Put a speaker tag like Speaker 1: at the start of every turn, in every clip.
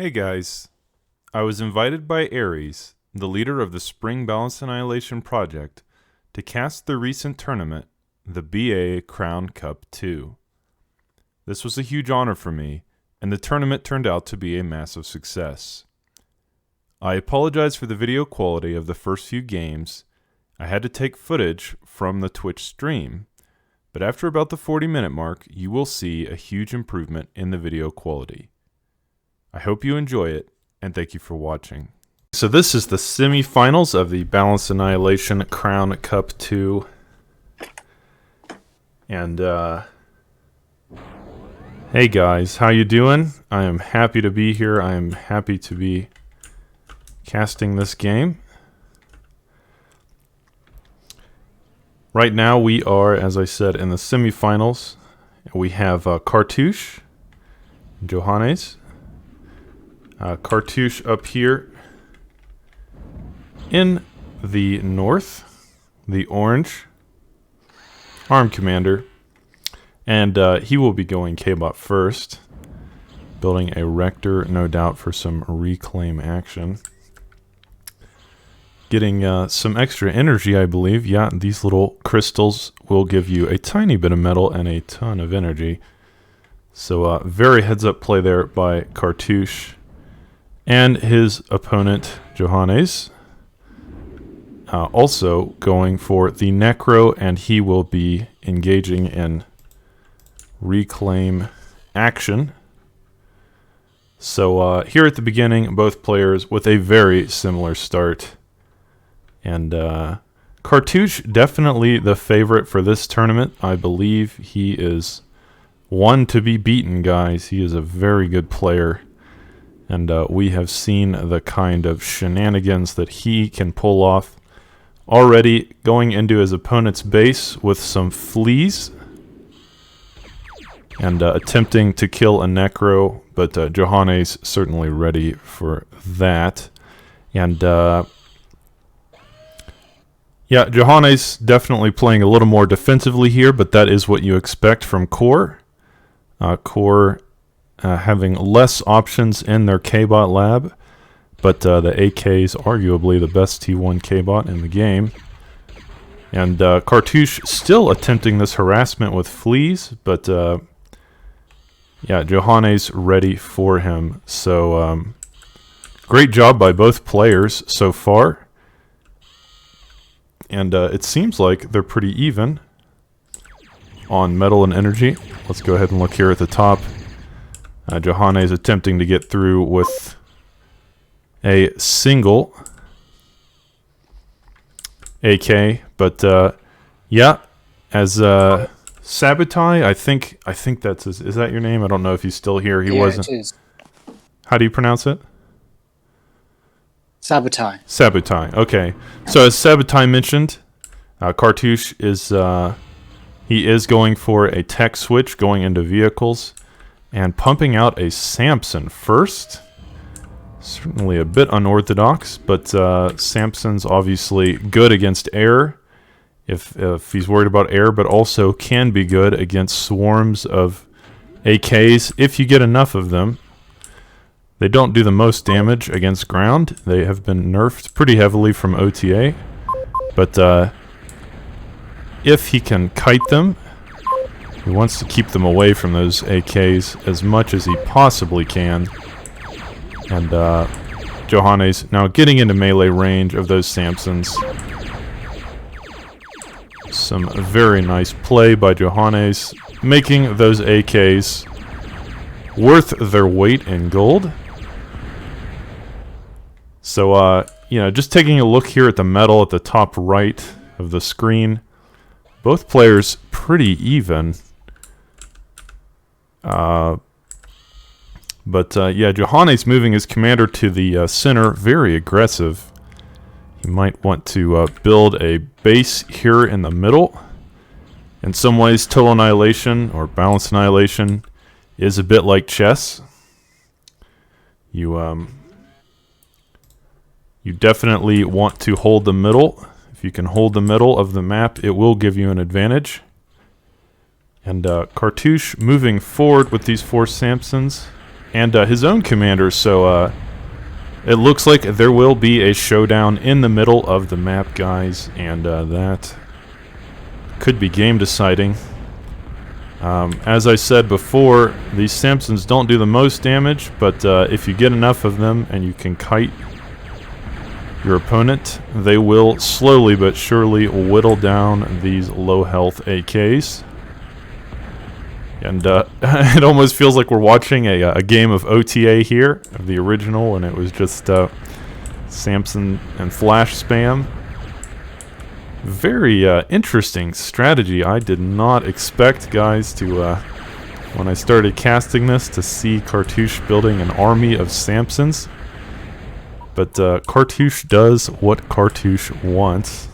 Speaker 1: Hey guys, I was invited by Ares, the leader of the Spring Balance Annihilation project, to cast the recent tournament, the BA Crown Cup 2. This was a huge honor for me, and the tournament turned out to be a massive success. I apologize for the video quality of the first few games. I had to take footage from the Twitch stream, but after about the 40-minute mark, you will see a huge improvement in the video quality. I hope you enjoy it, and thank you for watching. So this is the semi-finals of the Balance Annihilation Crown Cup 2. And, hey guys, how you doing? I am happy to be here. I am happy to be casting this game. Right now we are, as I said, in the semi-finals. We have Cartouche, Johannes. Cartouche up here in the north, the orange arm commander, and he will be going K-Bot first, building a Rector, no doubt, for some reclaim action. Getting some extra energy, I believe. Yeah, these little crystals will give you a tiny bit of metal and a ton of energy. So very heads-up play there by Cartouche. And his opponent, Johannes, also going for the Necro, and he will be engaging in reclaim action. So here at the beginning, both players with a very similar start. And Cartouche, definitely the favorite for this tournament. I believe he is one to be beaten, guys. He is a very good player. And we have seen the kind of shenanigans that he can pull off. Already going into his opponent's base with some fleas. And attempting to kill a Necro. But Johannes certainly ready for that. And yeah, Johannes definitely playing a little more defensively here. But that is what you expect from Core. Core having less options in their K-Bot lab, but the AK is arguably the best T1 K-Bot in the game. And Cartouche still attempting this harassment with fleas, but yeah, Johannes ready for him. So great job by both players so far. And it seems like they're pretty even on metal and energy. Let's go ahead and look here at the top. Johannes attempting to get through with a single AK, but yeah, as Sabotai, I think that's his, is that your name? I don't know if he's still here. He wasn't.
Speaker 2: It is.
Speaker 1: How do you pronounce it?
Speaker 2: Sabotai.
Speaker 1: Sabotai. Okay. So as Sabotai mentioned, Cartouche is he is going for a tech switch, going into vehicles. And pumping out a Samson first. Certainly a bit unorthodox, but Samson's obviously good against air, if he's worried about air, but also can be good against swarms of AKs if you get enough of them. They don't do the most damage against ground. They have been nerfed pretty heavily from OTA. But if he can kite them, he wants to keep them away from those AKs as much as he possibly can. And Johannes now getting into melee range of those Samsons. Some very nice play by Johannes, making those AKs worth their weight in gold. So, you know, just taking a look here at the metal at the top right of the screen. Both players pretty even. But yeah, Johannes moving his commander to the center, very aggressive. He might want to build a base here in the middle. In some ways, Total Annihilation or Balance Annihilation is a bit like chess. You definitely want to hold the middle. If you can hold the middle of the map, it will give you an advantage. And Cartouche moving forward with these four Samsons. and his own commander. So it looks like there will be a showdown in the middle of the map, guys, and that could be game deciding. As I said before, these Samsons don't do the most damage, but if you get enough of them and you can kite your opponent, they will slowly but surely whittle down these low health AKs. And it almost feels like we're watching a game of OTA here, of the original, and it was just Samson and flash spam. Very interesting strategy. I did not expect, guys, to when I started casting this, to see Cartouche building an army of Samsons. But Cartouche does what Cartouche wants.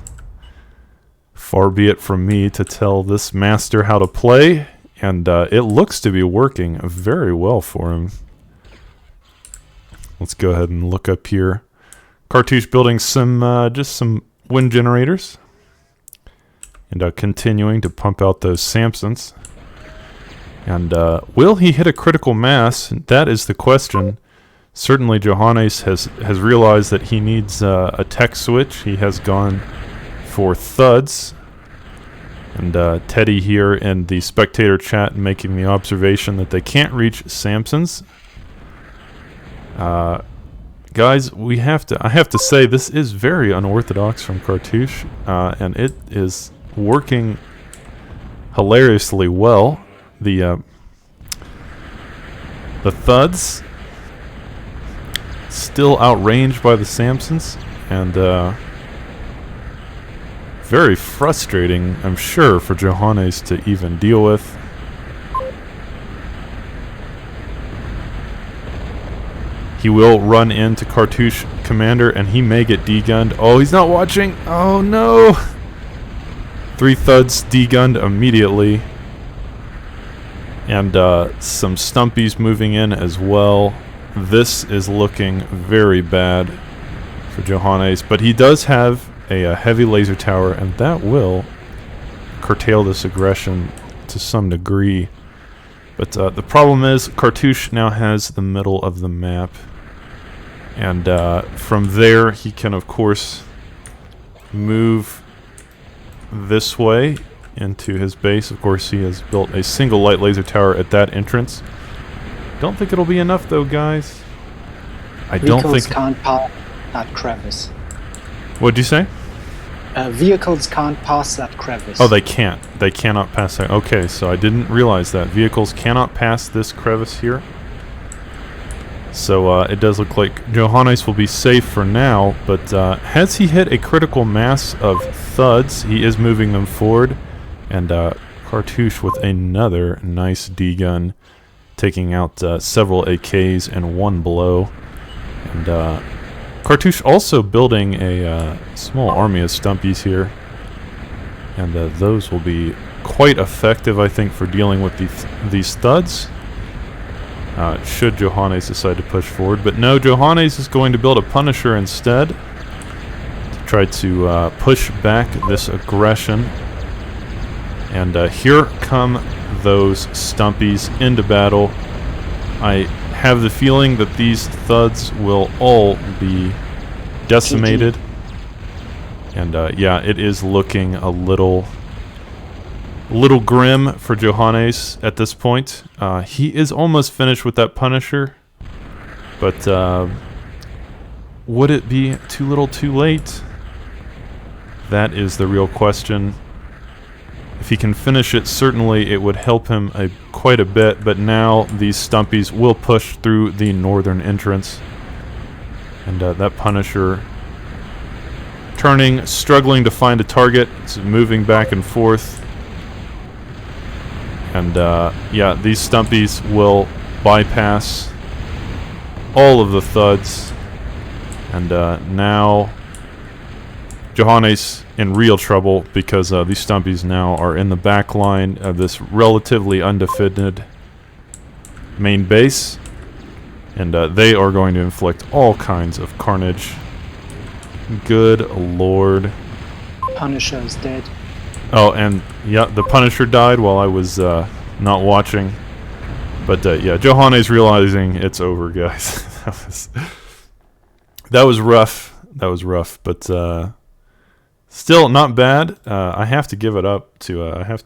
Speaker 1: Far be it from me to tell this master how to play, and it looks to be working very well for him. Let's go ahead and look up here. Cartouche building some just some wind generators, and continuing to pump out those Samsons. And will he hit a critical mass? That is the question. Certainly Johannes has realized that he needs a tech switch. He has gone for thuds. And Teddy here in the spectator chat making the observation that they can't reach Samsons. Guys, I have to say this is very unorthodox from Cartouche, and it is working hilariously well. The thuds still outranged by the Samsons, and very frustrating, I'm sure, for Johannes to even deal with. He will run into Cartouche Commander, and he may get degunned. Oh, he's not watching. Oh, no. 3 thuds degunned immediately. And some stumpies moving in as well. This is looking very bad for Johannes, but he does have a heavy laser tower, and that will curtail this aggression to some degree. But the problem is Cartouche now has the middle of the map, and from there he can of course move this way into his base. Of course, he has built a single light laser tower at that entrance. Don't think it'll be enough though, guys.
Speaker 2: Vehicles can't pass that crevice.
Speaker 1: What'd you say?
Speaker 2: Vehicles can't pass that crevice.
Speaker 1: Oh, they can't. They cannot pass that. Okay, so I didn't realize that. Vehicles cannot pass this crevice here. So it does look like Johannes will be safe for now, but has he hit a critical mass of thuds? He is moving them forward, and Cartouche with another nice D-gun, taking out several AKs in one blow. And Cartouche also building a small army of stumpies here, and those will be quite effective, I think, for dealing with these thuds. Should Johannes decide to push forward. But no, Johannes is going to build a Punisher instead to try to push back this aggression. And here come those stumpies into battle. I have the feeling that these thuds will all be decimated. And yeah, it is looking a little grim for Johannes at this point. He is almost finished with that Punisher, but would it be too little too late? That is the real question. If he can finish it, certainly it would help him quite a bit, but now these stumpies will push through the northern entrance. And that Punisher turning, struggling to find a target. It's moving back and forth. And yeah, these stumpies will bypass all of the thuds. And now Johannes in real trouble, because these stumpies now are in the back line of this relatively undefended main base. And they are going to inflict all kinds of carnage. Good lord.
Speaker 2: Punisher is dead.
Speaker 1: Oh, and yeah, the Punisher died while I was not watching. But yeah, Johannes realizing it's over, guys. that was rough. That was rough, but still not bad. I have to give it up to. I have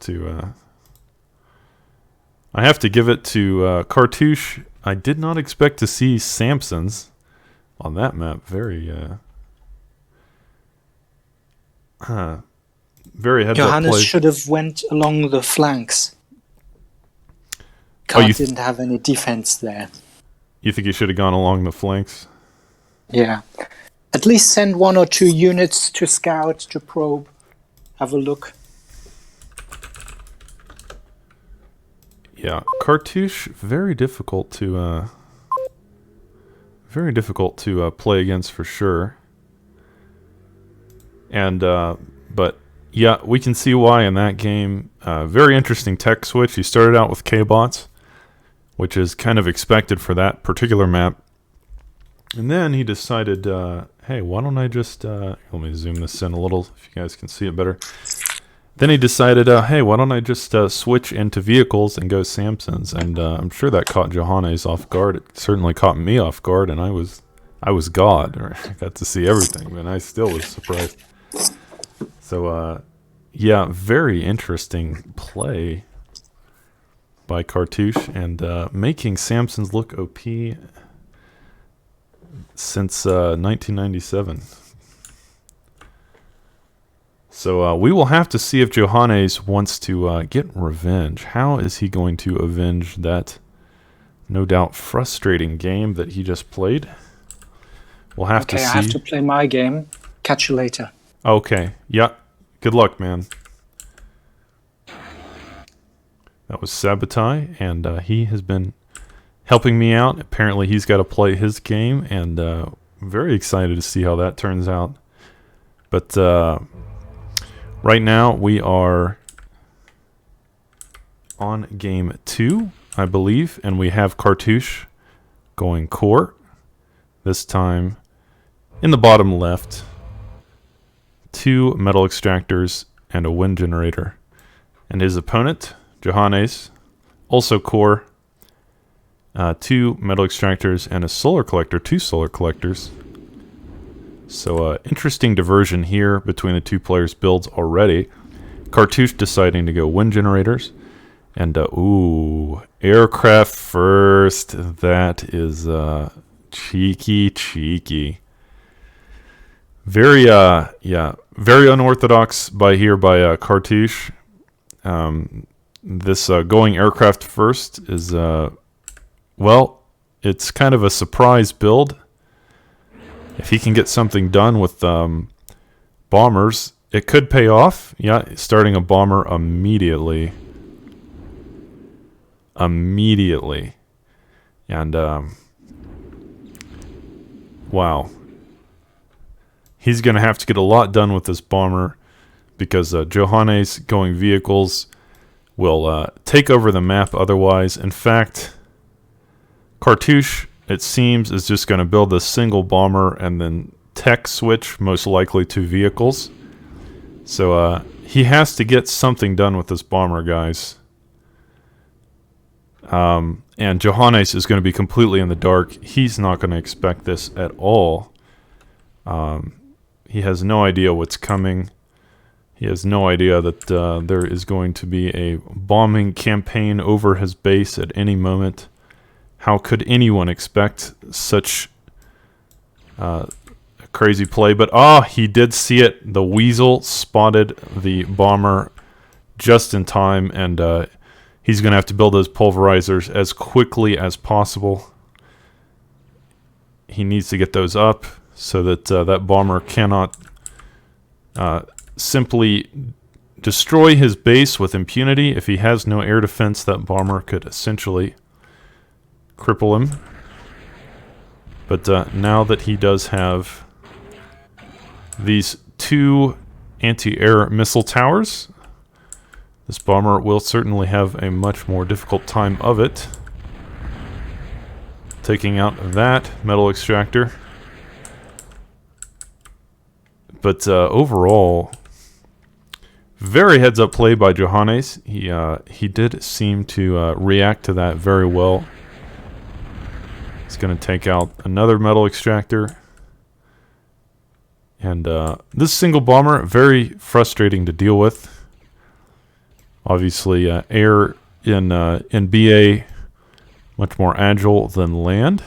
Speaker 1: to give it to Cartouche. I did not expect to see Samsons on that map. Very very heads up
Speaker 2: Johannes
Speaker 1: play.
Speaker 2: should have went along the flanks.
Speaker 1: you
Speaker 2: Didn't have any defense there.
Speaker 1: You think he should have gone along the flanks?
Speaker 2: Yeah. At least send 1 or 2 units to scout, to probe, have a look.
Speaker 1: Yeah, Cartouche, very difficult to play against for sure. And but yeah, we can see why in that game. Very interesting tech switch. He started out with K-bots, which is kind of expected for that particular map. And then he decided, hey, why don't I just... let me zoom this in a little if you guys can see it better. Then he decided, hey, why don't I just switch into vehicles and go Samsons? And I'm sure that caught Johannes off guard. It certainly caught me off guard, and I was God. I got to see everything, and I still was surprised. So, yeah, very interesting play by Cartouche, and making Samsons look OP since 1997. So we will have to see if Johannes wants to get revenge. How is he going to avenge that no doubt frustrating game that he just played? We'll have to see.
Speaker 2: Okay, I have to play my game. Catch you later.
Speaker 1: Okay, yeah. Good luck, man. That was Sabotai, and he has been helping me out. Apparently he's got to play his game, and very excited to see how that turns out. But right now we are on game 2, I believe, and we have Cartouche going core. This time in the bottom left, 2 metal extractors and a wind generator. And his opponent, Johannes, also core, 2 metal extractors and a solar collector, 2 solar collectors. So interesting diversion here between the 2 players' builds already. Cartouche deciding to go wind generators. And, ooh, aircraft first. That is cheeky. Very, yeah, very unorthodox by Cartouche. This going aircraft first is, well, it's kind of a surprise build. If he can get something done with bombers, it could pay off. Yeah, starting a bomber immediately. And, wow. He's going to have to get a lot done with this bomber because Johannes going vehicles will take over the map otherwise. In fact, Cartouche, it seems, is just going to build a single bomber and then tech switch, most likely to vehicles. So he has to get something done with this bomber, guys. And Johannes is going to be completely in the dark. He's not going to expect this at all. He has no idea what's coming. He has no idea that there is going to be a bombing campaign over his base at any moment. How could anyone expect such a crazy play? But he did see it. The Weasel spotted the bomber just in time, and he's going to have to build those pulverizers as quickly as possible. He needs to get those up so that that bomber cannot simply destroy his base with impunity. If he has no air defense, that bomber could essentially cripple him. But now that he does have these 2 anti-air missile towers, this bomber will certainly have a much more difficult time of it. Taking out that metal extractor. But overall, Very heads-up play by Johannes. He did seem to react to that very well. He's going to take out another metal extractor. And this single bomber, very frustrating to deal with. Obviously, air in BA, much more agile than land.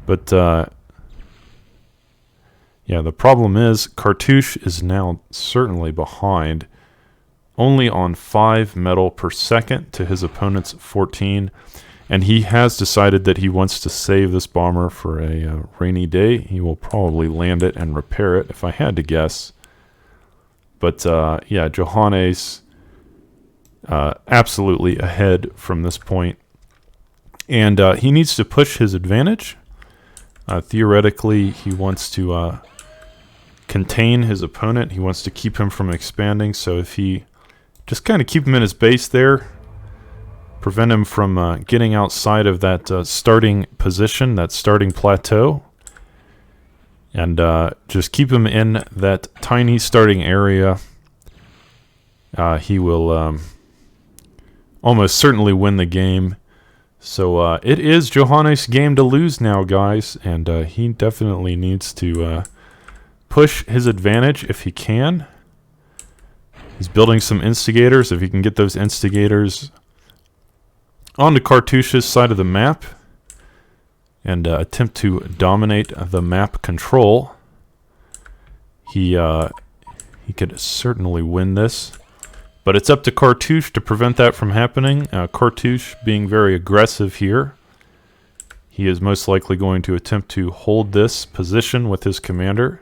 Speaker 1: But, yeah, the problem is Cartouche is now certainly behind. Only on 5 metal per second to his opponent's 14. And he has decided that he wants to save this bomber for a rainy day. He will probably land it and repair it, if I had to guess. But, yeah, Johannes absolutely ahead from this point. And he needs to push his advantage. Theoretically, he wants to contain his opponent. He wants to keep him from expanding. So if he just kind of keep him in his base there, prevent him from getting outside of that starting position, that starting plateau, and just keep him in that tiny starting area, he will almost certainly win the game. So it is Johannes' game to lose now, guys, and he definitely needs to push his advantage if he can. He's building some instigators. If he can get those instigators onto Cartouche's side of the map and attempt to dominate the map control, he could certainly win this. But it's up to Cartouche to prevent that from happening. Cartouche being very aggressive here. He is most likely going to attempt to hold this position with his commander.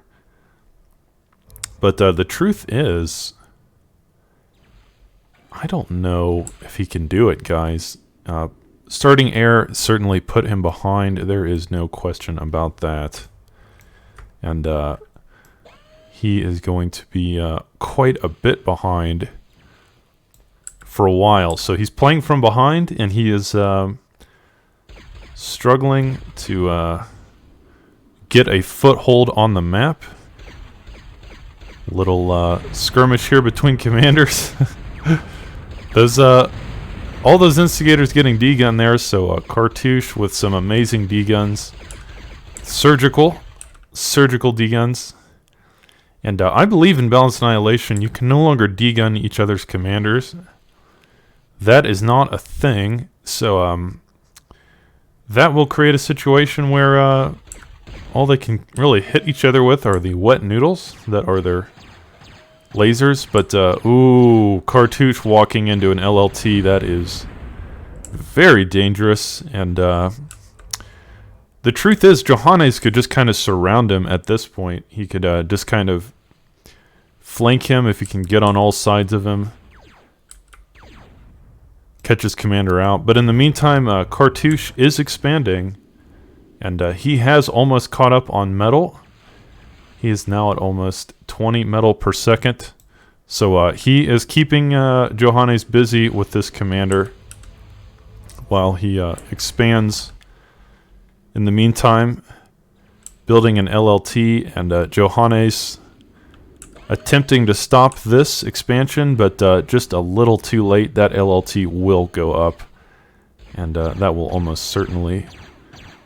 Speaker 1: But the truth is, I don't know if he can do it, guys. Starting air certainly put him behind. There is no question about that. And he is going to be quite a bit behind for a while. So he's playing from behind, and he is struggling to get a foothold on the map. Little skirmish here between commanders. Those all those instigators getting D-gun there, so Cartouche with some amazing D-guns. Surgical D-guns. And I believe in Balanced Annihilation, you can no longer D-gun each other's commanders. That is not a thing, so that will create a situation where all they can really hit each other with are the wet noodles that are their lasers. But, ooh, Cartouche walking into an LLT, that is very dangerous. And the truth is, Johannes could just kind of surround him at this point. He could just kind of flank him if he can get on all sides of him. Catch his commander out. But in the meantime, Cartouche is expanding. And he has almost caught up on metal. He is now at almost 20 metal per second. So he is keeping Johannes busy with this commander while he expands. In the meantime, building an LLT, and Johannes attempting to stop this expansion, but just a little too late. That LLT will go up, and that will almost certainly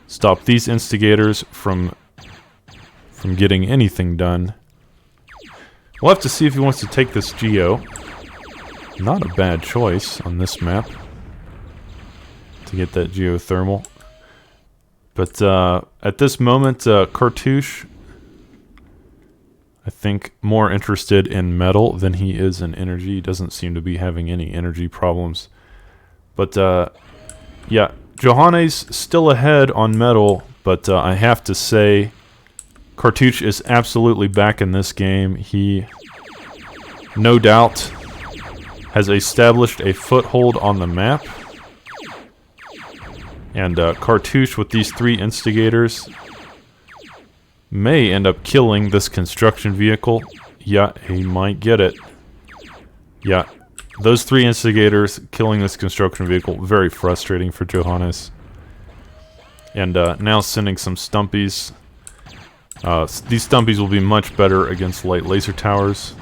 Speaker 1: stop these instigators from getting anything done. We'll have to see if he wants to take this Geo. Not a bad choice on this map to get that geothermal. But at this moment, Cartouche, I think, more interested in metal than he is in energy. He doesn't seem to be having any energy problems. But yeah, Johannes still ahead on metal, but I have to say, Cartouche is absolutely back in this game. He, no doubt, has established a foothold on the map. And Cartouche with these 3 instigators may end up killing this construction vehicle. Yeah, he might get it. Yeah, those 3 instigators killing this construction vehicle. Very frustrating for Johannes. And now sending some stumpies. These stumpies will be much better against light laser towers.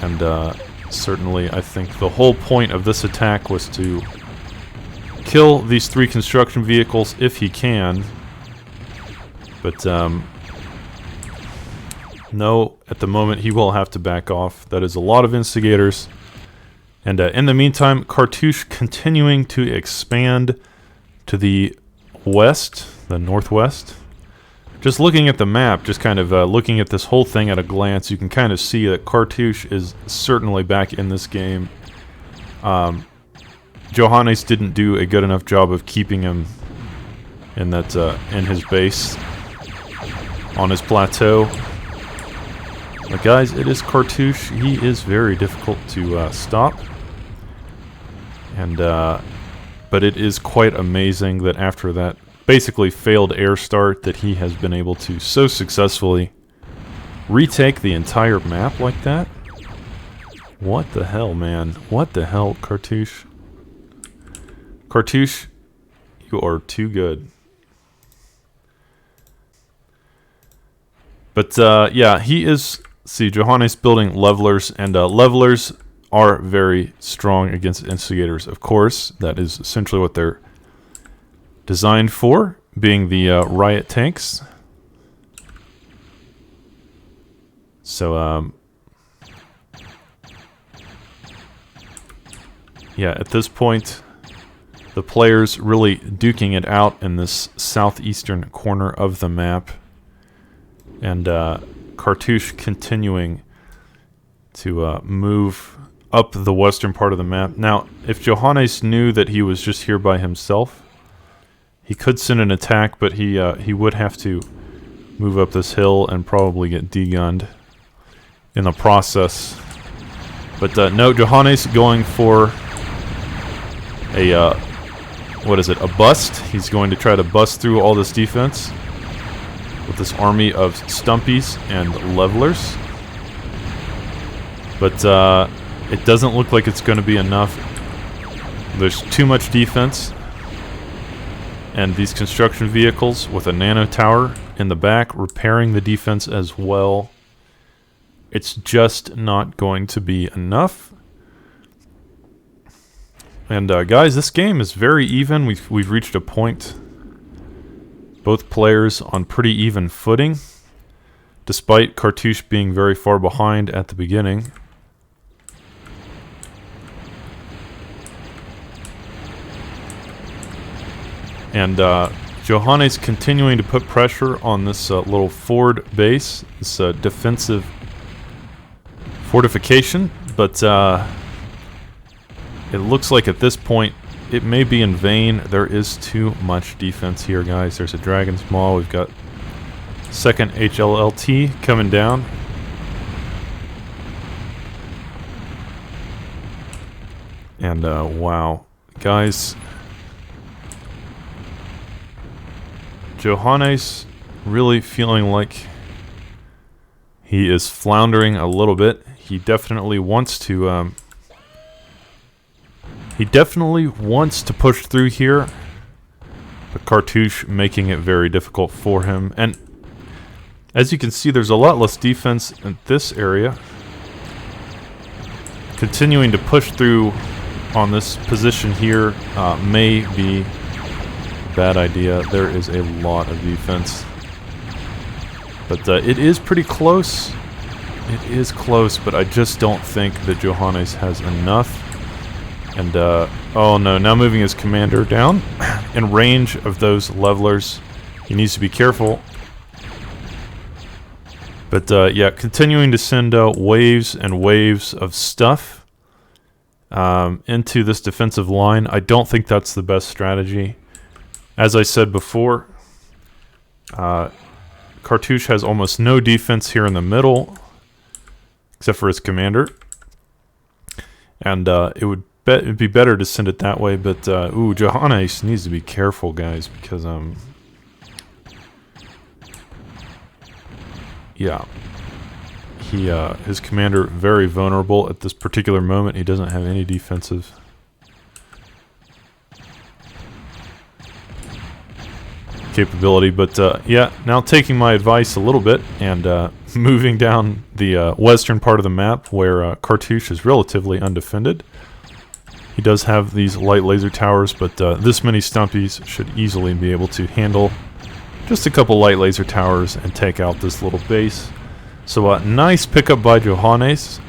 Speaker 1: And certainly I think the whole point of this attack was to kill these 3 construction vehicles if he can. But no, at the moment he will have to back off. That is a lot of instigators. And in the meantime, Cartouche continuing to expand to the west, the northwest. Just looking at the map, just kind of looking at this whole thing at a glance, you can kind of see that Cartouche is certainly back in this game. Johannes didn't do a good enough job of keeping him in that in his base on his plateau. But guys, it is Cartouche. He is very difficult to stop. And but it is quite amazing that after that basically failed air start that he has been able to so successfully retake the entire map like that. What the hell, man? What the hell, Cartouche? Cartouche, you are too good. But yeah, he is... See, Johannes building levelers, and levelers are very strong against instigators, of course. That is essentially what they're designed for, being the riot tanks. So, yeah, at this point, the players really duking it out in this southeastern corner of the map. And Cartouche continuing to move up the western part of the map. Now, if Johannes knew that he was just here by himself, he could send an attack, but he would have to move up this hill and probably get degunned in the process. But no, Johannes going for a what is it? A bust. He's going to try to bust through all this defense with this army of stumpies and levelers. But it doesn't look like it's going to be enough. There's too much defense. And these construction vehicles with a nano tower in the back repairing the defense as well. It's just not going to be enough. And guys, this game is very even. We've reached a point. Both players on pretty even footing, despite Cartouche being very far behind at the beginning. And Johannes continuing to put pressure on this little forward base, this defensive fortification, but it looks like at this point it may be in vain. There is too much defense here, guys. There's a Dragon's Maw. We've got second HLLT coming down. And wow, guys, Johannes really feeling like he is floundering a little bit. He definitely wants to push through here, but Cartouche making it very difficult for him. And as you can see, there's a lot less defense in this area. Continuing to push through on this position here may be a bad idea. There is a lot of defense. But it is pretty close. It is close, but I just don't think that Johannes has enough. And, oh no, now moving his commander down in range of those levelers. He needs to be careful. But, yeah, continuing to send waves and waves of stuff into this defensive line. I don't think that's the best strategy. As I said before, Cartouche has almost no defense here in the middle, except for his commander. And it'd be better to send it that way, but ooh, Johannes needs to be careful, guys, because yeah, his commander very vulnerable at this particular moment. He doesn't have any defensive capability, but yeah, now taking my advice a little bit and moving down the western part of the map where Cartouche is relatively undefended. He does have these light laser towers, but this many stumpies should easily be able to handle just a couple light laser towers and take out this little base. So nice pickup by Johannes.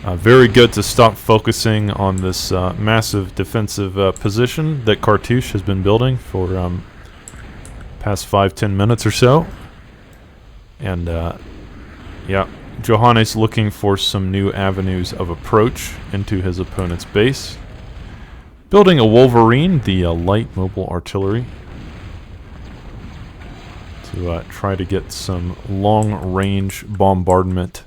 Speaker 1: Very good to stop focusing on this massive defensive position that Cartouche has been building for past 5-10 minutes or so. And yeah, Johannes looking for some new avenues of approach into his opponent's base. Building a Wolverine, the light mobile artillery, to try to get some long-range bombardment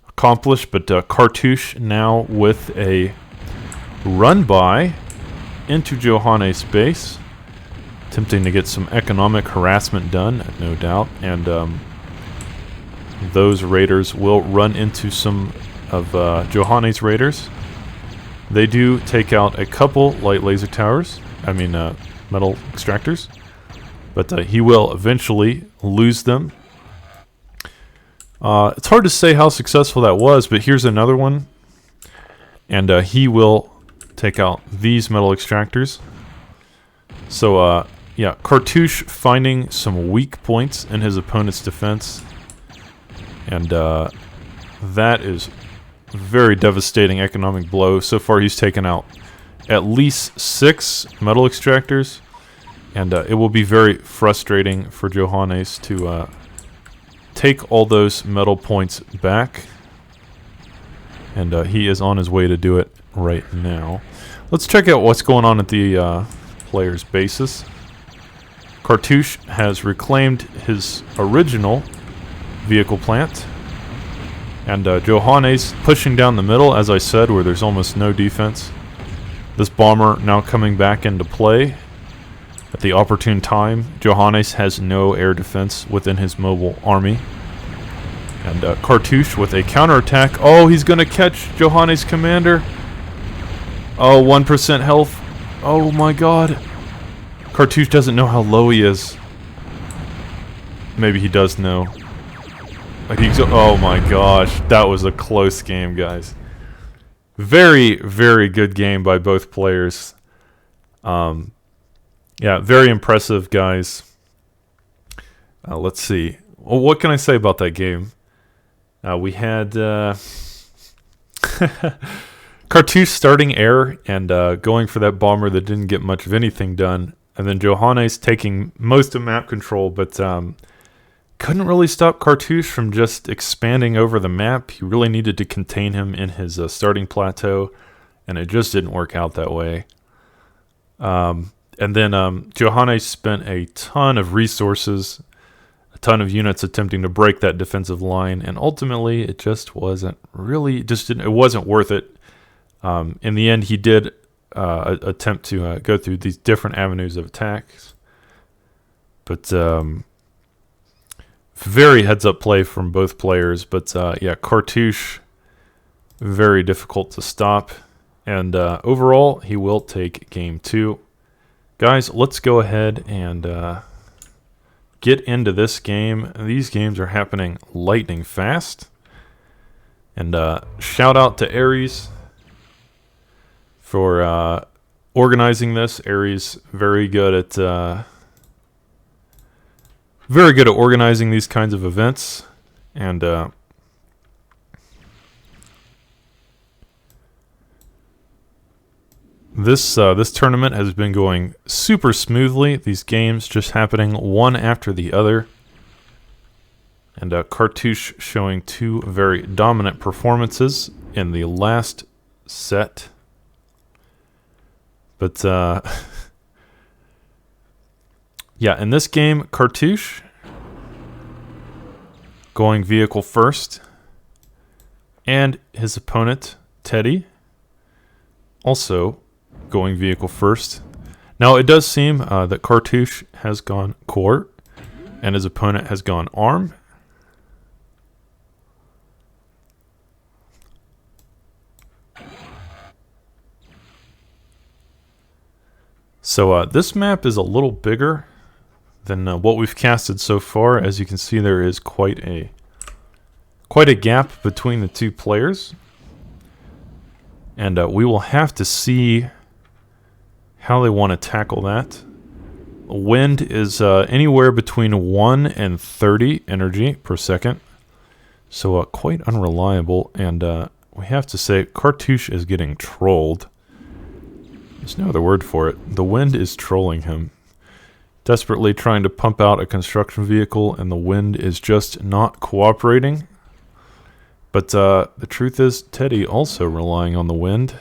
Speaker 1: accomplished. But Cartouche now with a run-by into Johannes' base, attempting to get some economic harassment done, no doubt. And those raiders will run into some of Johannes' raiders. They do take out a couple light laser towers, metal extractors, but he will eventually lose them. It's hard to say how successful that was, but here's another one, and he will take out these metal extractors. So yeah, Cartouche finding some weak points in his opponent's defense, and that is very devastating economic blow. So far he's taken out at least 6 metal extractors, and it will be very frustrating for Johannes to take all those metal points back, and he is on his way to do it right now. Let's check out what's going on at the player's bases. Cartouche has reclaimed his original vehicle plant, and Johannes pushing down the middle, as I said, where there's almost no defense. This bomber now coming back into play at the opportune time. Johannes has no air defense within his mobile army. And Cartouche with a counterattack. Oh, he's going to catch Johannes' commander. Oh, 1% health. Oh my god. Cartouche doesn't know how low he is. Maybe he does know. Oh my gosh, that was a close game, guys. Very, very good game by both players. Yeah, very impressive, guys. Let's see. Well, what can I say about that game? We had Cartouche starting air and going for that bomber that didn't get much of anything done. And then Johannes taking most of map control, but couldn't really stop Cartouche from just expanding over the map. He really needed to contain him in his starting plateau, and it just didn't work out that way. And then Johannes spent a ton of resources, a ton of units attempting to break that defensive line, and ultimately it just wasn't really, it wasn't worth it. In the end, he did attempt to go through these different avenues of attacks, but very heads-up play from both players. But yeah, Cartouche, very difficult to stop, and overall he will take game 2. Guys, let's go ahead and get into this game. These games are happening lightning fast, and shout out to Ares for organizing this. Ares very good at organizing these kinds of events, and this tournament has been going super smoothly. These games just happening one after the other, and Cartouche showing 2 very dominant performances in the last set. But yeah, in this game, Cartouche going vehicle first, and his opponent, Teddy, also going vehicle first. Now, it does seem that Cartouche has gone core, and his opponent has gone arm. So this map is a little bigger than what we've casted so far. As you can see, there is quite a quite a gap between the two players. And we will have to see how they want to tackle that. Wind is anywhere between 1 and 30 energy per second. So quite unreliable. And we have to say Cartouche is getting trolled. There's no other word for it. The wind is trolling him. Desperately trying to pump out a construction vehicle, and the wind is just not cooperating. But the truth is, Teddy also relying on the wind.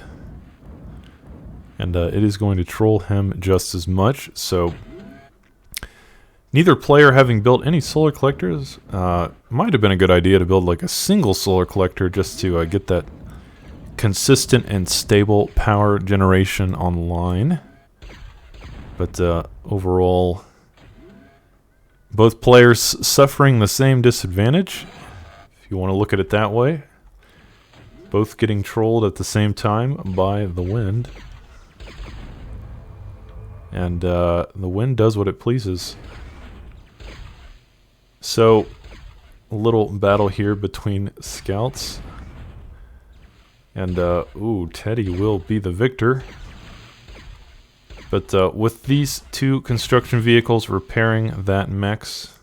Speaker 1: And it is going to troll him just as much. So neither player having built any solar collectors. Might have been a good idea to build like a single solar collector just to get that consistent and stable power generation online. But overall, both players suffering the same disadvantage. If you want to look at it that way. Both getting trolled at the same time by the wind. And the wind does what it pleases. So, a little battle here between scouts. And, ooh, Teddy will be the victor. But with these two construction vehicles repairing that mechs,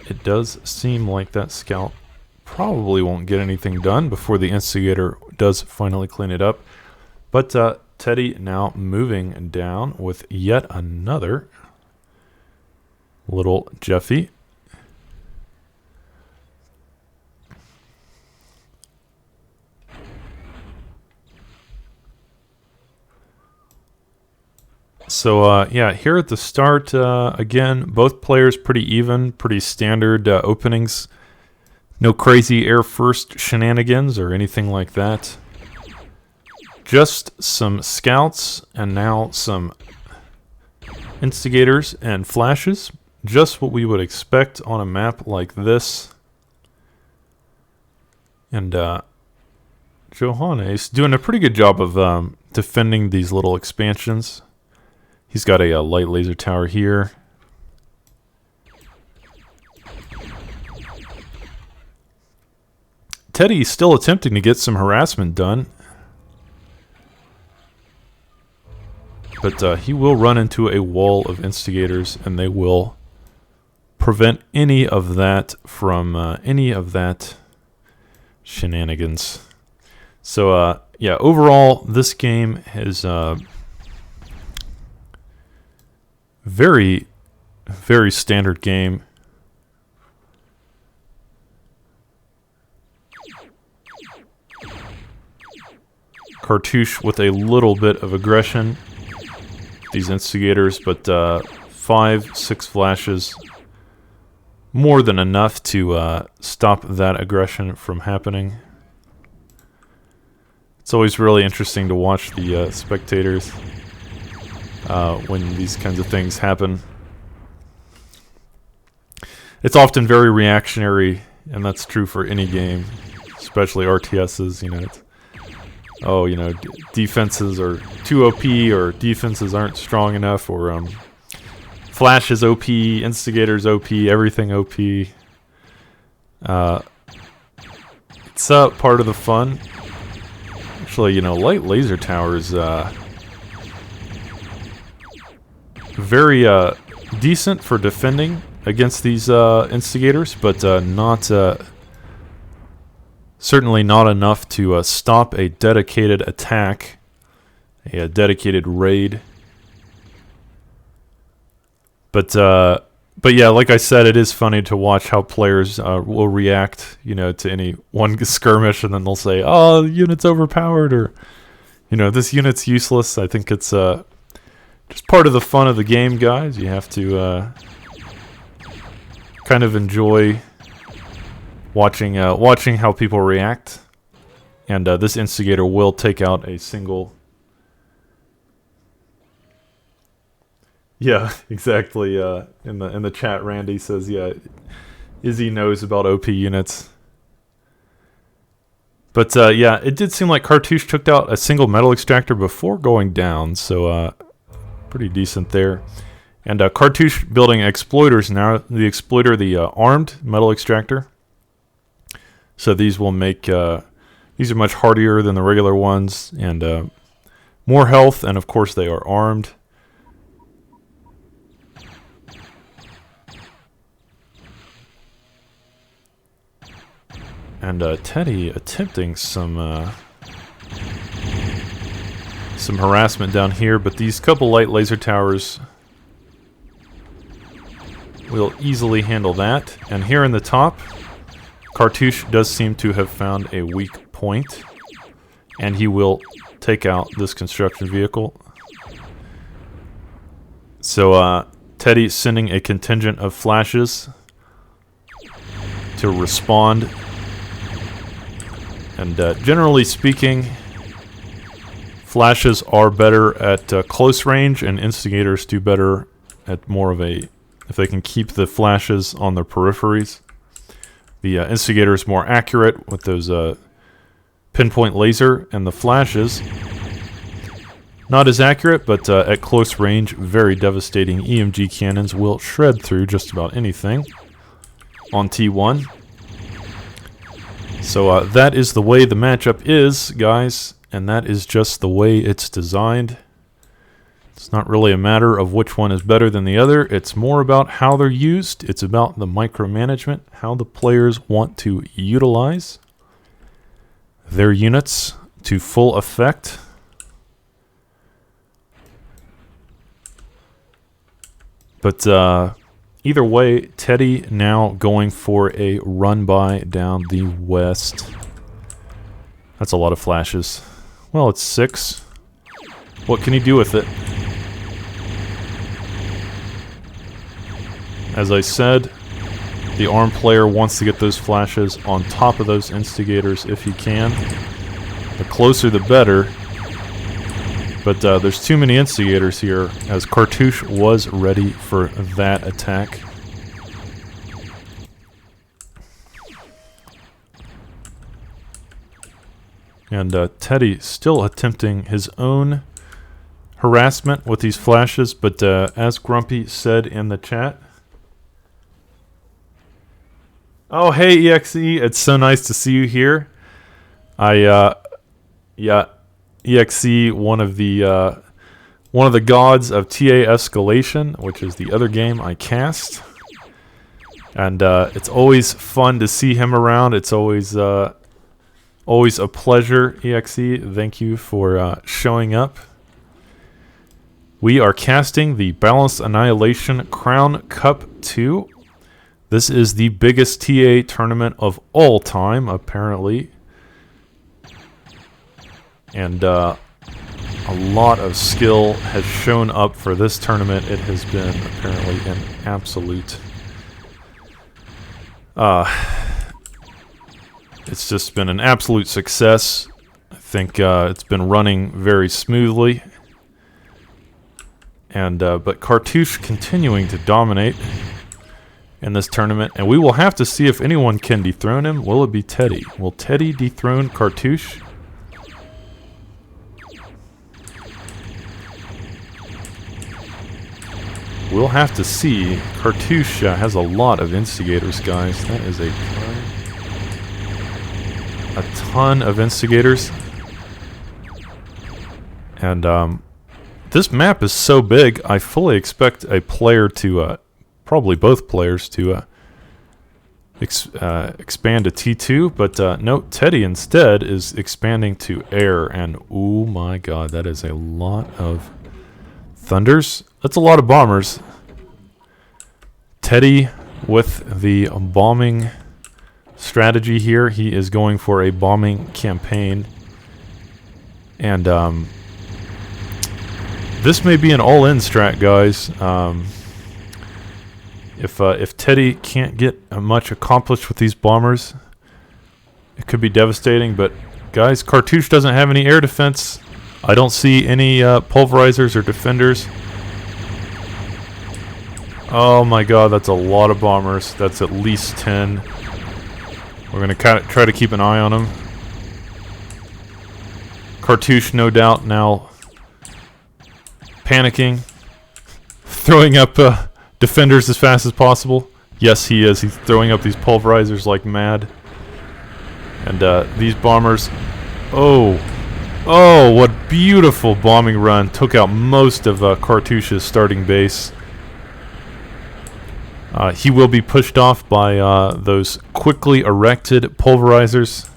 Speaker 1: it does seem like that scout probably won't get anything done before the instigator does finally clean it up. But Teddy now moving down with yet another little Jeffy. So, yeah, here at the start, again, both players pretty even, pretty standard openings. No crazy air first shenanigans or anything like that. Just some scouts and now some instigators and flashes. Just what we would expect on a map like this. And Johannes doing a pretty good job of defending these little expansions. He's got a light laser tower here. Teddy's still attempting to get some harassment done. But he will run into a wall of instigators, and they will prevent any of that from any of that shenanigans. So, yeah, overall, this game is very, very standard game. Cartouche with a little bit of aggression. These instigators, but 5-6 flashes. More than enough to stop that aggression from happening. It's always really interesting to watch the spectators when these kinds of things happen. It's often very reactionary, and that's true for any game, especially RTSs. You know, it's, oh, you know, defenses are too OP, or defenses aren't strong enough, or Flash is OP, Instigator's OP, everything OP. It's part of the fun. Actually, you know, light laser towers very decent for defending against these instigators, but not certainly not enough to stop a dedicated attack, a dedicated raid. But yeah, like I said, it is funny to watch how players will react, you know, to any one skirmish, and then they'll say, "Oh, the unit's overpowered," or, you know, "This unit's useless." I think it's just part of the fun of the game, guys. You have to kind of enjoy watching how people react. And this instigator will take out a single. Yeah, exactly. In the chat, Randy says, "Yeah, Izzy knows about OP units." But yeah, it did seem like Cartouche took out a single metal extractor before going down, so pretty decent there. And Cartouche building exploiters now. The exploiter, the armed metal extractor. So these will make these are much hardier than the regular ones, and more health, and of course they are armed. And Teddy attempting some harassment down here, but these couple light laser towers will easily handle that. And here in the top, Cartouche does seem to have found a weak point, and he will take out this construction vehicle. So Teddy sending a contingent of flashes to respond. And generally speaking, flashes are better at close range, and instigators do better at more of a... if they can keep the flashes on their peripheries. The instigator is more accurate with those pinpoint laser, and the flashes not as accurate, but at close range, very devastating. EMG cannons will shred through just about anything on T1. So that is the way the matchup is, guys, and that is just the way it's designed. It's not really a matter of which one is better than the other. It's more about how they're used. It's about the micromanagement, how the players want to utilize their units to full effect. But either way, Teddy now going for a run-by down the west. That's a lot of flashes. Well, it's 6. What can he do with it? As I said, the armed player wants to get those flashes on top of those instigators if he can. The closer the better. But there's too many instigators here, as Cartouche was ready for that attack. And Teddy still attempting his own harassment with these flashes, but as Grumpy said in the chat... Oh, hey, EXE, it's so nice to see you here. Yeah, EXE, one of the gods of TA Escalation, which is the other game I cast. And it's always fun to see him around. It's always a pleasure, EXE. Thank you for showing up. We are casting the Balanced Annihilation Crown Cup 2. This is the biggest TA tournament of all time, apparently. And a lot of skill has shown up for this tournament. It has been apparently an absolute... it's just been an absolute success. I think it's been running very smoothly. And but Cartouche continuing to dominate in this tournament, and we will have to see if anyone can dethrone him. Will it be Teddy? Will Teddy dethrone Cartouche? We'll have to see. Cartouche has a lot of instigators, guys. That is a ton of instigators. And this map is so big, I fully expect a player to... probably both players to expand to T2, but no, Teddy instead is expanding to air, and oh my god, that is a lot of thunders. That's a lot of bombers. Teddy with the bombing strategy here. He is going for a bombing campaign, and this may be an all-in strat, guys. If Teddy can't get much accomplished with these bombers, it could be devastating. But guys, Cartouche doesn't have any air defense. I don't see any pulverizers or defenders. Oh my god, that's a lot of bombers. That's at least 10. We're going to try to keep an eye on them. Cartouche, no doubt, now panicking, throwing up defenders as fast as possible. Yes, he is. He's throwing up these pulverizers like mad. And these bombers, oh, what beautiful bombing run. Took out most of Cartouche's starting base. He will be pushed off by those quickly erected pulverizers.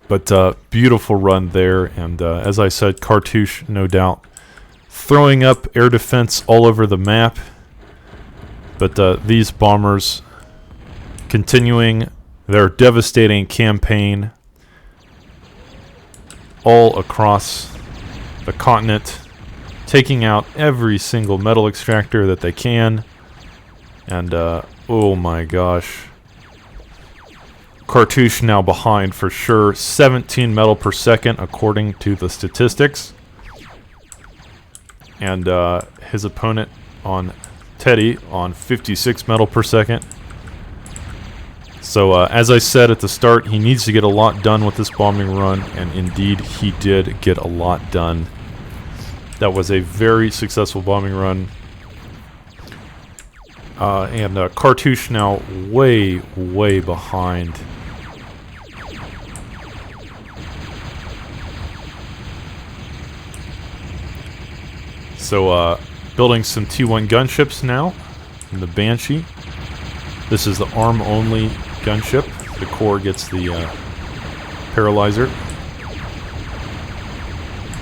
Speaker 1: But beautiful run there, and as I said, Cartouche, no doubt, throwing up air defense all over the map. But these bombers continuing their devastating campaign all across the continent, taking out every single metal extractor that they can. And oh my gosh, Cartouche now behind for sure. 17 metal per second according to the statistics. And his opponent on Teddy on 56 metal per second. So as I said at the start, he needs to get a lot done with this bombing run, and indeed he did get a lot done. That was a very successful bombing run. And Cartouche now way, way behind. So building some T1 gunships now in the Banshee. This is the arm-only gunship. The core gets the paralyzer.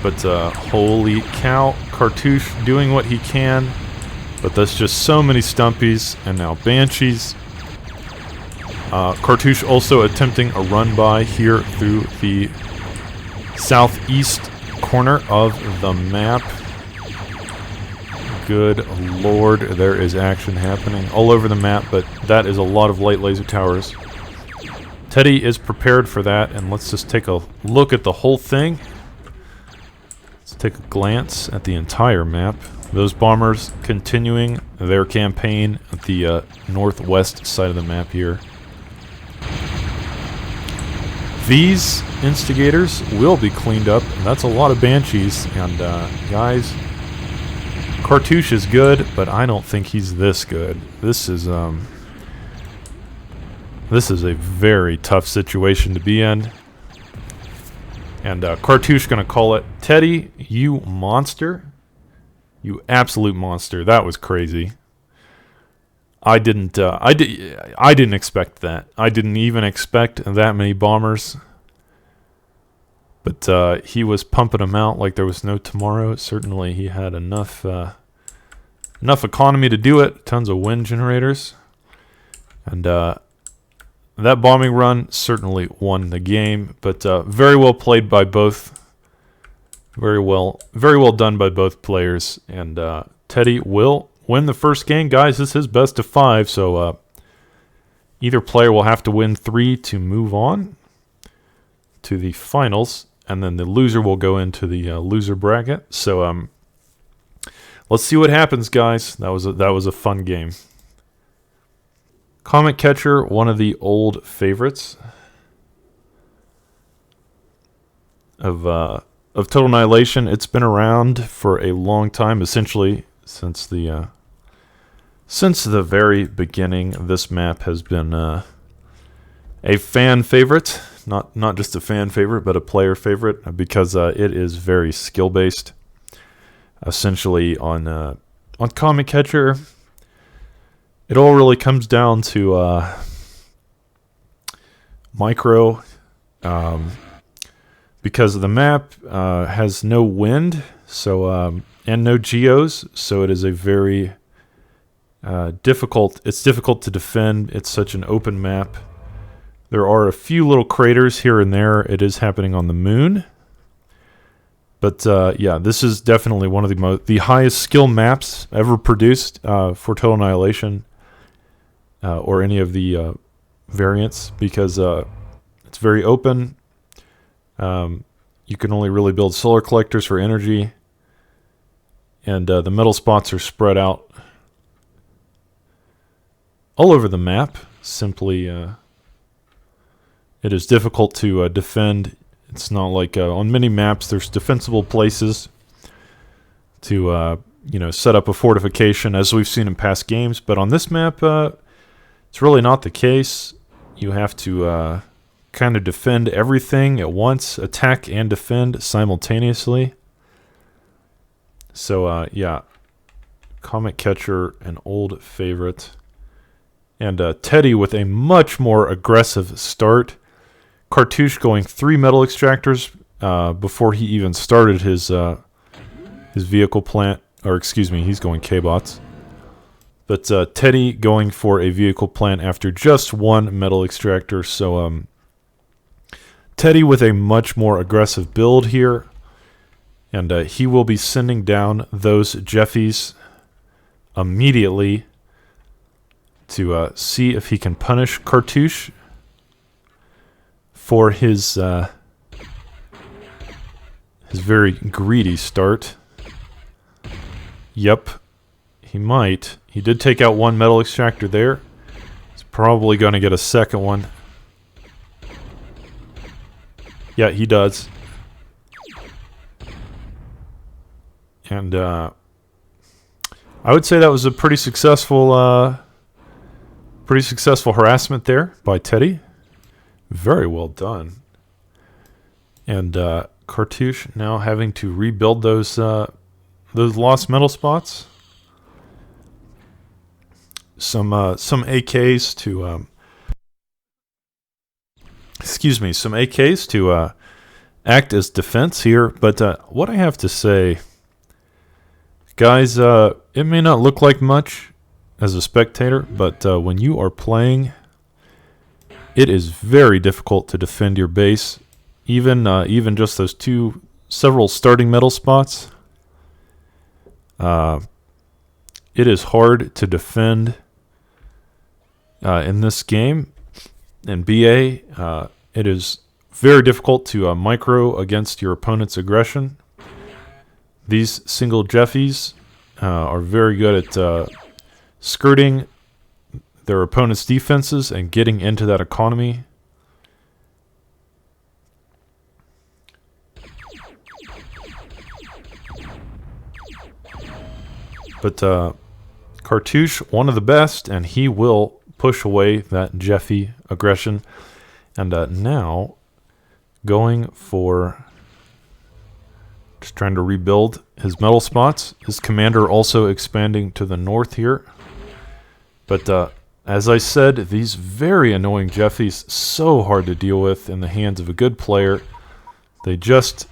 Speaker 1: But holy cow, Cartouche doing what he can. But that's just so many stumpies, and now Banshees. Cartouche also attempting a run-by here through the southeast corner of the map. Good lord, there is action happening all over the map, but that is a lot of light laser towers. Teddy is prepared for that, and let's just take a look at the whole thing. Let's take a glance at the entire map. Those bombers continuing their campaign at the northwest side of the map here. These instigators will be cleaned up, and that's a lot of Banshees. And guys, Cartouche is good, but I don't think he's this good. This is a very tough situation to be in. And Cartouche gonna call it, Teddy, you monster. You absolute monster. That was crazy. I didn't expect that. I didn't even expect that many bombers. But he was pumping them out like there was no tomorrow. Certainly he had enough economy to do it. Tons of wind generators. And that bombing run certainly won the game. But very well played by both. Very well done by both players. And Teddy will win the first game. Guys, this is best of 5, so either player will have to win 3 to move on to the finals, and then the loser will go into the loser bracket. So let's see what happens, guys. That was a fun game. Comet Catcher, one of the old favorites of Total Annihilation. It's been around for a long time, essentially since the very beginning. This map has been a fan favorite, not just a fan favorite, but a player favorite, because it is very skill based. Essentially on Comet Catcher, it all really comes down to micro. Because the map has no wind, so and no geos, so it is a very difficult. It's difficult to defend. It's such an open map. There are a few little craters here and there. It is happening on the moon, but yeah, this is definitely one of the highest skill maps ever produced for Total Annihilation or any of the variants, because it's very open. You can only really build solar collectors for energy, and the metal spots are spread out all over the map. Simply, it is difficult to defend. It's not like on many maps there's defensible places to set up a fortification, as we've seen in past games. But on this map, it's really not the case. you have to kind of defend everything at once, attack and defend simultaneously. So, yeah, Comet Catcher, an old favorite. And Teddy with a much more aggressive start. Cartouche going 3 metal extractors before he even started his vehicle plant. Or excuse me, he's going K-bots. But Teddy going for a vehicle plant after just 1 metal extractor. So Teddy with a much more aggressive build here. And he will be sending down those Jeffies immediately to see if he can punish Cartouche for his very greedy start. Yep, he might. He did take out 1 metal extractor there. He's probably going to get a second one. Yeah, he does. And I would say that was a pretty successful harassment there by Teddy. Very well done. And Cartouche now having to rebuild those lost metal spots. Some AKs to some AKs to act as defense here. But what I have to say, guys, it may not look like much as a spectator, but when you are playing, it is very difficult to defend your base. Even just those several starting metal spots. It is hard to defend in this game. In BA, it is very difficult to micro against your opponent's aggression. These single Jeffies are very good at skirting their opponent's defenses and getting into that economy. But Cartouche, one of the best, and he will push away that Jeffy aggression. And now going for just trying to rebuild his metal spots. His commander also expanding to the north here. But as I said, these very annoying Jeffies, so hard to deal with in the hands of a good player. They just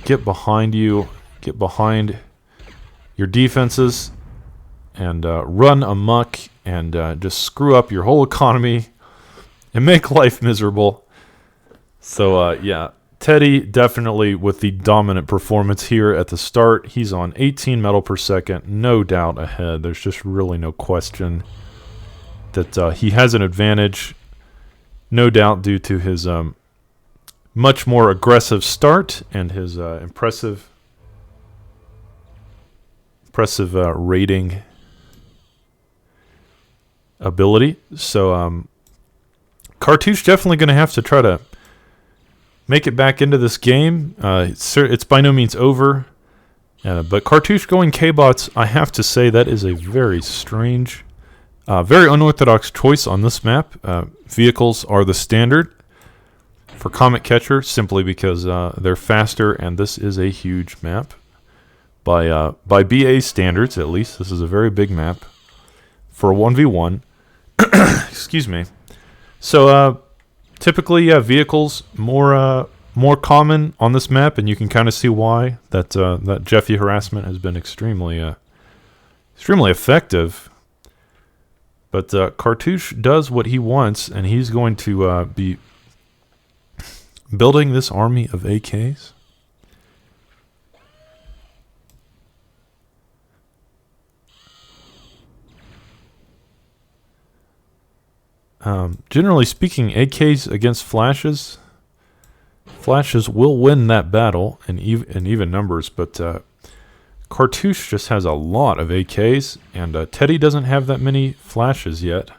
Speaker 1: get behind you, get behind your defenses, and run amok and just screw up your whole economy and make life miserable. So, yeah, Teddy definitely with the dominant performance here at the start. He's on 18 metal per second, no doubt ahead. There's just really no question that he has an advantage, no doubt due to his much more aggressive start and his impressive rating ability. So Cartouche definitely going to have to try to make it back into this game. It's by no means over. But Cartouche going K-bots, I have to say that is a very strange, very unorthodox choice on this map. Vehicles are the standard for Comet Catcher simply because they're faster, and this is a huge map. By BA standards, at least, this is a very big map for a 1v1. Excuse me. So, typically, vehicles more common on this map, and you can kind of see why that Jeffy harassment has been extremely effective. But Cartouche does what he wants, and he's going to be building this army of AKs. Generally speaking, AKs against flashes will win that battle in even numbers, but Cartouche just has a lot of AKs, and Teddy doesn't have that many flashes yet.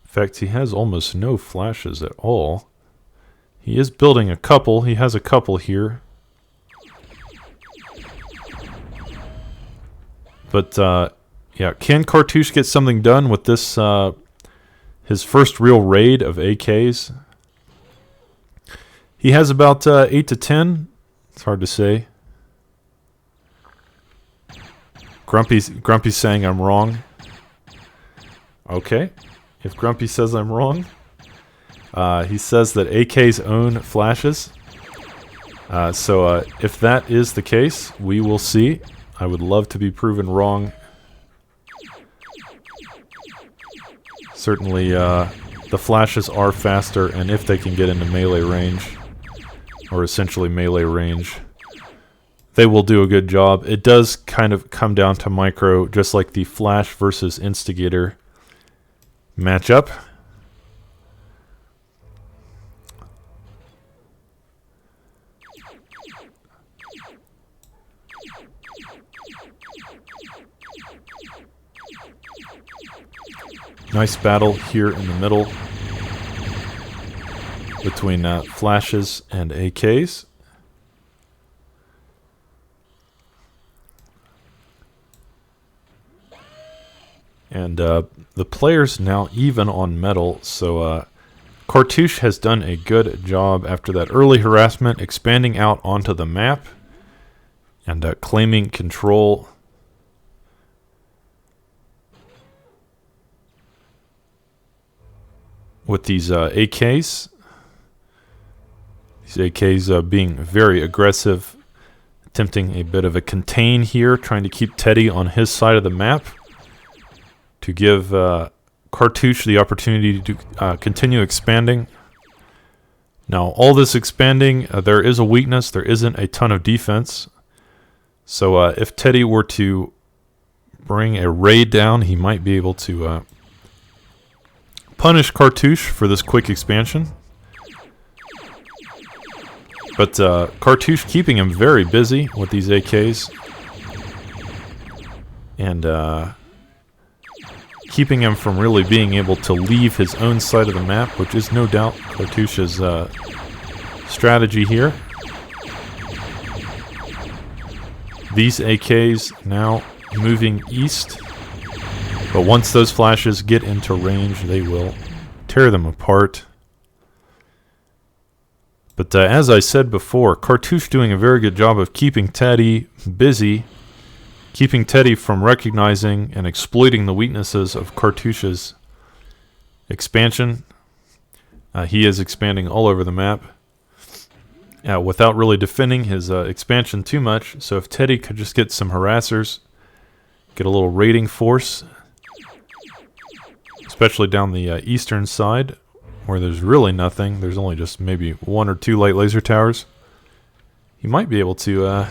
Speaker 1: In fact, he has almost no flashes at all. He is building a couple. He has a couple here. But Yeah, can Cartouche get something done with this, his first real raid of AKs? He has about 8 to 10. It's hard to say. Grumpy's saying I'm wrong. Okay. If Grumpy says I'm wrong. He says that AKs own flashes. So if that is the case, we will see. I would love to be proven wrong. Certainly, the flashes are faster, and if they can get into melee range, or essentially melee range, they will do a good job. It does kind of come down to micro, just like the Flash versus Instigator matchup. Nice battle here in the middle between flashes and AKs. And the players now even on metal, so Cartouche has done a good job after that early harassment, expanding out onto the map and claiming control. With these AKs. These AKs being very aggressive, attempting a bit of a contain here, trying to keep Teddy on his side of the map to give Cartouche the opportunity to continue expanding. Now, all this expanding, there is a weakness. There isn't a ton of defense. So if Teddy were to bring a raid down, he might be able to punish Cartouche for this quick expansion. But Cartouche keeping him very busy with these AKs. And keeping him from really being able to leave his own side of the map, which is no doubt Cartouche's strategy here. These AKs now moving east. But once those flashes get into range, they will tear them apart. But as I said before, Cartouche doing a very good job of keeping Teddy busy, keeping Teddy from recognizing and exploiting the weaknesses of Cartouche's expansion. He is expanding all over the map without really defending his expansion too much. So if Teddy could just get some harassers, get a little raiding force, especially down the eastern side, where there's really nothing. There's only just maybe 1 or 2 light laser towers. He might be able to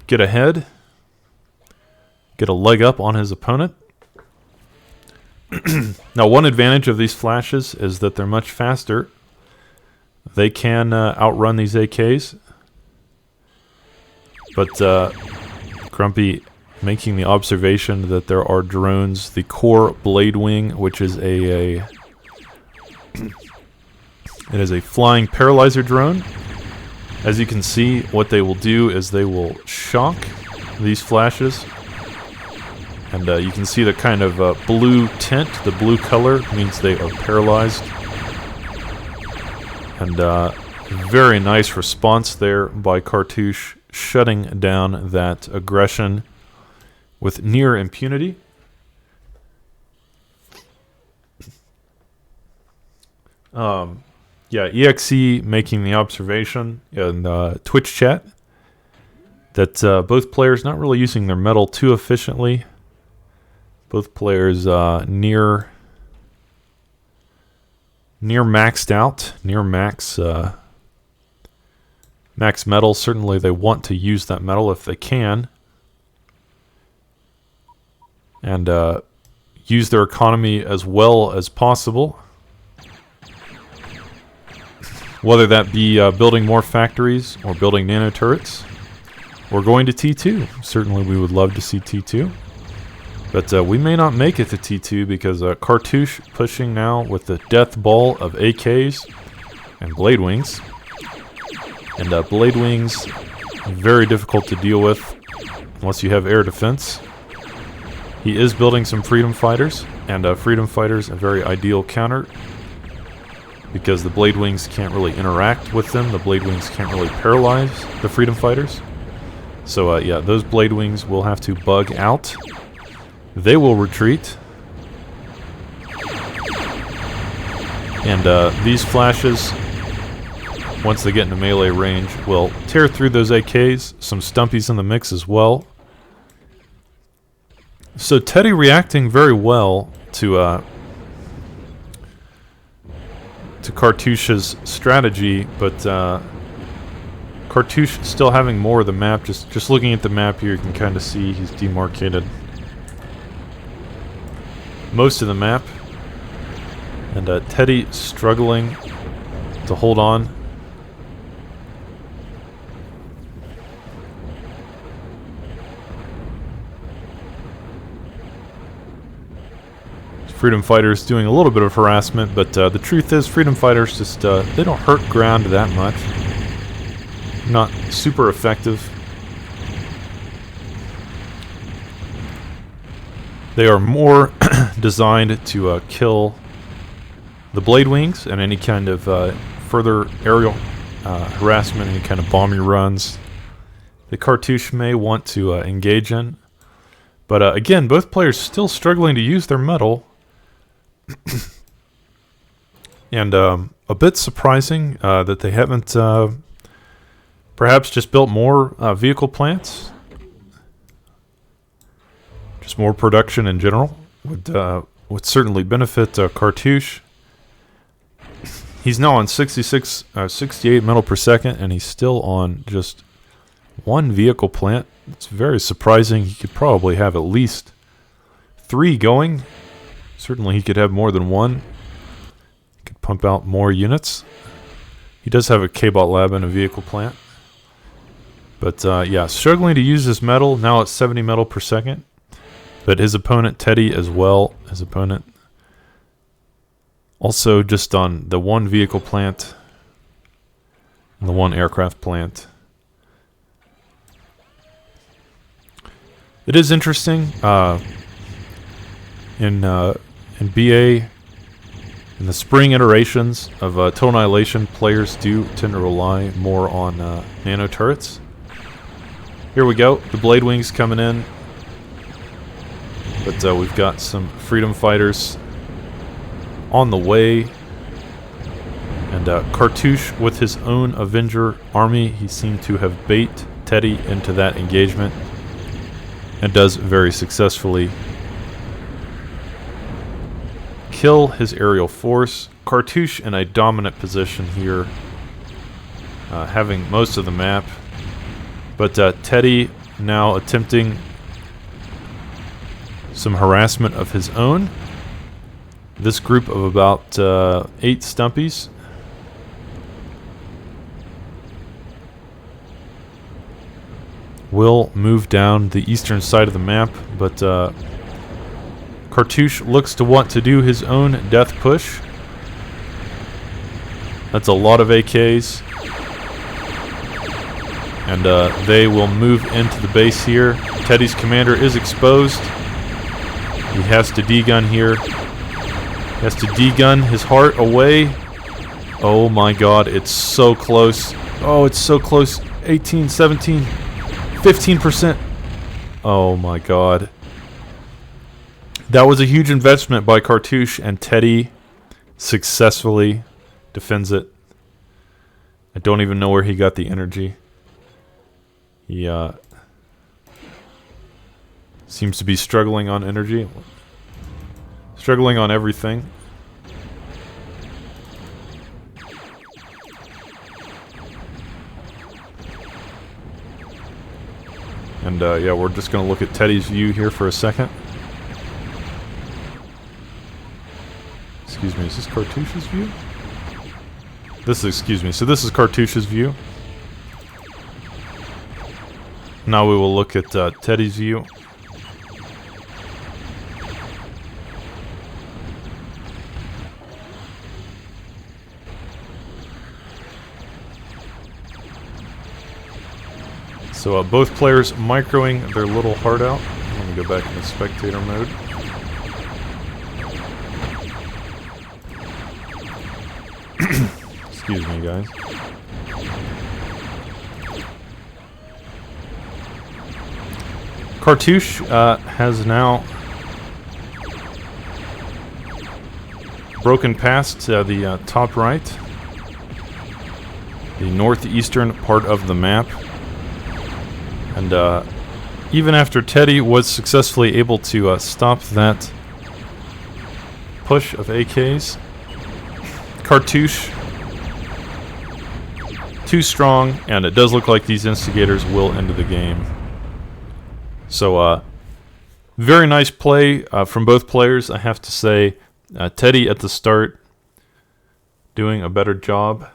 Speaker 1: get ahead, get a leg up on his opponent. Now, one advantage of these flashes is that they're much faster. They can outrun these AKs. But Grumpy making the observation that there are drones. The core blade wing, which is it is a flying paralyzer drone. As you can see, what they will do is they will shock these flashes. And you can see the kind of blue tint. The blue color means they are paralyzed. And very nice response there by Cartouche, shutting down that aggression with near impunity. Yeah, EXE making the observation in Twitch chat that both players not really using their metal too efficiently. Both players near maxed out, near max metal. Certainly they want to use that metal if they can. And use their economy as well as possible. Whether that be building more factories or building nano turrets or going to T2. Certainly we would love to see T2. But we may not make it to T2 because Cartouche pushing now with the death ball of AKs and Blade Wings. And Blade Wings, very difficult to deal with. unless you have air defense. He is building some freedom fighters, and freedom fighters a very ideal counter because the blade wings can't really interact with them. The blade wings can't really paralyze the freedom fighters. So yeah, those blade wings will have to bug out. They will retreat. And these flashes, once they get into melee range, will tear through those AKs. Some stumpies in the mix as well. So Teddy reacting very well to Cartouche's strategy, but Cartouche still having more of the map. Just looking at the map here, you can kind of see he's demarcated most of the map. And Teddy struggling to hold on. Freedom fighters doing a little bit of harassment, but the truth is freedom fighters just, they don't hurt ground that much. Not super effective. They are more designed to kill the blade wings and any kind of further aerial harassment, any kind of bombing runs the Cartouche may want to engage in. But again, both players still struggling to use their metal. And a bit surprising that they haven't perhaps just built more vehicle plants. Just more production in general would certainly benefit Cartouche. He's now on 68 metal per second, and he's still on just one vehicle plant. It's very surprising. He could probably have at least 3 going. Certainly he could have more than 1. He could pump out more units. He does have a K-Bot lab and a vehicle plant. But yeah, struggling to use his metal. Now it's 70 metal per second. But his opponent, Teddy, as well. His opponent also just on the 1 vehicle plant and the 1 aircraft plant. It is interesting in BA, in the spring iterations of Total Annihilation, players do tend to rely more on nano turrets. Here we go, the blade wings coming in, but we've got some freedom fighters on the way, and Cartouche with his own Avenger army, he seemed to have bait Teddy into that engagement, and does very successfully kill his aerial force. Cartouche in a dominant position here, having most of the map, but Teddy now attempting some harassment of his own. This group of about 8 stumpies will move down the eastern side of the map, but Cartouche looks to want to do his own death push. That's a lot of AKs. And they will move into the base here. Teddy's commander is exposed. He has to D-gun here. He has to D-gun his heart away. Oh my god, it's so close. Oh, it's so close. 18, 17, 15%. Oh my god. That was a huge investment by Cartouche, and Teddy successfully defends it. I don't even know where he got the energy. He seems to be struggling on energy. Struggling on everything. And yeah, we're just going to look at Teddy's view here for a second. Excuse me, is this Cartouche's view? This is, excuse me, so this is Cartouche's view. Now we will look at Teddy's view. So both players microing their little heart out. Let me go back into spectator mode. Excuse me, guys. Cartouche has now broken past the top right, the northeastern part of the map, and even after Teddy was successfully able to stop that push of AKs, Cartouche too strong, and it does look like these instigators will end the game. So, very nice play from both players, I have to say. Teddy at the start doing a better job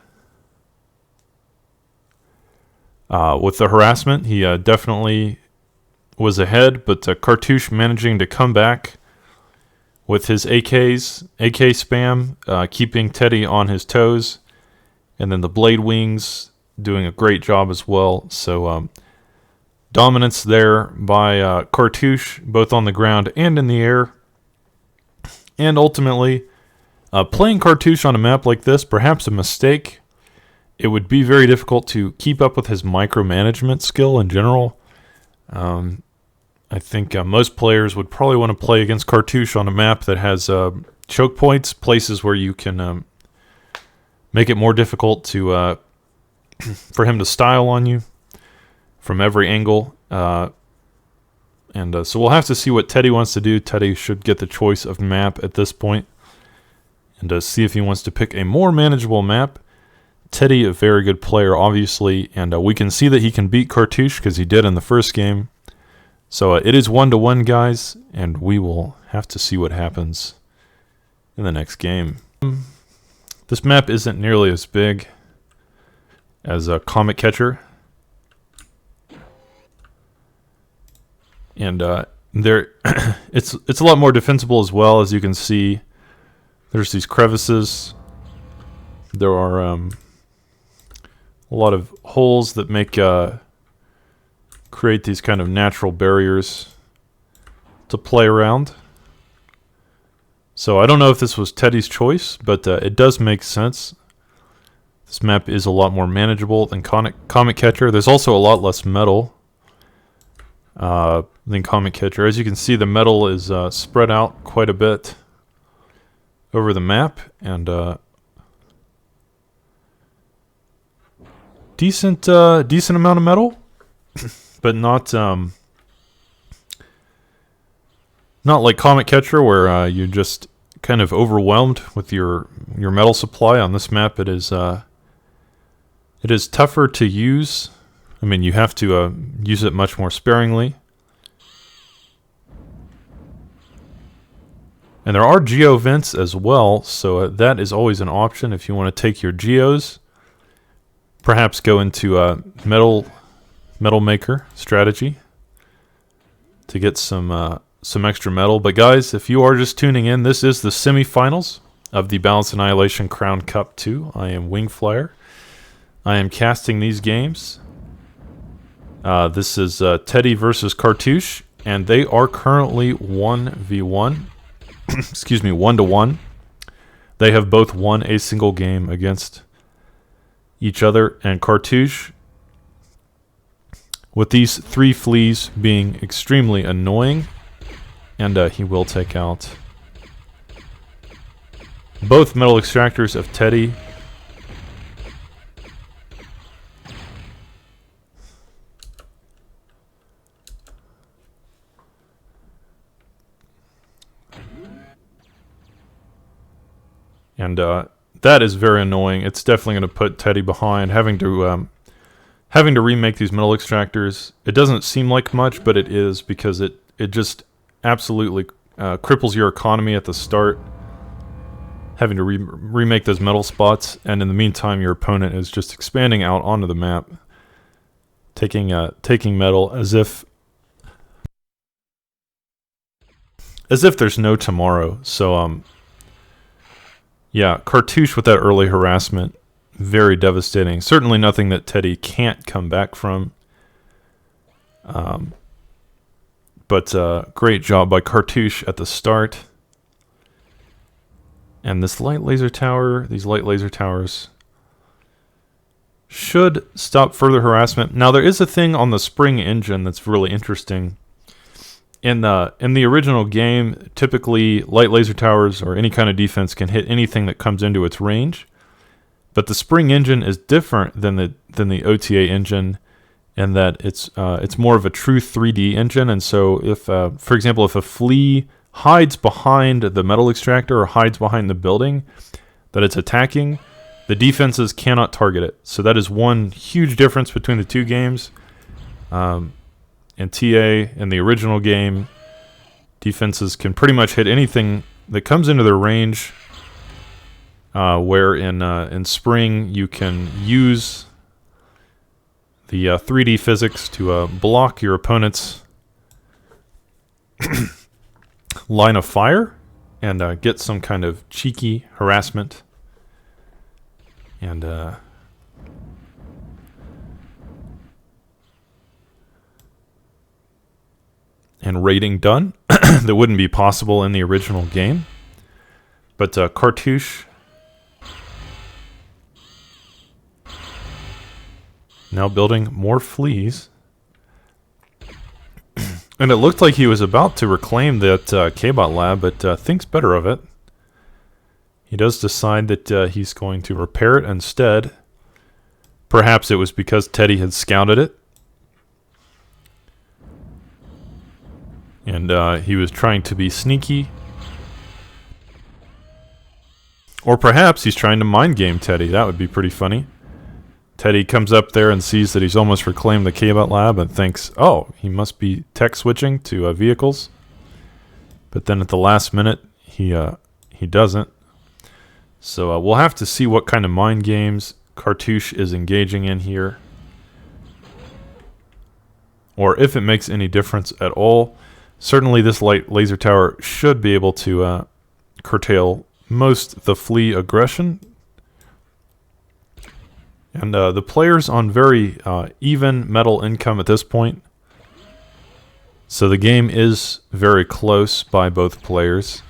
Speaker 1: with the harassment. He definitely was ahead, but Cartouche managing to come back with his AK spam, keeping Teddy on his toes, and then the Blade Wings doing a great job as well. So, dominance there by Cartouche, both on the ground and in the air. And ultimately, playing Cartouche on a map like this, perhaps a mistake. It would be very difficult to keep up with his micromanagement skill in general. I think most players would probably want to play against Cartouche on a map that has choke points, places where you can make it more difficult to for him to style on you from every angle. So we'll have to see what Teddy wants to do. Teddy should get the choice of map at this point, and see if he wants to pick a more manageable map. Teddy, a very good player, obviously, and we can see that he can beat Cartouche because he did in the first game. So it is 1-1, guys, and we will have to see what happens in the next game. This map isn't nearly as big as a Comet Catcher. And there, it's a lot more defensible as well. As you can see, there's these crevices. There are a lot of holes that make create these kind of natural barriers to play around. So I don't know if this was Teddy's choice, but it does make sense. This map is a lot more manageable than Comet Catcher. There's also a lot less metal than Comet Catcher. As you can see, the metal is spread out quite a bit over the map, and decent amount of metal, but not like Comet Catcher, where you're just kind of overwhelmed with your metal supply. On this map, it is tougher to use. I mean, you have to use it much more sparingly. And there are geo vents as well, so that is always an option if you want to take your geos. Perhaps go into a metal maker strategy to get some extra metal. But guys, if you are just tuning in, this is the semifinals of the Balanced Annihilation Crown Cup 2. I am Wingflyer. I am casting these games. This is Teddy versus Cartouche, and they are currently 1v1. Excuse me, 1-1. They have both won a single game against each other, and Cartouche, with these 3 fleas being extremely annoying, and he will take out both metal extractors of Teddy. And that is very annoying. It's definitely going to put Teddy behind, having to remake these metal extractors. It doesn't seem like much, but it is, because it just absolutely cripples your economy at the start, having to remake those metal spots, and in the meantime your opponent is just expanding out onto the map, taking metal as if there's no tomorrow. So yeah, Cartouche with that early harassment, very devastating. Certainly nothing that Teddy can't come back from. But great job by Cartouche at the start. And this light laser tower, these light laser towers should stop further harassment. Now there is a thing on the spring engine that's really interesting. In the original game, typically light laser towers or any kind of defense can hit anything that comes into its range. But the spring engine is different than the OTA engine in that it's more of a true 3D engine. And so if for example, if a flea hides behind the metal extractor or hides behind the building that it's attacking, the defenses cannot target it. So that is one huge difference between the two games. In TA, in the original game, defenses can pretty much hit anything that comes into their range, where in Spring you can use the 3D physics to block your opponent's line of fire and get some kind of cheeky harassment. And raiding done that wouldn't be possible in the original game. But Cartouche now building more fleas. And it looked like he was about to reclaim that K-Bot lab, but thinks better of it. He does decide that he's going to repair it instead. Perhaps it was because Teddy had scouted it. And he was trying to be sneaky. Or perhaps he's trying to mind game Teddy. That would be pretty funny. Teddy comes up there and sees that he's almost reclaimed the K-Bot lab and thinks, oh, he must be tech switching to vehicles. But then at the last minute, he doesn't. So we'll have to see what kind of mind games Cartouche is engaging in here. Or if it makes any difference at all. Certainly this light laser tower should be able to curtail most of the flea aggression. And the players on very even metal income at this point. So the game is very close by both players.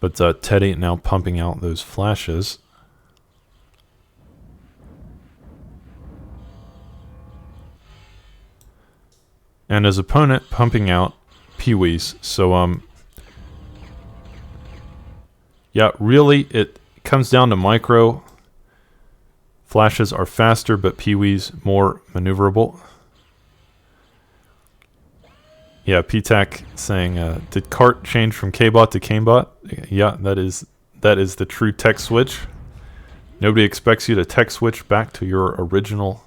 Speaker 1: But Teddy now pumping out those flashes. And his opponent pumping out Pee-wees. So, yeah, really, it comes down to micro. Flashes are faster, but Pee-wees more maneuverable. Yeah, P-Tac saying, did Cart change from K-Bot to K-Bot? Yeah, that is the true tech switch. Nobody expects you to tech switch back to your original,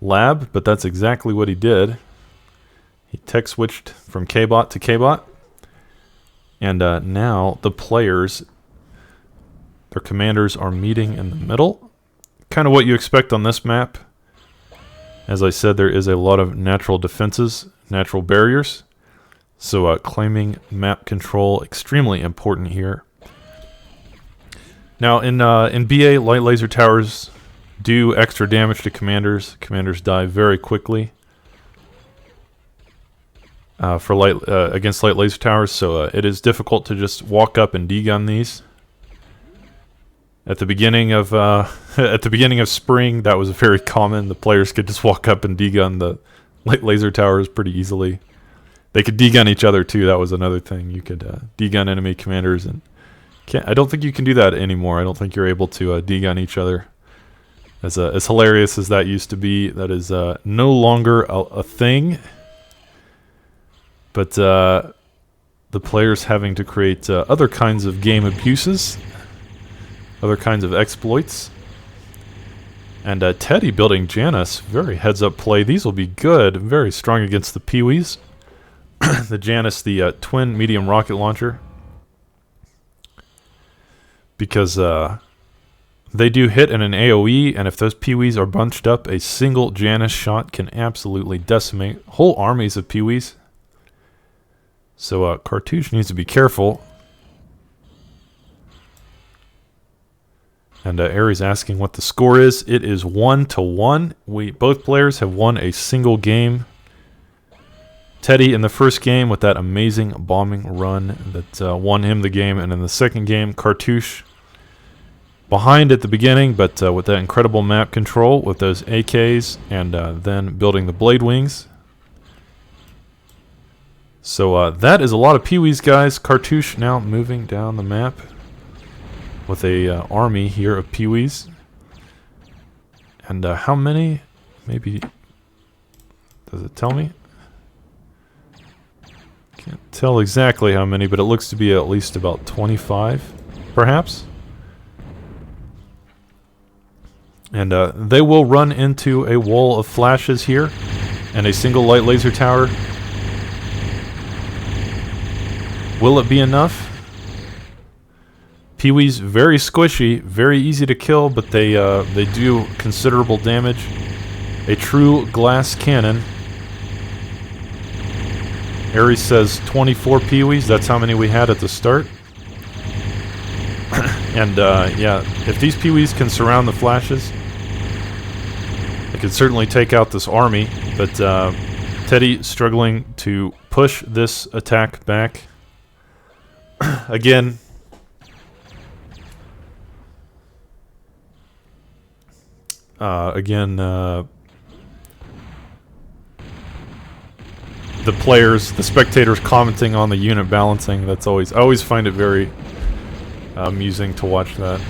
Speaker 1: lab, but that's exactly what he did. He tech switched from K-Bot to K-Bot. And now the players, their commanders are meeting in the middle. Kind of what you expect on this map. As I said, there is a lot of natural defenses, natural barriers. So claiming map control, extremely important here. Now in BA, light laser towers do extra damage to commanders. Commanders die very quickly against light laser towers, so it is difficult to just walk up and degun these. At the beginning of spring, that was very common. The players could just walk up and degun the light laser towers pretty easily. They could degun each other too. That was another thing. You could degun enemy commanders, and I don't think you can do that anymore. I don't think you're able to degun each other. As hilarious as that used to be, that is no longer a thing. But the players having to create other kinds of game abuses, other kinds of exploits. And Teddy building Janus, very heads-up play. These will be good, very strong against the Pee-wees. The Janus, the twin medium rocket launcher. Because they do hit in an AoE, and if those Pee-wees are bunched up, a single Janus shot can absolutely decimate whole armies of Pee-wees. So Cartouche needs to be careful. And Aries asking what the score is. It is 1-1. Both players have won a single game. Teddy in the first game with that amazing bombing run that won him the game. And in the second game, Cartouche behind at the beginning, but with that incredible map control with those AKs and then building the blade wings. So that is a lot of Pee-wees, guys. Cartouche now moving down the map with a army here of Pee-wees. And how many? Maybe, does it tell me? Can't tell exactly how many, but it looks to be at least about 25, perhaps. And they will run into a wall of flashes here and a single light laser tower. Will it be enough? Pee-wees very squishy, very easy to kill, but they do considerable damage. A true glass cannon. Aries says 24 Pee-wees. That's how many we had at the start. And yeah, if these Pee-wees can surround the flashes, they can certainly take out this army. But Teddy struggling to push this attack back. Again, the players, the spectators commenting on the unit balancing. That's always, I always find it very amusing to watch that.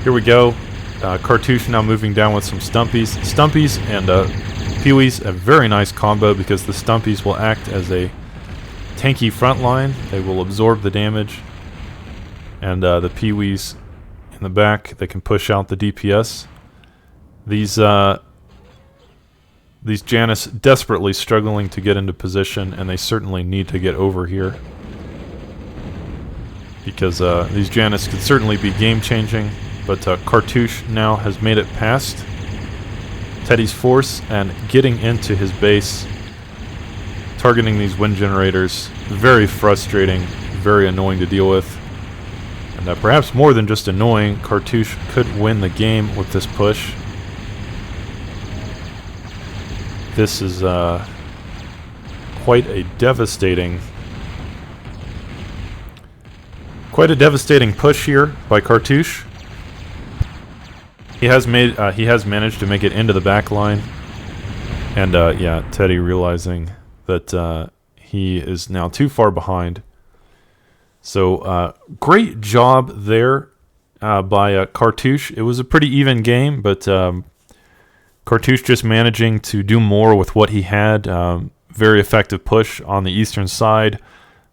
Speaker 1: Here we go. Cartouche now moving down with some Stumpies. Stumpies and Pee-wees, a very nice combo because the Stumpies will act as a tanky front line. They will absorb the damage. And the Pee-wees in the back, they can push out the DPS. These Janus desperately struggling to get into position, and they certainly need to get over here. Because these Janus could certainly be game-changing, but Cartouche now has made it past Teddy's force and getting into his base, targeting these wind generators. Very frustrating, very annoying to deal with. And perhaps more than just annoying, Cartouche could win the game with this push. This is quite a devastating push here by Cartouche. He has managed to make it into the back line, and yeah, Teddy realizing that he is now too far behind. So great job there by Cartouche. It was a pretty even game, but Cartouche just managing to do more with what he had. Very effective push on the eastern side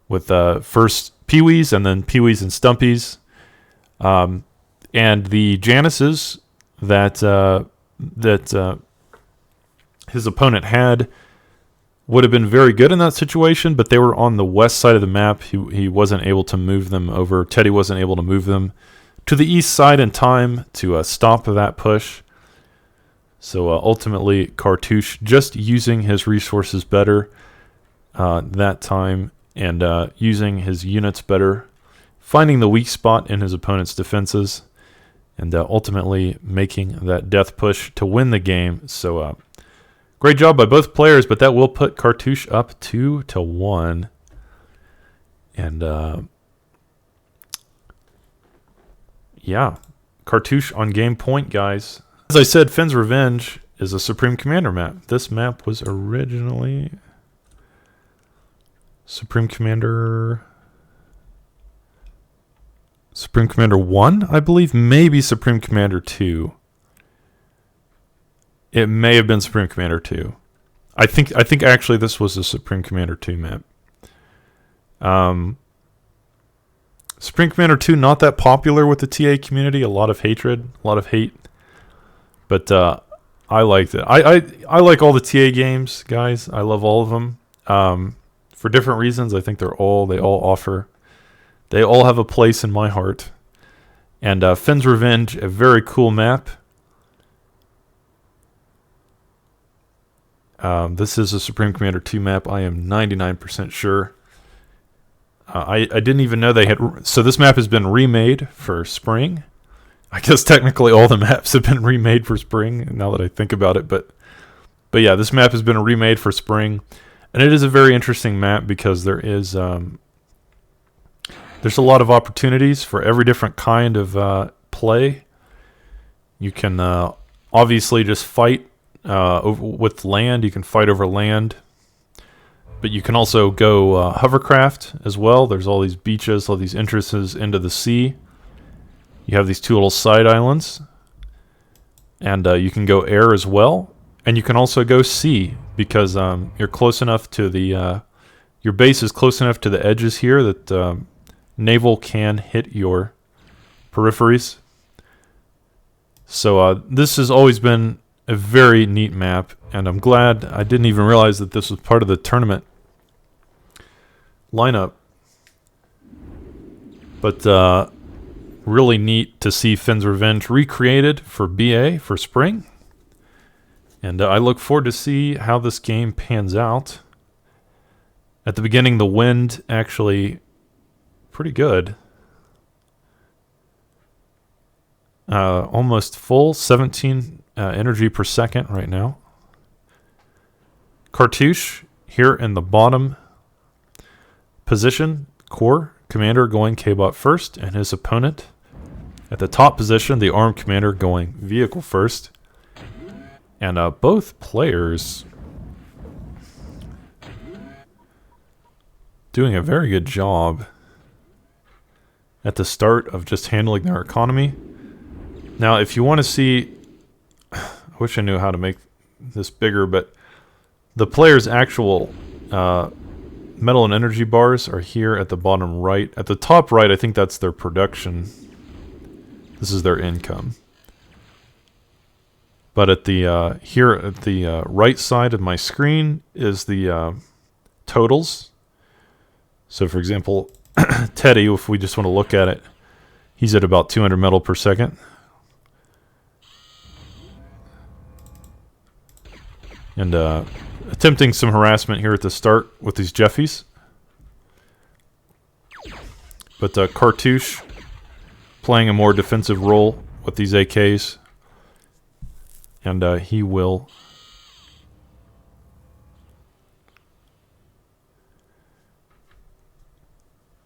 Speaker 1: with first Pee-wees and then Pee-wees and Stumpies. And the Januses that his opponent had would have been very good in that situation, but they were on the west side of the map. He wasn't able to move them over. Teddy wasn't able to move them to the east side in time to stop that push. So ultimately, Cartouche just using his resources better that time and using his units better, finding the weak spot in his opponent's defenses, and ultimately making that death push to win the game. So great job by both players, but that will put Cartouche up 2-1. And yeah, Cartouche on game point, guys. As I said, Finn's Revenge is a Supreme Commander map. This map was originally Supreme Commander 1, I believe, maybe Supreme Commander 2. It may have been Supreme Commander 2. I think actually this was a Supreme Commander 2 map. Supreme Commander 2 not that popular with the TA community, a lot of hatred, a lot of hate. But I liked it. I like all the TA games, guys. I love all of them. For different reasons. I think they all have a place in my heart. And Finn's Revenge, a very cool map. This is a Supreme Commander 2 map. I am 99% sure. I didn't even know they had... So this map has been remade for spring. I guess technically all the maps have been remade for spring, now that I think about it. But yeah, this map has been remade for spring. And it is a very interesting map because there's a lot of opportunities for every different kind of play. You can obviously just fight with land. You can fight over land. But you can also go hovercraft as well. There's all these beaches, all these entrances into the sea. You have these two little side islands. And you can go air as well. And you can also go sea because you're close enough to the... your base is close enough to the edges here that naval can hit your peripheries. So this has always been a very neat map. And I'm glad I didn't even realize that this was part of the tournament lineup. But really neat to see Finn's Revenge recreated for BA for spring. And I look forward to see how this game pans out. At the beginning, the wind actually pretty good. Almost full, 17 energy per second right now. Cartouche here in the bottom position, core commander going K-Bot first, and his opponent at the top position, the armed commander going vehicle first. And both players doing a very good job at the start of just handling their economy. Now, if you want to see... I wish I knew how to make this bigger, but the players' actual metal and energy bars are here at the bottom right. At the top right, I think that's their production. This is their income. But at the here at the right side of my screen is the totals. So, for example, Teddy, if we just want to look at it, he's at about 200 metal per second. And attempting some harassment here at the start with these Jeffies. But Cartouche playing a more defensive role with these AKs. And he will...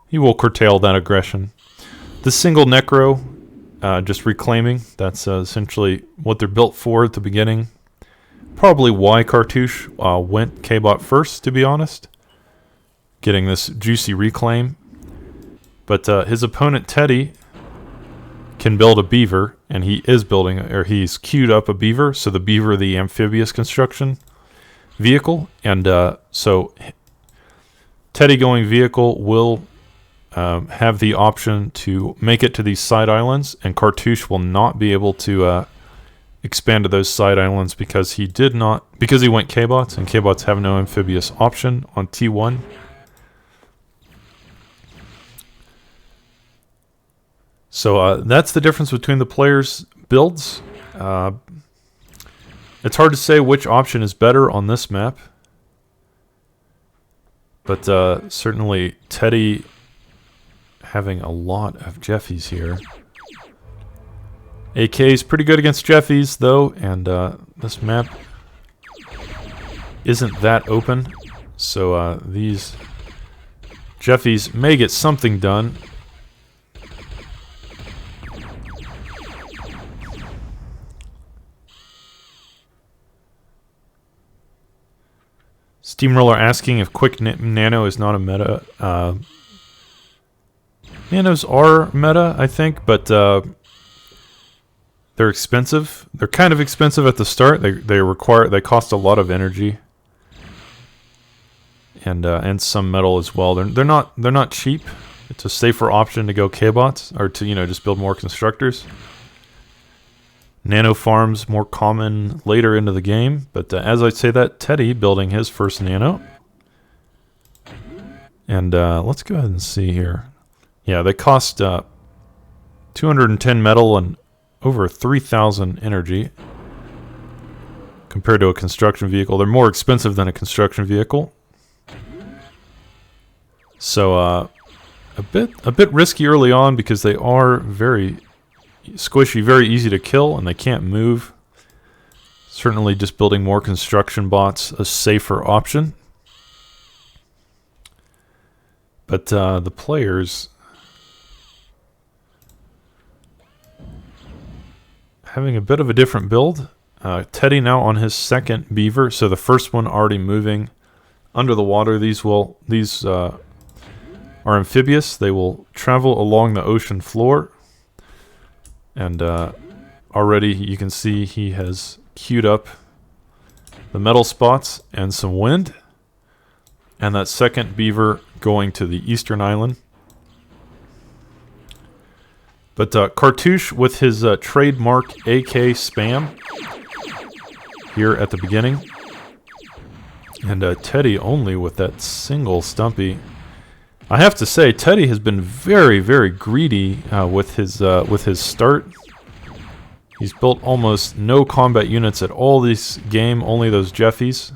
Speaker 1: he will curtail that aggression. The single Necro, just reclaiming, that's essentially what they're built for at the beginning. Probably why Cartouche went K-Bot first, to be honest. Getting this juicy reclaim. But his opponent, Teddy, can build a beaver, and he is building, or he's queued up a beaver, so the beaver, the amphibious construction vehicle. And so Teddy going vehicle will have the option to make it to these side islands, and Cartouche will not be able to expand to those side islands because he did not, because he went K-Bots, and K-Bots have no amphibious option on T1. So that's the difference between the players' builds. It's hard to say which option is better on this map. But certainly Teddy having a lot of Jeffies here. AK is pretty good against Jeffies, though, and this map isn't that open. So these Jeffies may get something done. Steamroller asking if quick nano is not a meta. Nanos are meta, I think, but they're expensive. They're kind of expensive at the start. They cost a lot of energy and some metal as well. They're not cheap. It's a safer option to go K-Bots or to just build more constructors. Nano farms more common later into the game, but as I say that, Teddy building his first nano. And let's go ahead and see here. Yeah, they cost 210 metal and over 3,000 energy compared to a construction vehicle. They're more expensive than a construction vehicle. So a bit risky early on because they are very squishy, very easy to kill, and they can't move. Certainly just building more construction bots, a safer option. But the players having a bit of a different build. Teddy now on his second beaver, so the first one already moving under the water. These are amphibious. They will travel along the ocean floor. And already you can see he has queued up the metal spots and some wind. And that second beaver going to the eastern island. But Cartouche with his trademark AK spam here at the beginning. And Teddy only with that single Stumpy. I have to say, Teddy has been very, very greedy with his start. He's built almost no combat units at all this game, only those Jeffies.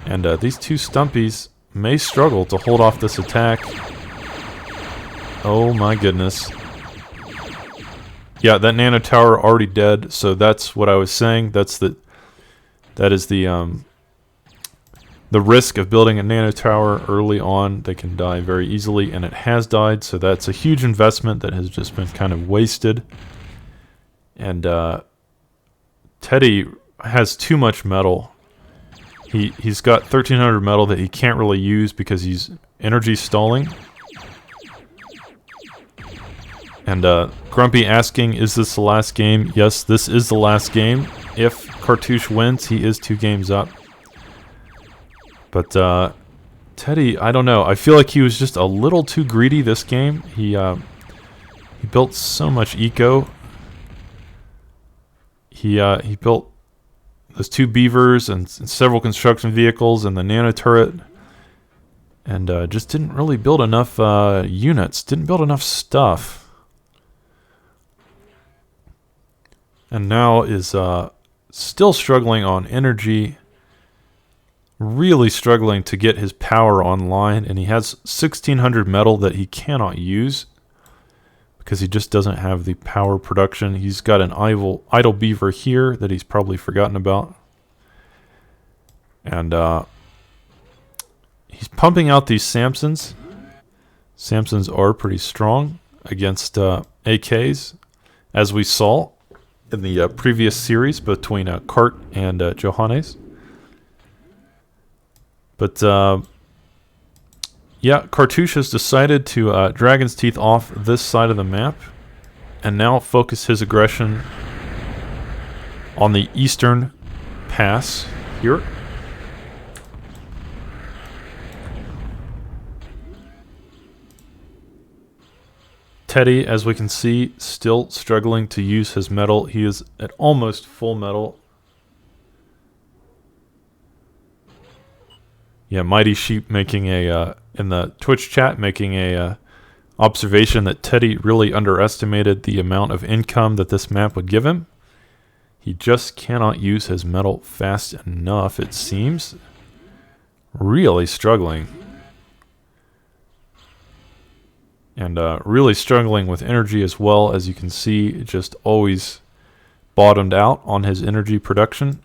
Speaker 1: And these two Stumpies may struggle to hold off this attack. Oh my goodness. Yeah, that nano tower already dead, so that's what I was saying. That is the risk of building a nano tower early on. They can die very easily, and it has died, so that's a huge investment that has just been kind of wasted. And Teddy has too much metal. He's got 1,300 metal that he can't really use because he's energy stalling. And Grumpy asking, is this the last game? Yes, this is the last game. If Cartouche wins, he is 2 games up. But Teddy, I don't know. I feel like he was just a little too greedy this game. He built so much eco. He built those 2 beavers and several construction vehicles and the nano turret. And just didn't really build enough units. Didn't build enough stuff. And now is still struggling on energy. Really struggling to get his power online. And he has 1,600 metal that he cannot use. Because he just doesn't have the power production. He's got an idle beaver here that he's probably forgotten about. And he's pumping out these Samsons. Samsons are pretty strong against AKs, as we saw in the previous series between Cart and Johannes. But yeah, Cartouche has decided to Dragon's Teeth off this side of the map and now focus his aggression on the eastern pass here. Teddy, as we can see, still struggling to use his metal. He is at almost full metal. Yeah, Mighty Sheep making a in the Twitch chat making a observation that Teddy really underestimated the amount of income that this map would give him. He just cannot use his metal fast enough, it seems. Really struggling. And really struggling with energy as well. As you can see, just always bottomed out on his energy production.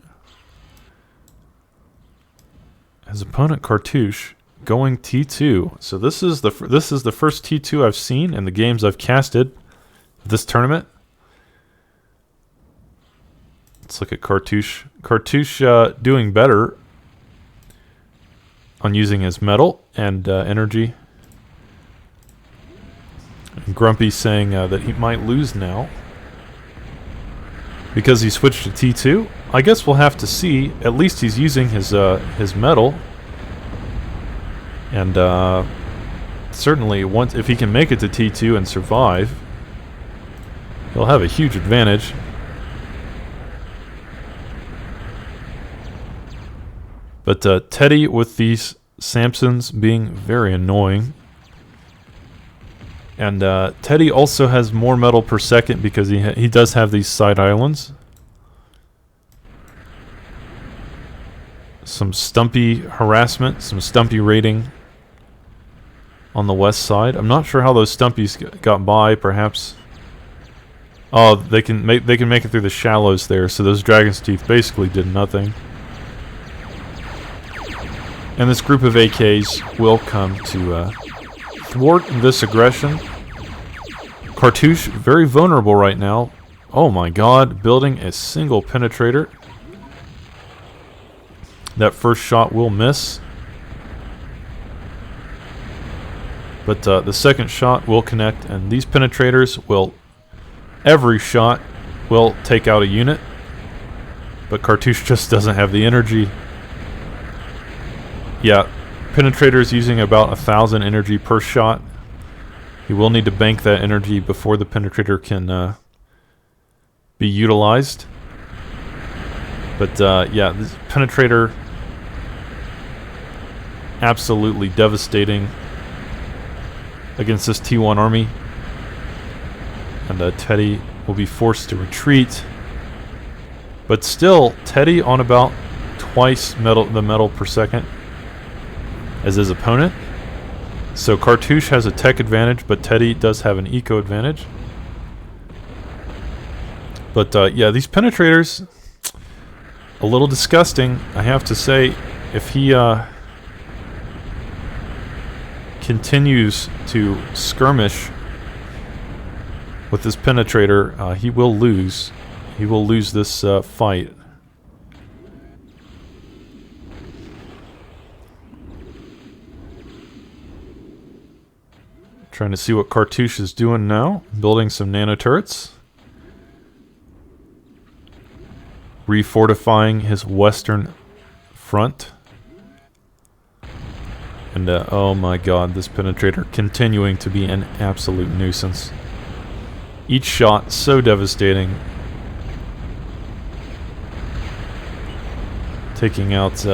Speaker 1: His opponent Cartouche going T2. So this is the first T2 I've seen in the games I've casted this tournament. Let's look at Cartouche. Cartouche doing better on using his metal and energy. And Grumpy saying that he might lose now because he switched to T2. I guess we'll have to see. At least he's using his metal, and certainly if he can make it to T2 and survive, he'll have a huge advantage. But Teddy with these Samsons being very annoying. And Teddy also has more metal per second because he does have these side islands. Some Stumpy harassment, some Stumpy raiding on the west side. I'm not sure how those Stumpies got by, perhaps Oh, they can make it through the shallows there, so those dragon's teeth basically did nothing. And this group of AKs will come to thwart this aggression. Cartouche, very vulnerable right now. Oh my god, building a single penetrator. That first shot will miss. But the second shot will connect, and these penetrators will... Every shot will take out a unit. But Cartouche just doesn't have the energy. Yeah, penetrator is using about 1,000 energy per shot. He will need to bank that energy before the penetrator can be utilized. But yeah, this penetrator absolutely devastating against this T1 army. And Teddy will be forced to retreat. But still, Teddy on about twice the metal per second as his opponent. So Cartouche has a tech advantage, but Teddy does have an eco advantage. But yeah, these penetrators, a little disgusting, I have to say. If he continues to skirmish with this penetrator, he will lose. He will lose this fight. Trying to see what Cartouche is doing now. Building some nano turrets. Refortifying his western front. And oh my god, this penetrator continuing to be an absolute nuisance. Each shot so devastating. Taking out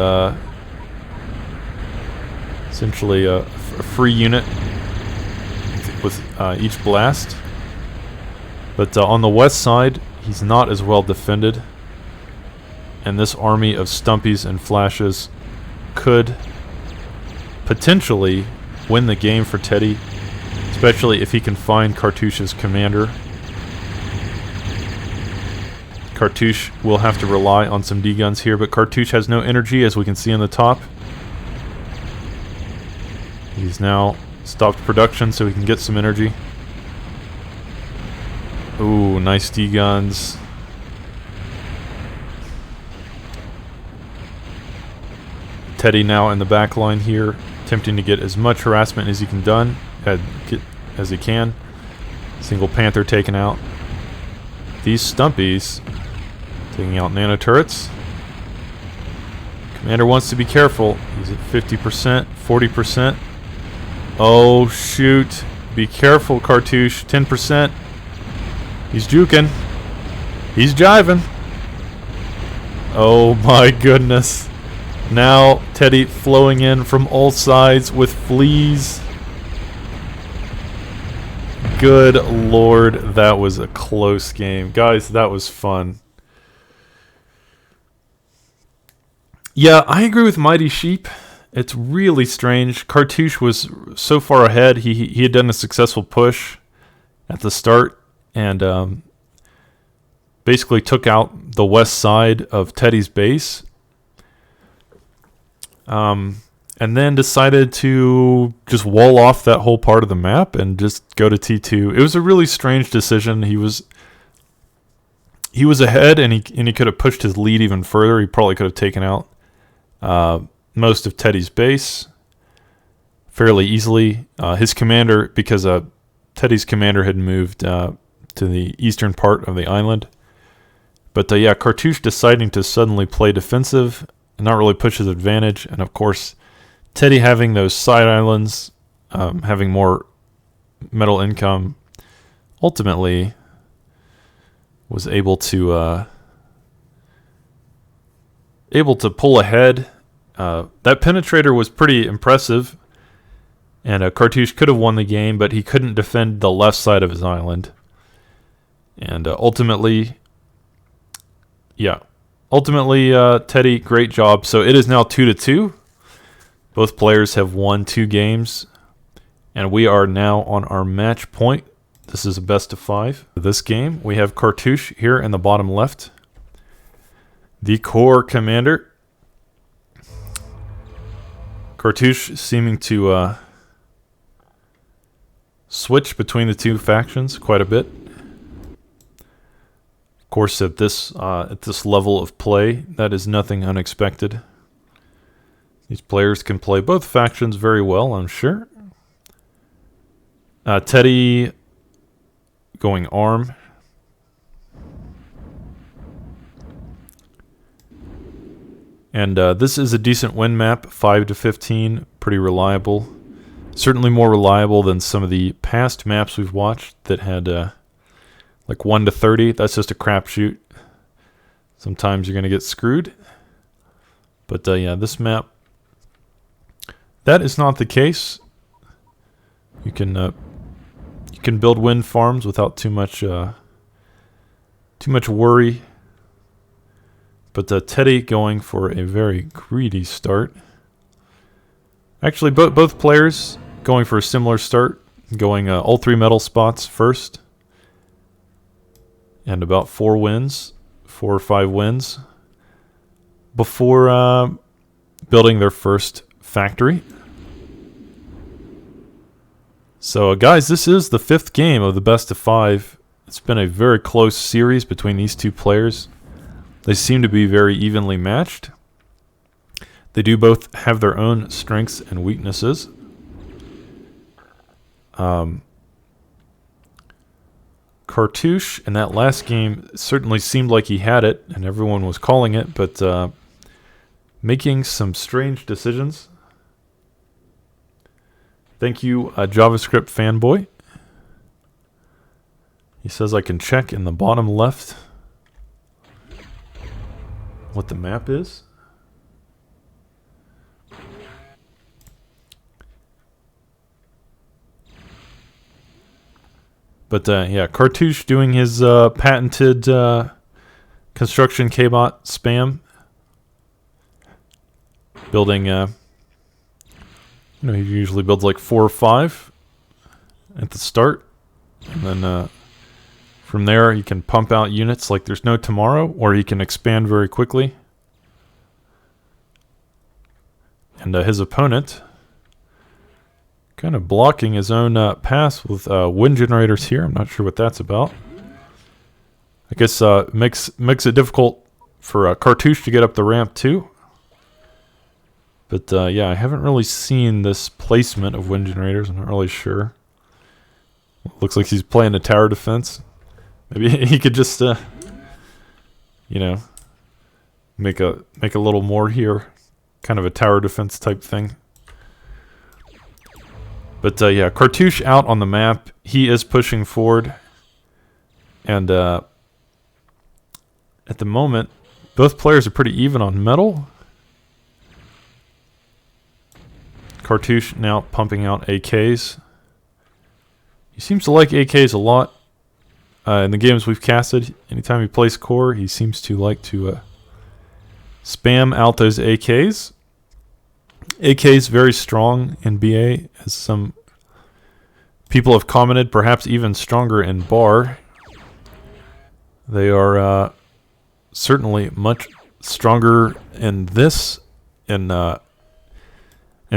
Speaker 1: essentially a free unit with each blast. But on the west side, he's not as well defended. And this army of stumpies and flashes could potentially win the game for Teddy, especially if he can find Cartouche's commander. Cartouche will have to rely on some D-guns here, but Cartouche has no energy, as we can see on the top. He's now stopped production so he can get some energy. Ooh, nice D-guns. Teddy now in the back line here, attempting to get as much harassment as he can. Single Panther taken out. These stumpies taking out nano turrets. Commander wants to be careful. He's at 50%, 40%. Oh shoot. Be careful, Cartouche. 10%. He's juking. He's jiving. Oh my goodness. Now Teddy flowing in from all sides with fleas. Good lord, that was a close game. Guys, that was fun. Yeah, I agree with Mighty Sheep. It's really strange. Cartouche was so far ahead. He had done a successful push at the start and basically took out the west side of Teddy's base. And then decided to just wall off that whole part of the map and just go to T2. It was a really strange decision. He was ahead, and he could have pushed his lead even further. He probably could have taken out most of Teddy's base fairly easily. His commander, because Teddy's commander had moved to the eastern part of the island. But yeah, Cartouche deciding to suddenly play defensive and not really push his advantage. And of course, Teddy having those side islands, having more metal income, ultimately was able to pull ahead. That penetrator was pretty impressive, and Cartouche could have won the game, but he couldn't defend the left side of his island. And ultimately, Teddy, great job. So it is now 2-2. Both players have won 2 games, and we are now on our match point. This is a best of 5. This game, we have Cartouche here in the bottom left. The Corps Commander. Cartouche seeming to switch between the two factions quite a bit. Of course, at this level of play, that is nothing unexpected. These players can play both factions very well, I'm sure. Teddy going arm. And this is a decent win map, 5 to 15, pretty reliable. Certainly more reliable than some of the past maps we've watched that had like 1 to 30. That's just a crapshoot. Sometimes you're going to get screwed. But yeah, this map, that is not the case. You can build wind farms without too much worry. But Teddy going for a very greedy start. Actually, both players going for a similar start, going all 3 metal spots first, and about 4 or 5 wins before building their first factory. So guys, this is the 5th game of the best of 5. It's been a very close series between these two players. They seem to be very evenly matched. They do both have their own strengths and weaknesses. Cartouche in that last game certainly seemed like he had it, and everyone was calling it, but making some strange decisions. Thank you, JavaScript fanboy. He says I can check in the bottom left what the map is. But yeah, Cartouche doing his patented construction K-bot spam. Building, he usually builds like 4 or 5 at the start. And then from there, he can pump out units like there's no tomorrow, or he can expand very quickly. And his opponent kind of blocking his own pass with wind generators here. I'm not sure what that's about. I guess makes it difficult for Cartouche to get up the ramp too. But yeah, I haven't really seen this placement of wind generators. I'm not really sure. Looks like he's playing a tower defense. Maybe he could just, make a little more here, kind of a tower defense type thing. But yeah, Cartouche out on the map. He is pushing forward, and at the moment, both players are pretty even on metal. Cartouche now pumping out AKs. He seems to like AKs a lot. In the games we've casted, anytime he plays core, he seems to like to spam out those AKs. AKs very strong in BA, as some people have commented, perhaps even stronger in bar. They are certainly much stronger in this, in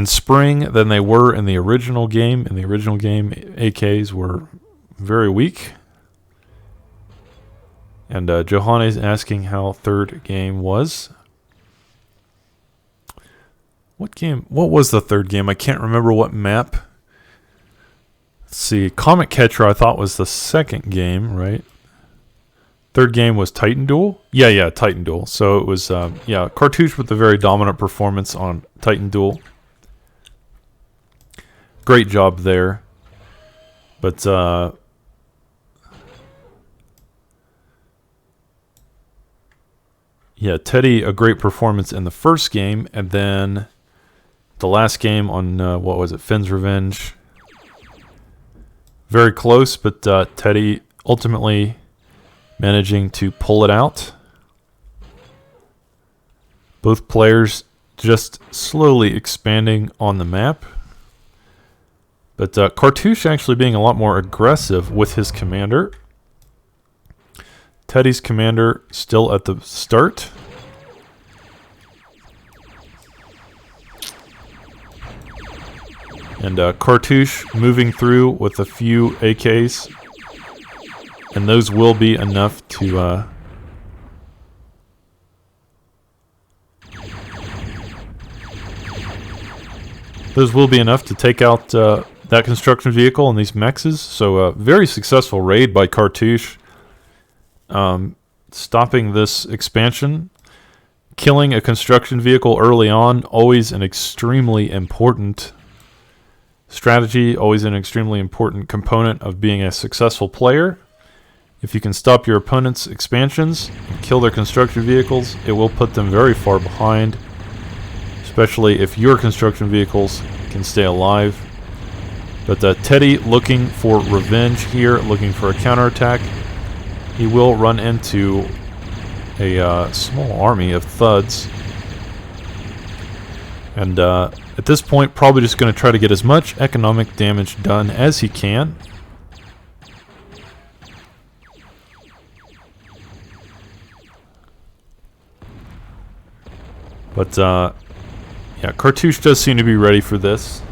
Speaker 1: spring, than they were in the original game. In the original game, AKs were very weak. And Johanne is asking how third game was. What was the third game? I can't remember what map. Let's see. Comet Catcher I thought was the second game, right? Third game was Titan Duel? Yeah, Titan Duel. So it was, Cartouche with a very dominant performance on Titan Duel. Great job there. But, yeah, Teddy, a great performance in the first game, and then the last game on, what was it, Finn's Revenge. Very close, but Teddy ultimately managing to pull it out. Both players just slowly expanding on the map. But Cartouche actually being a lot more aggressive with his commander. Teddy's commander still at the start. And Cartouche moving through with a few AKs. And those will be enough to... those will be enough to take out that construction vehicle and these mexes. So a very successful raid by Cartouche. Stopping this expansion. Killing a construction vehicle early on, always an extremely important strategy, always an extremely important component of being a successful player. If you can stop your opponent's expansions and kill their construction vehicles, it will put them very far behind, especially if your construction vehicles can stay alive. But Teddy looking for revenge here, looking for a counterattack. He will run into a small army of thuds. And at this point, probably just going to try to get as much economic damage done as he can. But, yeah, Cartouche does seem to be ready for this.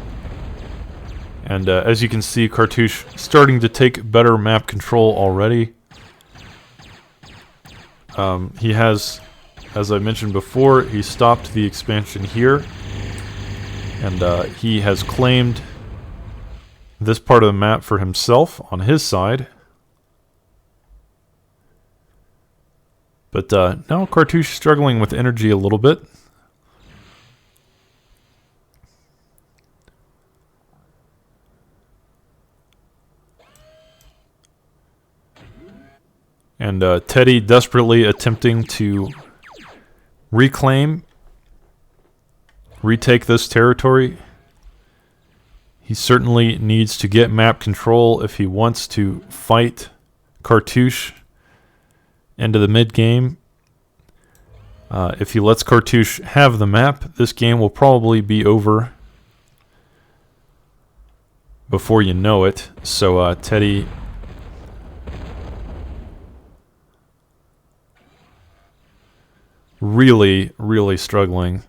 Speaker 1: And as you can see, Cartouche starting to take better map control already. He has, as I mentioned before, he stopped the expansion here. And he has claimed this part of the map for himself on his side. But now Cartouche struggling with energy a little bit. And Teddy desperately attempting to retake this territory. He certainly needs to get map control if he wants to fight Cartouche into the mid-game. If he lets Cartouche have the map, this game will probably be over before you know it. So Teddy... really struggling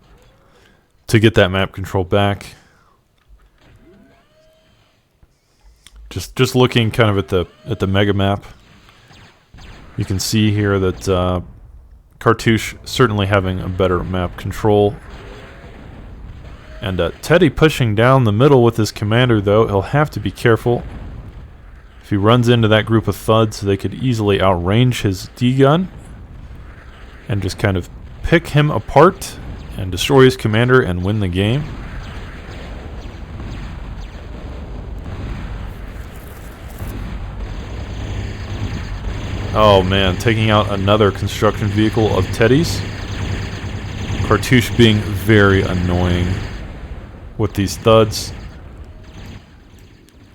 Speaker 1: to get that map control back. Just looking kind of at the mega map, you can see here that Cartouche certainly having a better map control. And Teddy pushing down the middle with his commander, though. He'll have to be careful. If he runs into that group of thuds, they could easily outrange his D-gun and just kind of pick him apart and destroy his commander and win the game. Oh man, taking out another construction vehicle of Teddy's. Cartouche being very annoying with these thuds.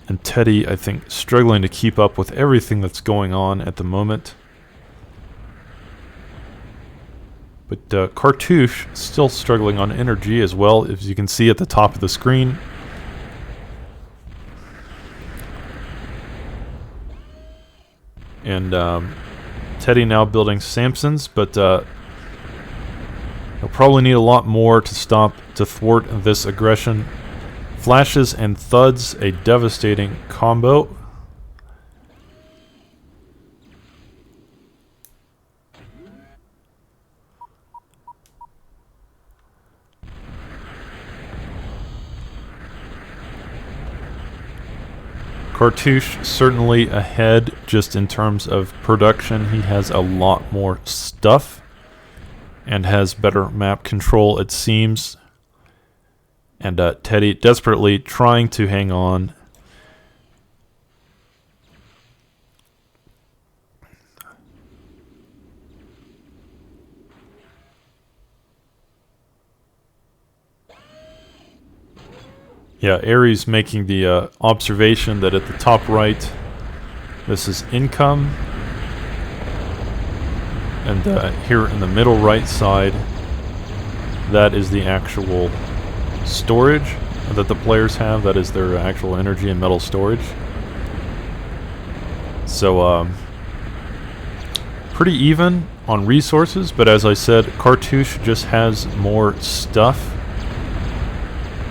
Speaker 1: And Teddy, I think, struggling to keep up with everything that's going on at the moment. But Cartouche still struggling on energy as well, as you can see at the top of the screen. And Teddy now building Samsons, but he'll probably need a lot more to thwart this aggression. Flashes and thuds, a devastating combo. Cartouche certainly ahead just in terms of production. He has a lot more stuff and has better map control, it seems. And Teddy desperately trying to hang on. Yeah, Ares making the observation that at the top right, this is income. And here in the middle right side, that is the actual storage. that the players have. That is their actual energy and metal storage. So, pretty even on resources, but as I said, Cartouche just has more stuff.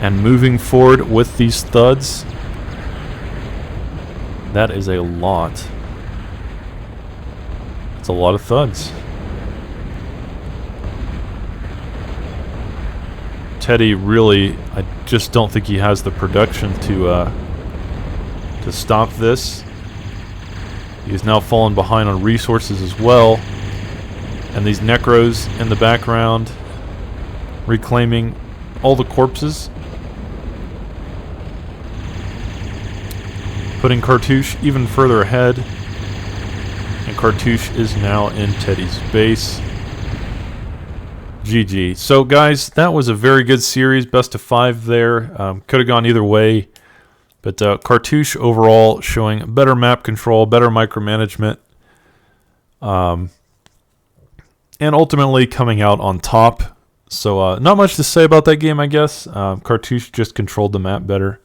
Speaker 1: And moving forward with these thuds, that is a lot. It's a lot of thuds. Teddy really, I just don't think he has the production to stop this. He's now fallen behind on resources as well. And these Necros in the background reclaiming all the corpses. Putting Cartouche even further ahead. And Cartouche is now in Teddy's base. GG. So guys, that was a very good series. Best of 5 there. Could have gone either way. But Cartouche overall showing better map control, better micromanagement. And ultimately coming out on top. So not much to say about that game, I guess. Cartouche just controlled the map better.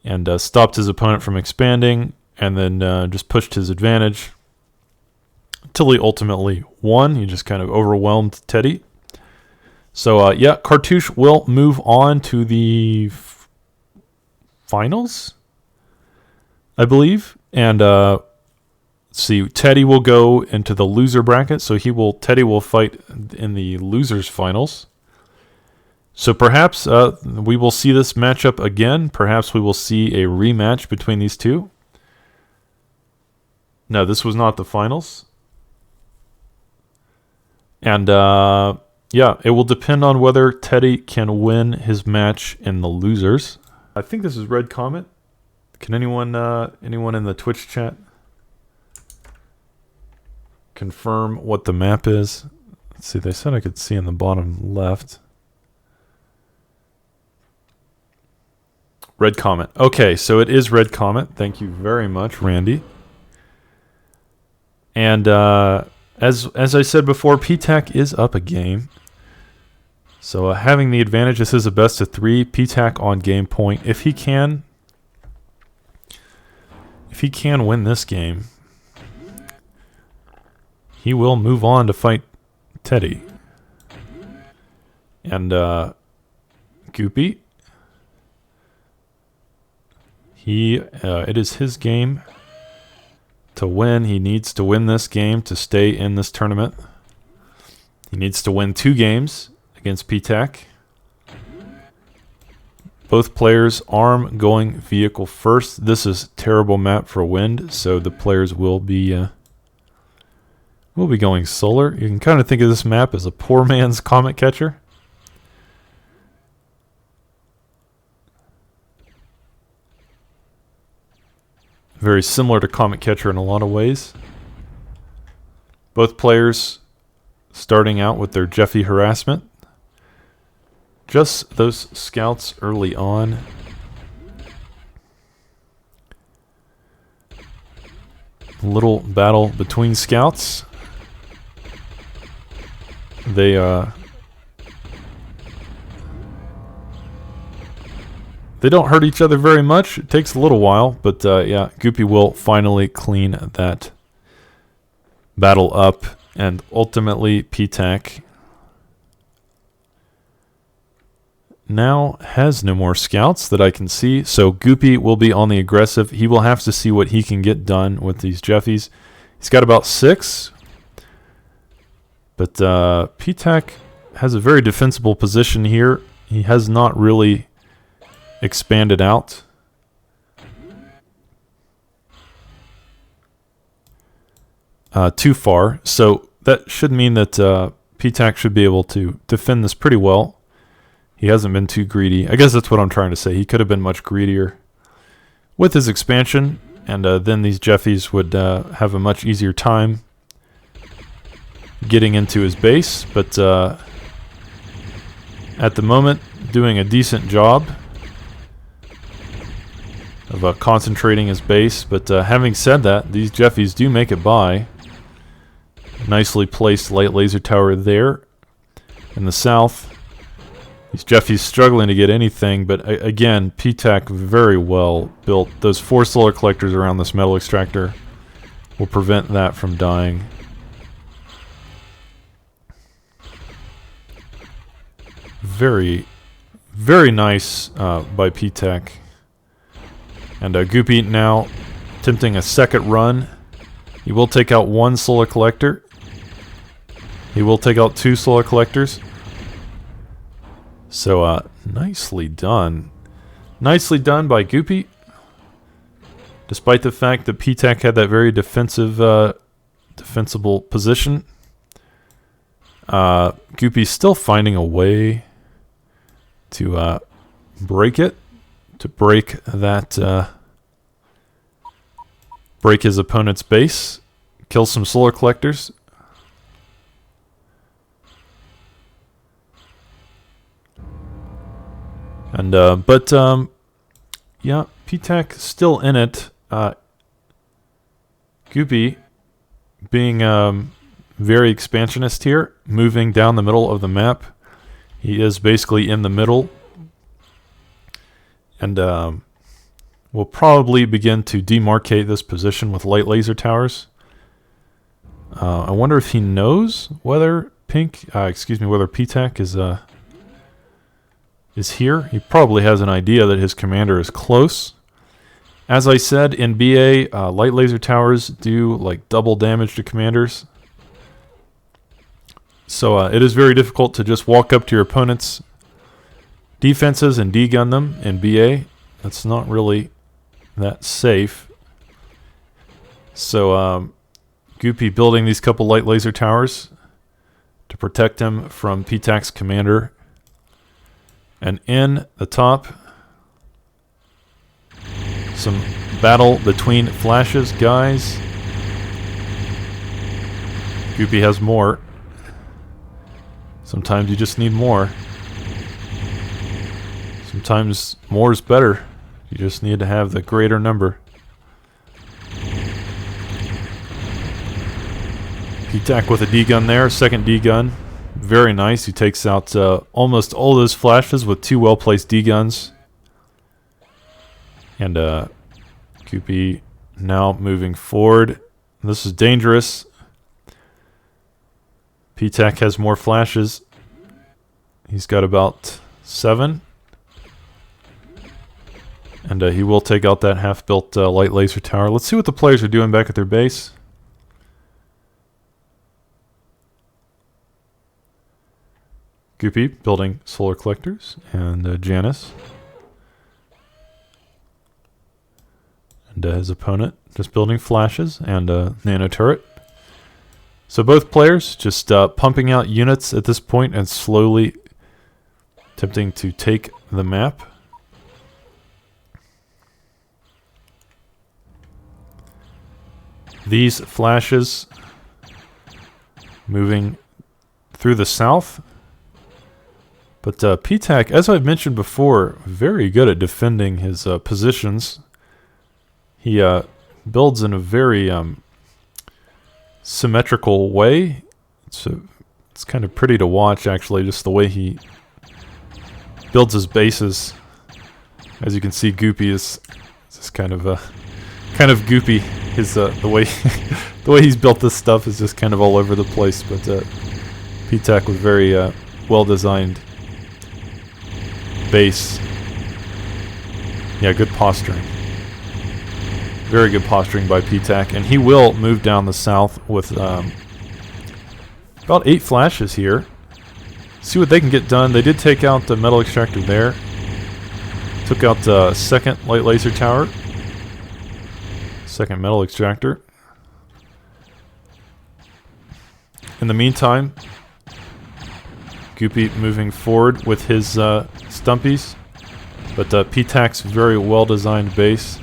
Speaker 1: And stopped his opponent from expanding. And then just pushed his advantage. Until he ultimately won. He just kind of overwhelmed Teddy. So, yeah, Cartouche will move on to the finals, I believe. And, let's see, Teddy will go into the loser bracket. So Teddy will fight in the losers finals. So perhaps we will see this matchup again. Perhaps we will see a rematch between these two. No, this was not the finals. And, yeah, it will depend on whether Teddy can win his match in the losers. I think this is Red Comet. Can anyone in the Twitch chat confirm what the map is? Let's see, they said I could see in the bottom left. Red Comet. Okay, so it is Red Comet. Thank you very much, Randy. And, As I said before, PTAC is up a game. So having the advantage, this is a best of 3. PTAC on game point. If he can win this game, he will move on to fight Teddy. And Goopy, it is his game to win. He needs to win this game to stay in this tournament. He needs to win 2 games against PTAC. Both players arm going vehicle first. This is a terrible map for wind, so the players will be going solar. You can kind of think of this map as a poor man's Comet Catcher. Very similar to Comet Catcher in a lot of ways. Both players starting out with their Jeffy harassment. Just those scouts early on. Little battle between scouts. They don't hurt each other very much. It takes a little while, but yeah, Goopy will finally clean that battle up, and ultimately PTAC now has no more scouts that I can see, so Goopy will be on the aggressive. He will have to see what he can get done with these Jeffies. He's got about 6, but PTAC has a very defensible position here. He has not really expanded out. Too far, so that should mean that PTAC should be able to defend this pretty well. He hasn't been too greedy. I guess that's what I'm trying to say. He could have been much greedier with his expansion, and then these Jeffies would have a much easier time getting into his base, but at the moment doing a decent job of concentrating his base. But having said that, these Jeffies do make it by. Nicely placed light laser tower there in the south. Jeffy's struggling to get anything, but again, PTAC very well built. Those 4 solar collectors around this metal extractor will prevent that from dying. Very, very nice by PTAC. And Goopy now attempting a second run. He will take out 1 solar collector. He will take out 2 solar collectors. So, nicely done. Nicely done by Goopy. Despite the fact that PTAC had that very defensible position. Goopy's still finding a way to break it. To break that... break his opponent's base. Kill some solar collectors. And yeah, PTAC still in it. Goopy being very expansionist here, moving down the middle of the map. He is basically in the middle, and we'll probably begin to demarcate this position with light laser towers. I wonder if he knows whether whether PTAC is here. He probably has an idea that his commander is close. As I said, in BA, light laser towers do like double damage to commanders. So it is very difficult to just walk up to your opponent's defenses and de-gun them in BA. That's not really that safe. So Goopy building these couple light laser towers to protect him from PTAC's commander. And in the top, some battle between flashes, guys. Goopy has more. Sometimes you just need more. Sometimes more is better. You just need to have the greater number. PTAC with a D-gun there, second D-gun. Very nice. He takes out almost all those flashes with 2 well-placed D-guns. And Goopy now moving forward. This is dangerous. PTAC has more flashes. He's got about 7. And he will take out that half-built light laser tower. Let's see what the players are doing back at their base. Goopy building solar collectors, and Janice. And his opponent just building flashes and a nano turret. So both players just pumping out units at this point and slowly attempting to take the map. These flashes moving through the south. But PTAC, as I've mentioned before, very good at defending his positions. He builds in a very symmetrical way. It's kind of pretty to watch, actually, just the way he builds his bases. As you can see, Goopy is just kind of Goopy. His the way the way he's built this stuff is just kind of all over the place. But PTAC with very well designed base. Yeah, good posturing. Very good posturing by PTAC, and he will move down the south with about 8 flashes here. See what they can get done. They did take out the metal extractor there. Took out the second light laser tower. Second metal extractor. In the meantime, Goopy moving forward with his stumpies, but PTAC's very well-designed base,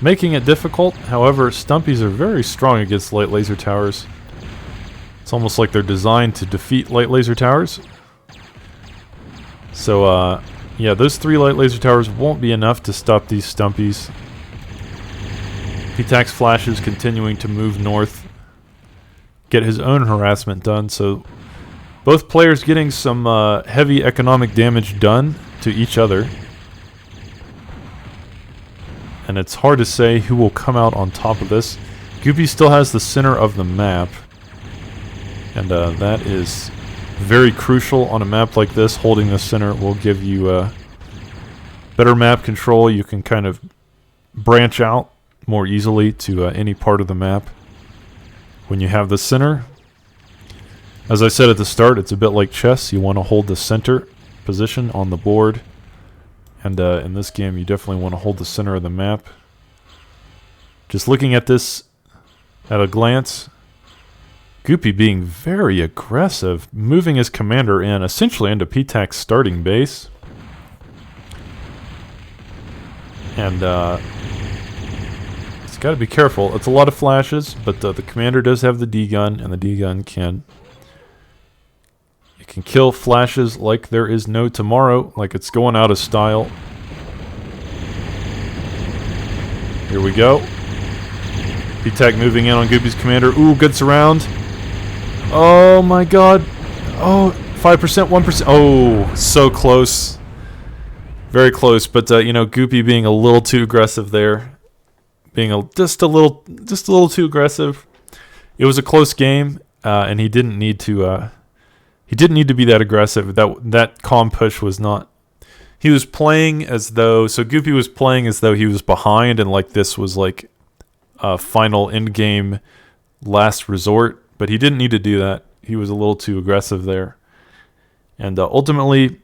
Speaker 1: making it difficult. However, stumpies are very strong against light laser towers. It's almost like they're designed to defeat light laser towers. So, yeah, those 3 light laser towers won't be enough to stop these stumpies. PTAC's flashes continuing to move north, get his own harassment done. So Both players getting some heavy economic damage done to each other. And it's hard to say who will come out on top of this. Goopy still has the center of the map. And that is very crucial on a map like this. Holding the center will give you better map control. You can kind of branch out more easily to any part of the map when you have the center. As I said at the start, it's a bit like chess. You want to hold the center position on the board. And in this game, you definitely want to hold the center of the map. Just looking at this at a glance, Goopy being very aggressive, moving his commander in, essentially into PTAC's starting base. And it's got to be careful. It's a lot of flashes, but the commander does have the D-gun, and the D-gun can kill flashes like there is no tomorrow, like it's going out of style. Here we go. PTAC moving in on Goopy's commander. Ooh, good surround. Oh my god. Oh, 5%, 1%. Oh, so close. Very close, but you know, Goopy being a little too aggressive there. Being just a little too aggressive. It was a close game, and he didn't need to be that aggressive. That calm push was not. He was playing as though. So Goopy was playing as though he was behind, and like this was like a final end game, last resort. But he didn't need to do that. He was a little too aggressive there, and ultimately,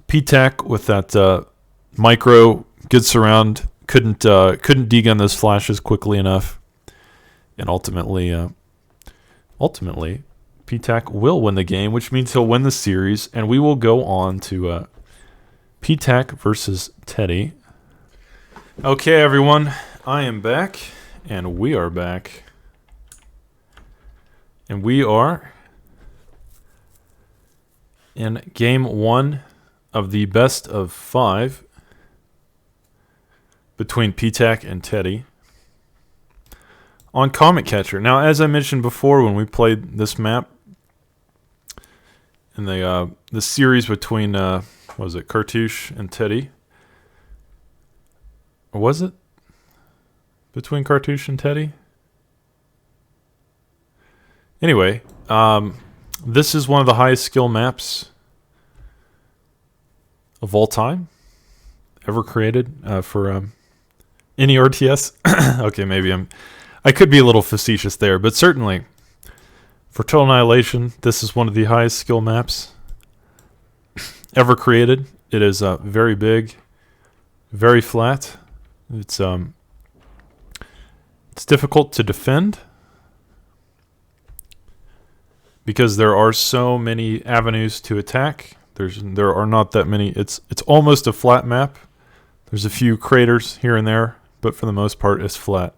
Speaker 1: PTAC with that micro good surround couldn't degun those flashes quickly enough, and ultimately, PTAC will win the game, which means he'll win the series, and we will go on to PTAC versus Teddy. Okay, everyone, I am back, and we are back. And we are in game 1 of the best of 5 between PTAC and Teddy on Comet Catcher. Now, as I mentioned before, when we played this map in the series between what was it, Cartouche and Teddy? Or was it between Cartouche and Teddy? Anyway, this is one of the highest skill maps of all time ever created for any RTS. Okay, maybe I could be a little facetious there, but certainly for Total Annihilation, this is one of the highest skill maps ever created. It is very big, very flat. It's difficult to defend because there are so many avenues to attack. There are not that many. It's almost a flat map. There's a few craters here and there, but for the most part, it's flat.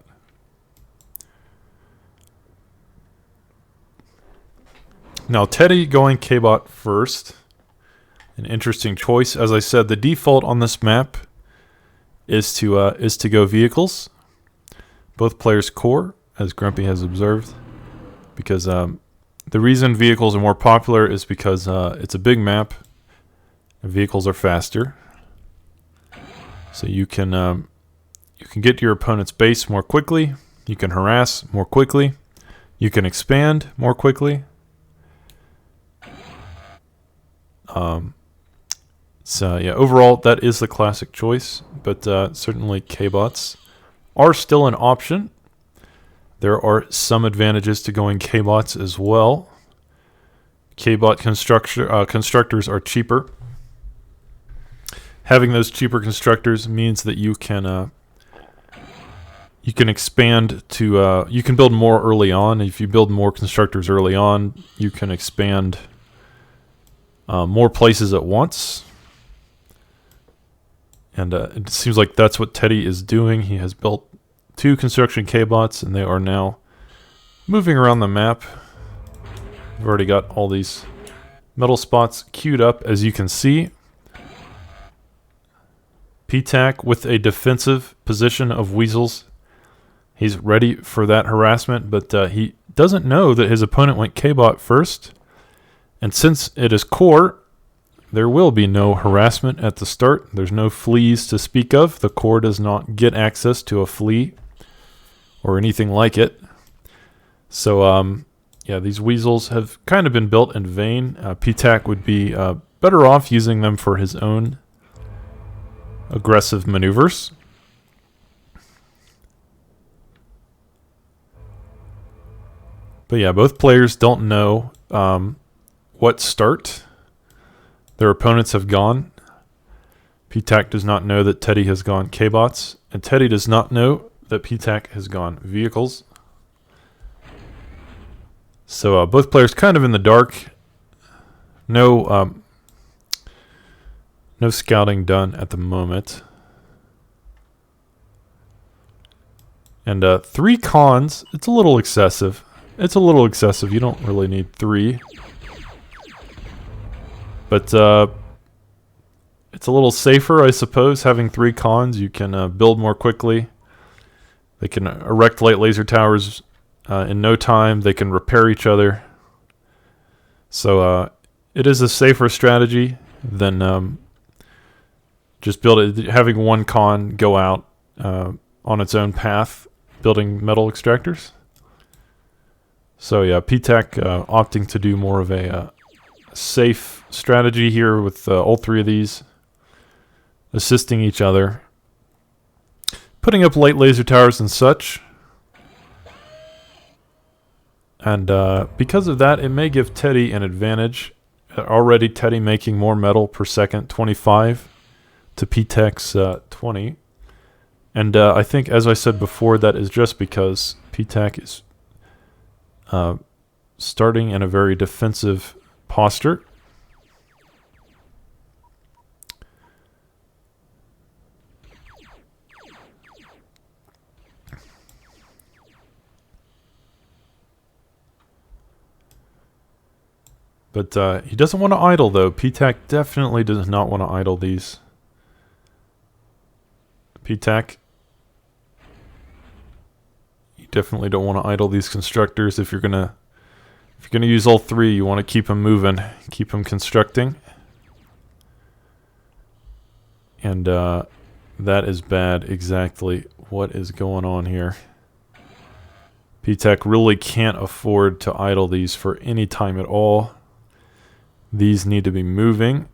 Speaker 1: Now, Teddy going K-Bot first. An interesting choice. As I said, the default on this map is to go vehicles. Both players core, as Grumpy has observed, because the reason vehicles are more popular is because it's a big map and vehicles are faster. So you can get to your opponent's base more quickly. You can harass more quickly. You can expand more quickly. So yeah, overall that is the classic choice, but certainly K-Bots are still an option. There are some advantages to going K-Bots as well. K-Bot constructors are cheaper. Having those cheaper constructors means that you can expand to you can build more early on. If you build more constructors early on, you can expand more places at once. And it seems like that's what Teddy is doing. He has built 2 construction K-Bots, and they are now moving around the map. We've already got all these metal spots queued up, as you can see. PTAC with a defensive position of weasels. He's ready for that harassment, but he doesn't know that his opponent went K-Bot first. And since it is core, there will be no harassment at the start. There's no fleas to speak of. The core does not get access to a flea or anything like it. So, yeah, these weasels have kind of been built in vain. P-Tac would be better off using them for his own aggressive maneuvers. But yeah, both players don't know what start their opponents have gone. P-Tac does not know that Teddy has gone K-Bots, and Teddy does not know that P-Tac has gone vehicles. So both players kind of in the dark. No scouting done at the moment. And 3 cons, it's a little excessive. It's a little excessive. You don't really need 3. But it's a little safer, I suppose, having 3 cons. You can build more quickly. They can erect light laser towers in no time. They can repair each other. So it is a safer strategy than just having 1 con go out on its own path, building metal extractors. So yeah, P-Tac opting to do more of a safe strategy here with all 3 of these assisting each other, putting up light laser towers and such. And because of that, it may give Teddy an advantage. Already Teddy making more metal per second, 25 to P-Tac's 20. And I think, as I said before, that is just because P-Tac is starting in a very defensive posture. But he doesn't want to idle, though. P-Tac definitely does not want to idle these. P-Tac, you definitely don't want to idle these constructors. If you're gonna use all 3, you want to keep them moving, keep them constructing. And that is bad. Exactly what is going on here. P-Tac really can't afford to idle these for any time at all. These need to be moving.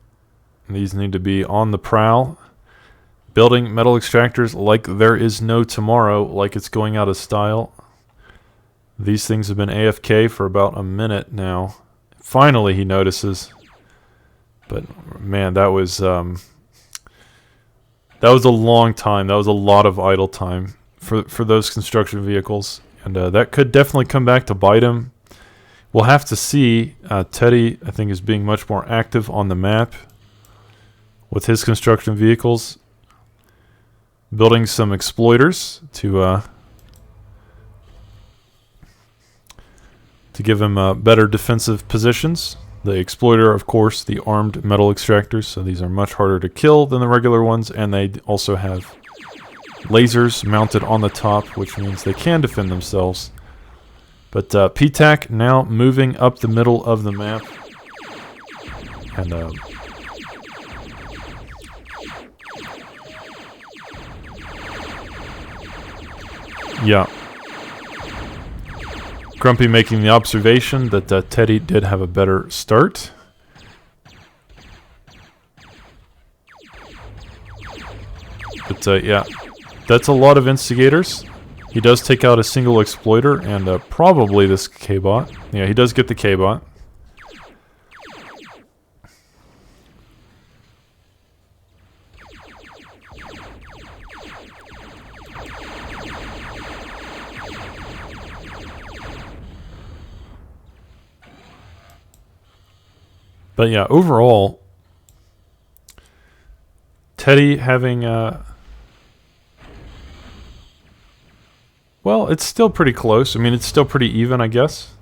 Speaker 1: These need to be on the prowl. Building metal extractors like there is no tomorrow, like it's going out of style. These things have been AFK for about a minute now. Finally he notices. But man, that was a long time. That was a lot of idle time for those construction vehicles. And that could definitely come back to bite him. We'll have to see. Teddy, I think, is being much more active on the map with his construction vehicles. Building some exploiters to give him better defensive positions. The exploiter, of course, the armed metal extractors, so these are much harder to kill than the regular ones, and they also have lasers mounted on the top, which means they can defend themselves. But P-Tac now moving up the middle of the map. And yeah. Grumpy making the observation that Teddy did have a better start. But yeah, that's a lot of instigators. He does take out a single exploiter and probably this K-Bot. Yeah, he does get the K-Bot. But yeah, overall, Teddy having well, it's still pretty close. I mean, it's still pretty even, I guess.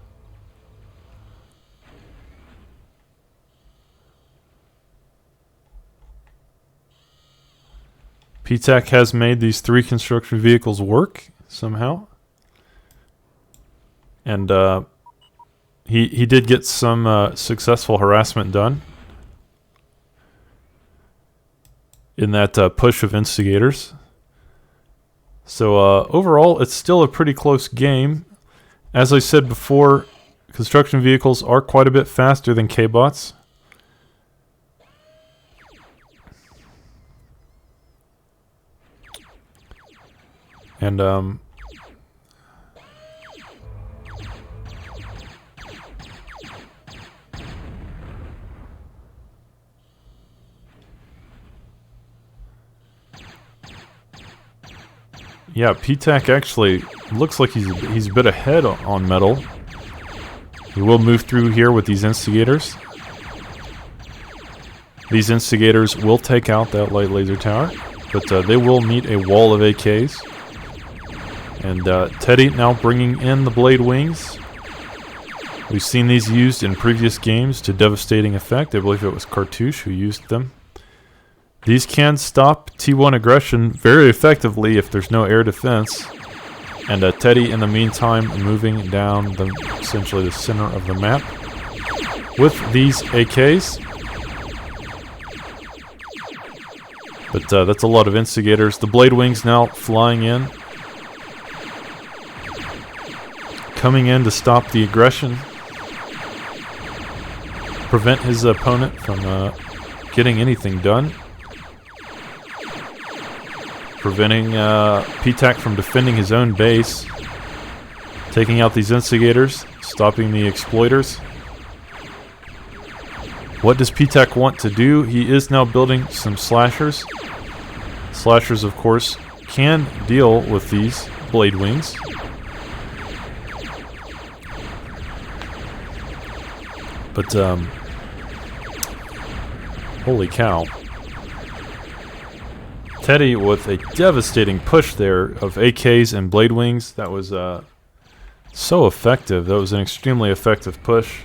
Speaker 1: P-Tac has made these 3 construction vehicles work somehow. And He did get some successful harassment done in that push of instigators. So overall, it's still a pretty close game. As I said before, construction vehicles are quite a bit faster than K-bots. And yeah, PTAC actually looks like he's a bit ahead on metal. He will move through here with these instigators. These instigators will take out that light laser tower, but they will meet a wall of AKs. And Teddy now bringing in the blade wings. We've seen these used in previous games to devastating effect. I believe it was Cartouche who used them. These can stop T1 aggression very effectively if there's no air defense. And Teddy, in the meantime, moving down essentially the center of the map with these AKs. But that's a lot of instigators. The blade wings now flying in. Coming in to stop the aggression. Prevent his opponent from getting anything done. Preventing PTAC from defending his own base. Taking out these instigators. Stopping the exploiters. What does PTAC want to do? He is now building some slashers. Slashers, of course, can deal with these blade wings. But, holy cow. Teddy with a devastating push there of AKs and blade wings. That was so effective. That was an extremely effective push.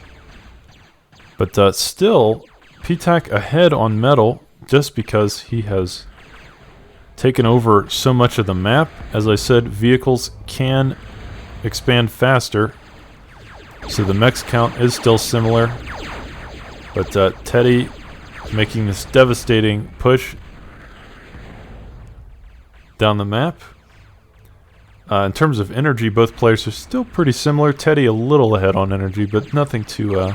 Speaker 1: But still, PTAC ahead on metal just because he has taken over so much of the map. As I said, vehicles can expand faster. So the mechs count is still similar. But Teddy making this devastating push down the map. In terms of energy, both players are still pretty similar. Teddy a little ahead on energy, but nothing too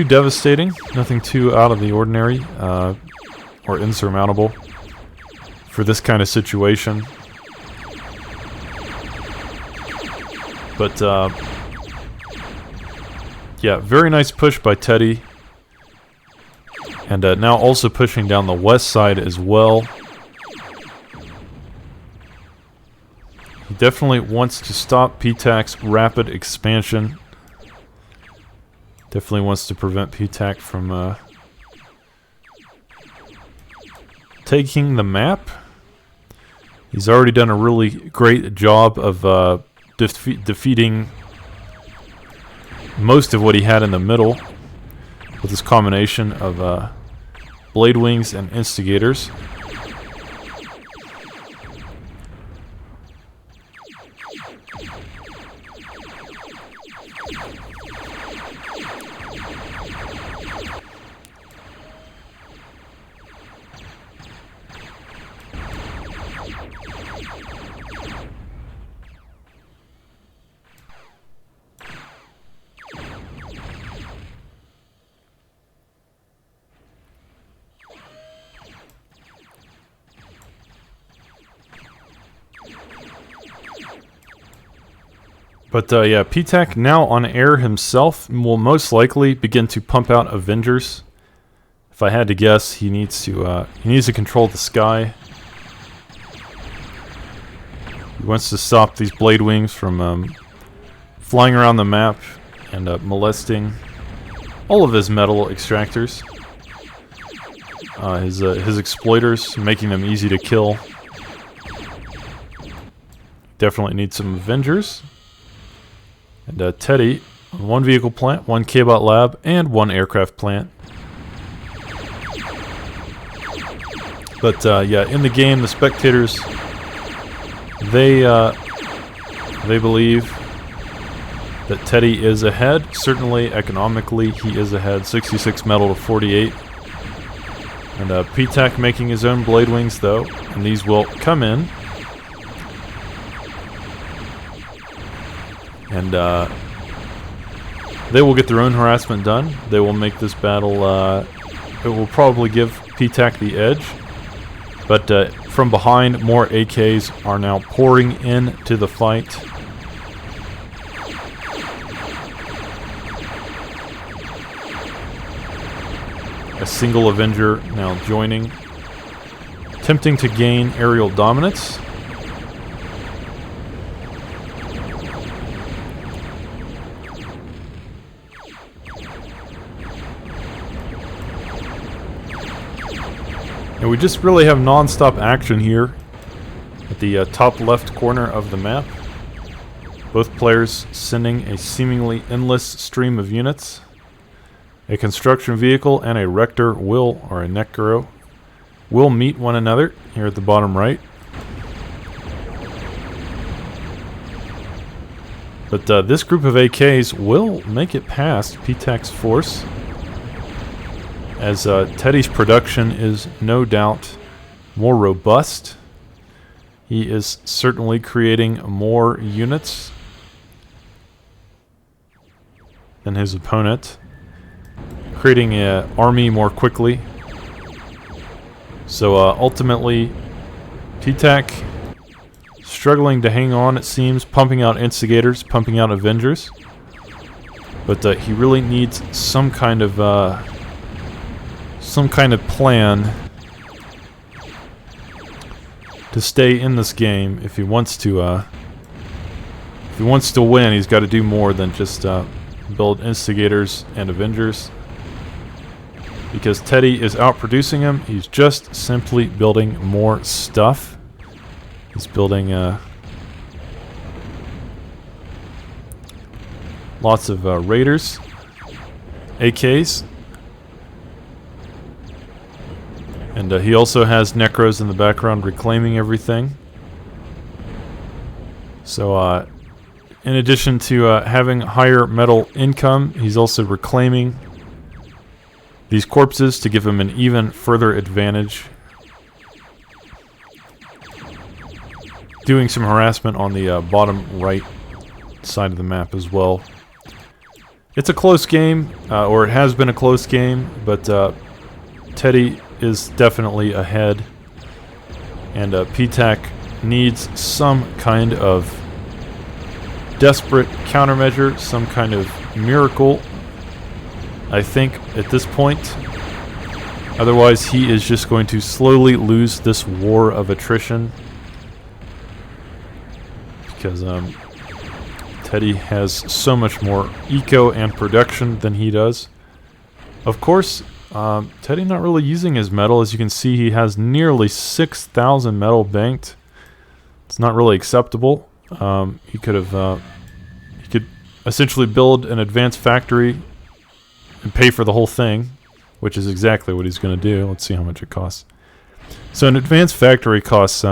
Speaker 1: devastating, nothing too out of the ordinary or insurmountable for this kind of situation. But yeah, very nice push by Teddy. And now also pushing down the west side as well. He definitely wants to stop PTAC's rapid expansion. Definitely wants to prevent PTAC from taking the map. He's already done a really great job of defeating most of what he had in the middle with this combination of blade wings and instigators. But yeah, PTAC now on air himself will most likely begin to pump out Avengers. If I had to guess, he needs to control the sky. He wants to stop these blade wings from flying around the map and molesting all of his metal extractors. His exploiters, making them easy to kill. Definitely need some Avengers. And Teddy, one vehicle plant, one K-bot lab, and one aircraft plant. But yeah, in the game, the spectators, they believe that Teddy is ahead. Certainly, economically, he is ahead. 66 metal to 48. And P-Tac making his own blade wings, though. And these will come in. And they will get their own harassment done. They will make this battle... it will probably give P-Tac the edge. But from behind, more AKs are now pouring into the fight. A single Avenger now joining, attempting to gain aerial dominance. And we just really have non-stop action here at the top left corner of the map. Both players sending a seemingly endless stream of units. A construction vehicle and a Rector will, or a Necro, will meet one another here at the bottom right. But this group of AKs will make it past P-Tac's force, as Teddy's production is no doubt more robust. He is certainly creating more units than his opponent, creating an army more quickly. So ultimately, P-Tac struggling to hang on, it seems, pumping out Instigators, pumping out Avengers. But he really needs some kind of plan to stay in this game. If he wants to win, he's got to do more than just build Instigators and Avengers. Because Teddy is outproducing him. He's just simply building more stuff. He's building lots of Raiders, AKs. And he also has Necros in the background reclaiming everything. So in addition to having higher metal income, he's also reclaiming these corpses to give him an even further advantage. Doing some harassment on the bottom right side of the map as well. It's a close game, or it has been a close game, but Teddy is definitely ahead. And P-Tac needs some kind of desperate countermeasure, some kind of miracle, I think, at this point. Otherwise, he is just going to slowly lose this war of attrition. Because Teddy has so much more eco and production than he does. Of course, Teddy not really using his metal. As you can see, he has nearly 6,000 metal banked. It's not really acceptable. He could essentially build an advanced factory and pay for the whole thing, which is exactly what he's going to do. Let's see how much it costs. So an advanced factory costs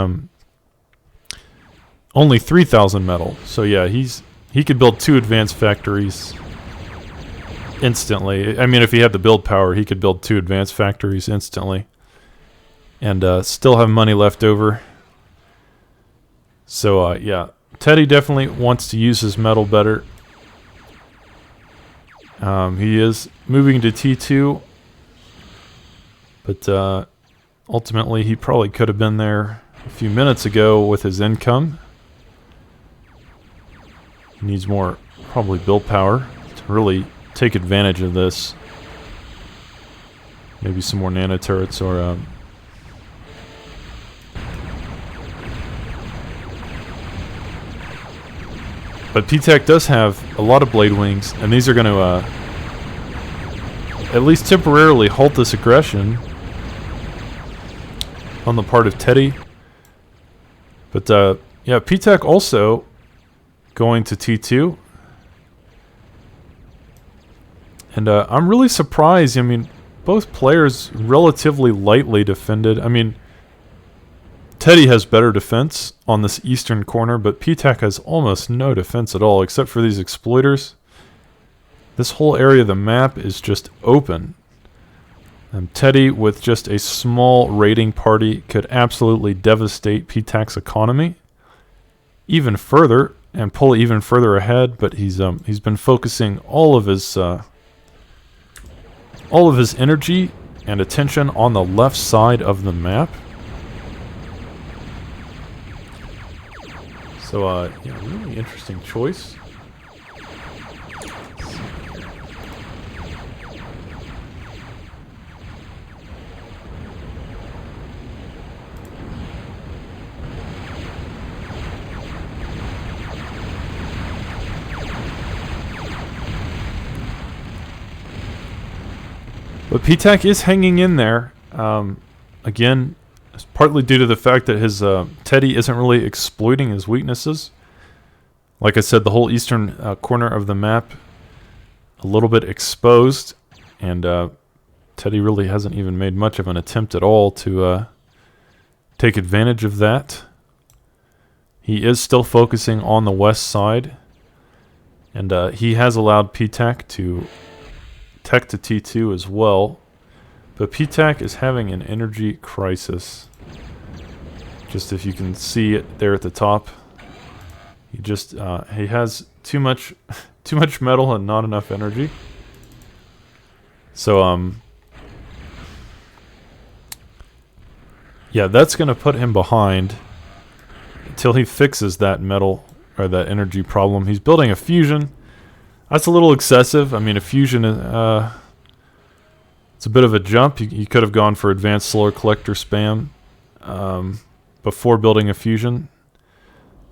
Speaker 1: only 3,000 metal. So yeah, he could build 2 advanced factories instantly. I mean, if he had the build power, he could build 2 advanced factories instantly and still have money left over. So yeah, Teddy definitely wants to use his metal better. He is moving to T2, but ultimately he probably could have been there a few minutes ago with his income. He needs more, probably, build power to really take advantage of this. Maybe some more nano turrets or but P-Tac does have a lot of blade wings, and these are going to at least temporarily halt this aggression on the part of Teddy. But yeah, P-Tac also going to T2. And I'm really surprised. I mean, both players relatively lightly defended. I mean, Teddy has better defense on this eastern corner, but PTAC has almost no defense at all, except for these exploiters. This whole area of the map is just open. And Teddy, with just a small raiding party, could absolutely devastate PTAC's economy even further and pull even further ahead. But he's been focusing all of his energy and attention on the left side of the map. So, yeah, really interesting choice. But PTAC is hanging in there. Again, it's partly due to the fact that his Teddy isn't really exploiting his weaknesses. Like I said, the whole eastern corner of the map a little bit exposed, and Teddy really hasn't even made much of an attempt at all to take advantage of that. He is still focusing on the west side, and he has allowed PTAC to tech to T2 as well. But PTAC is having an energy crisis. Just if you can see it there at the top. He just he has too much metal and not enough energy. So yeah, that's going to put him behind until he fixes that metal or that energy problem. He's building a fusion. That's a little excessive. I mean, a fusion, it's a bit of a jump. You could have gone for advanced solar collector spam before building a fusion.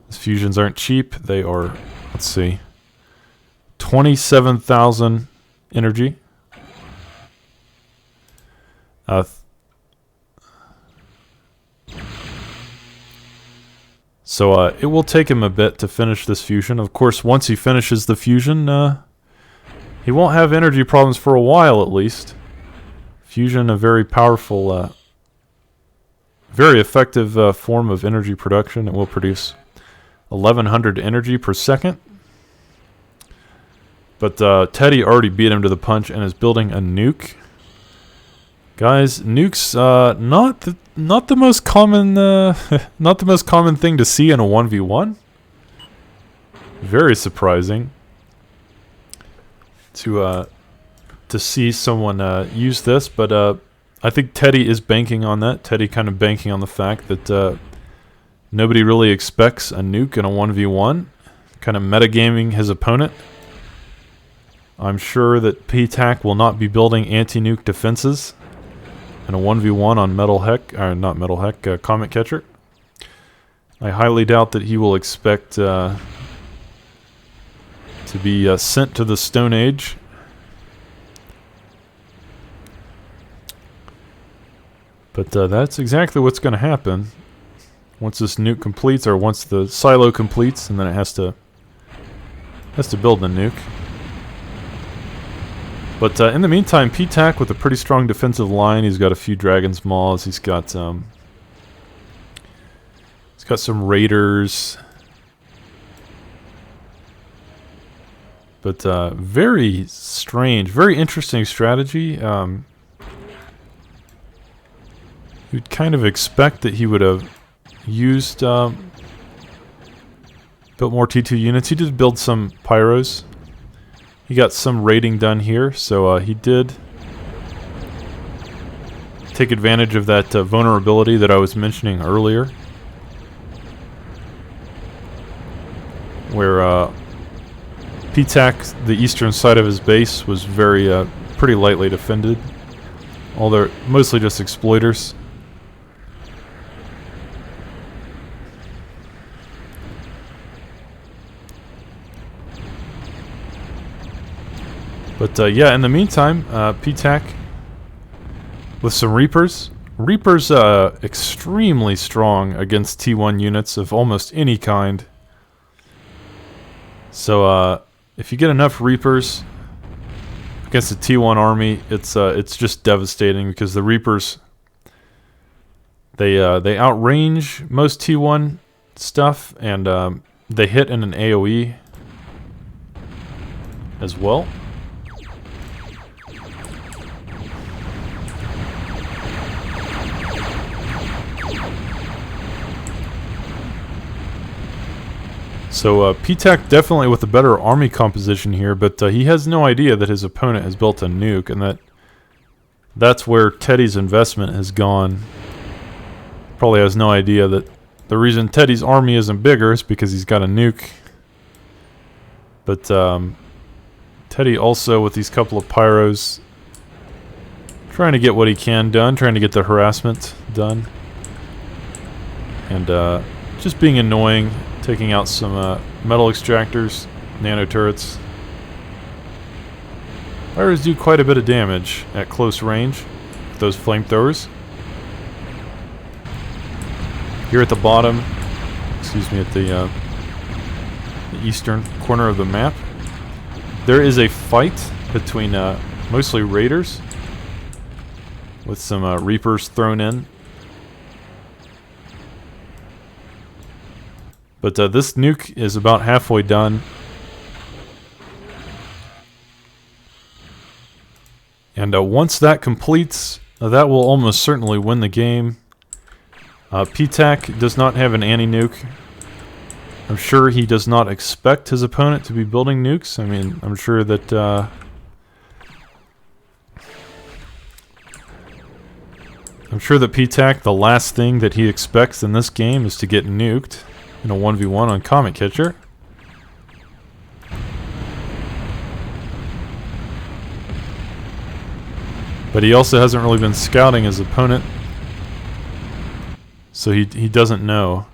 Speaker 1: These fusions aren't cheap. They are, let's see, 27,000 energy. So it will take him a bit to finish this fusion. Of course, once he finishes the fusion, he won't have energy problems for a while at least. Fusion, a very powerful, very effective form of energy production. It will produce 1,100 energy per second. But Teddy already beat him to the punch and is building a nuke. Guys, nukes not the most common not the most common thing to see in a 1v1. Very surprising to see someone use this, but I think Teddy is banking on that. Teddy kind of banking on the fact that nobody really expects a nuke in a 1v1, kind of metagaming his opponent. I'm sure that PTAC will not be building anti-nuke defenses and a 1v1 on Metal Heck, or not Metal Heck, Comet Catcher. I highly doubt that he will expect to be sent to the Stone Age. But that's exactly what's going to happen once this nuke completes, or once the silo completes, and then it has to build the nuke. But in the meantime, PTAC with a pretty strong defensive line. He's got a few Dragon's Maws. He's got some Raiders. But very strange, very interesting strategy. You'd kind of expect that he would have used built more T2 units. He did build some Pyros. He got some raiding done here, so he did take advantage of that vulnerability that I was mentioning earlier, where PTAC, the eastern side of his base, was very pretty lightly defended. All they're mostly just exploiters. But yeah, in the meantime, PTAC with some Reapers. Reapers extremely strong against T1 units of almost any kind. So if you get enough Reapers against a T1 army, it's just devastating, because the Reapers They outrange most T1 stuff, and they hit in an AoE as well. So PTAC definitely with a better army composition here, but he has no idea that his opponent has built a nuke, and that's where Teddy's investment has gone. Probably has no idea that the reason Teddy's army isn't bigger is because he's got a nuke. But Teddy also, with these couple of pyros, trying to get what he can done, trying to get the harassment done. And just being annoying, taking out some metal extractors, nano turrets. Pyros do quite a bit of damage at close range with those flamethrowers. Here at the bottom, excuse me, at the eastern corner of the map, there is a fight between mostly raiders with some reapers thrown in. But this nuke is about halfway done. And once that completes, that will almost certainly win the game. PTAC does not have an anti-nuke. I'm sure he does not expect his opponent to be building nukes. I mean, I'm sure that PTAC, the last thing that he expects in this game is to get nuked in a 1v1 on Comet Catcher. But he also hasn't really been scouting his opponent, so he doesn't know.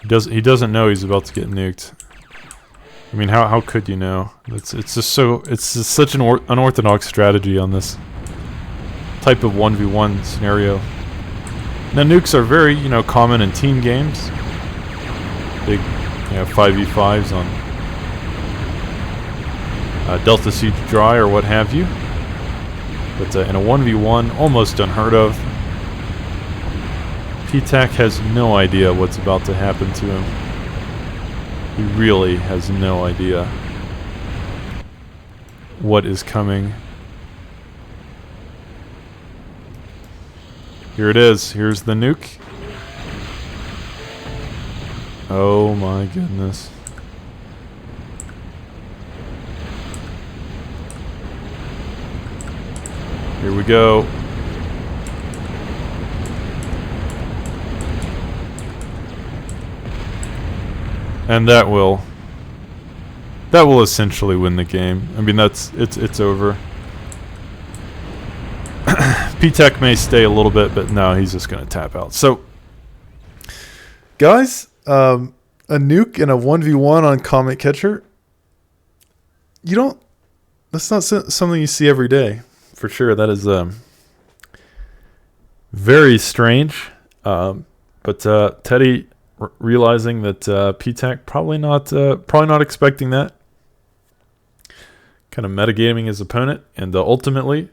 Speaker 1: He doesn't know he's about to get nuked. I mean, how could you know? It's just such an unorthodox strategy on this type of 1v1 scenario. Now nukes are very, common in team games. Big, 5v5s on Delta Siege Dry or what have you. But in a 1v1, almost unheard of. PTAC has no idea what's about to happen to him. He really has no idea what is coming. Here it is. Here's the nuke. Oh my goodness. Here we go. And that will essentially win the game. I mean, it's over. PTAC may stay a little bit, but no, he's just gonna tap out. So, guys, a nuke in a 1v1 on Comet Catcher. That's not something you see every day, for sure. That is very strange. But Teddy realizing that PTAC probably not expecting that. Kind of metagaming his opponent, and ultimately,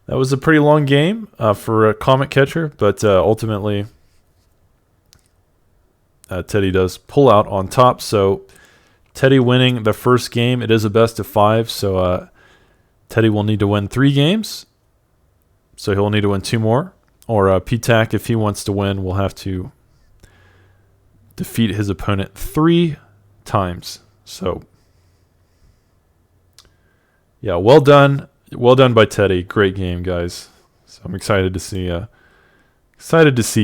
Speaker 1: that was a pretty long game for a Comet Catcher, but ultimately, Teddy does pull out on top. So, Teddy winning the first game. It is a best of 5, so Teddy will need to win 3 games. So he'll need to win 2 more. Or PTAC, if he wants to win, will have to defeat his opponent 3 times. So, yeah, well done. Well done by Teddy. Great game, guys. So I'm excited to see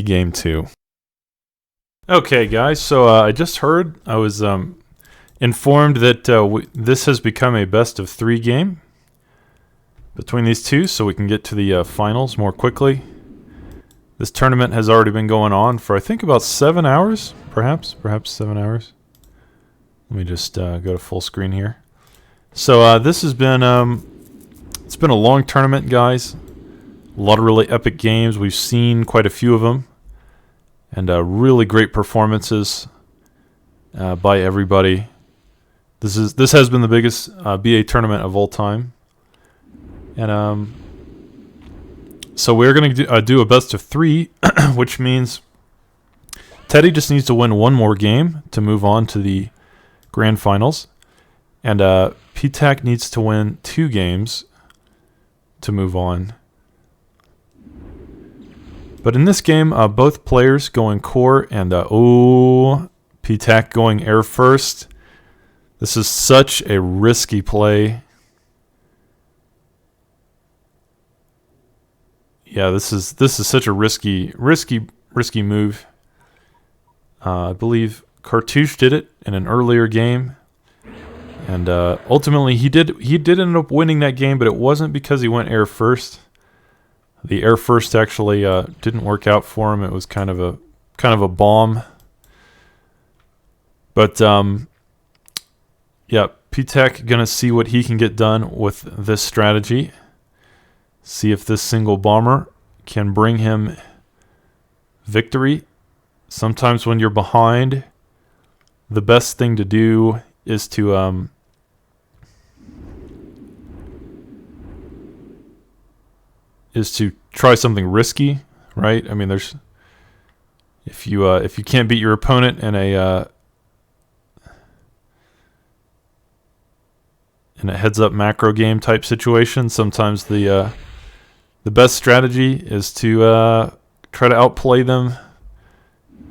Speaker 1: game 2. Okay, guys. So I just heard, I was informed that this has become a best of 3 game between these two, so we can get to the finals more quickly. This tournament has already been going on for I think about 7 hours, perhaps 7 hours. Let me just go to full screen here. So this has been it's been a long tournament, guys. A lot of really epic games. We've seen quite a few of them, and really great performances by everybody. This has been the biggest BA tournament of all time, and So we're going to do a best of 3, which means Teddy just needs to win one more game to move on to the grand finals. And PTAC needs to win 2 games to move on. But in this game, both players going core and PTAC going air first. This is such a risky play. Yeah, this is such a risky move. I believe Cartouche did it in an earlier game, and ultimately he did end up winning that game, but it wasn't because he went air first. The air first actually didn't work out for him. It was kind of a bomb. But yeah, PTAC gonna see what he can get done with this strategy. See if this single bomber can bring him victory. Sometimes when you're behind, the best thing to do is to try something risky, right? I mean, if you can't beat your opponent in a heads-up macro game type situation, sometimes the best strategy is to try to outplay them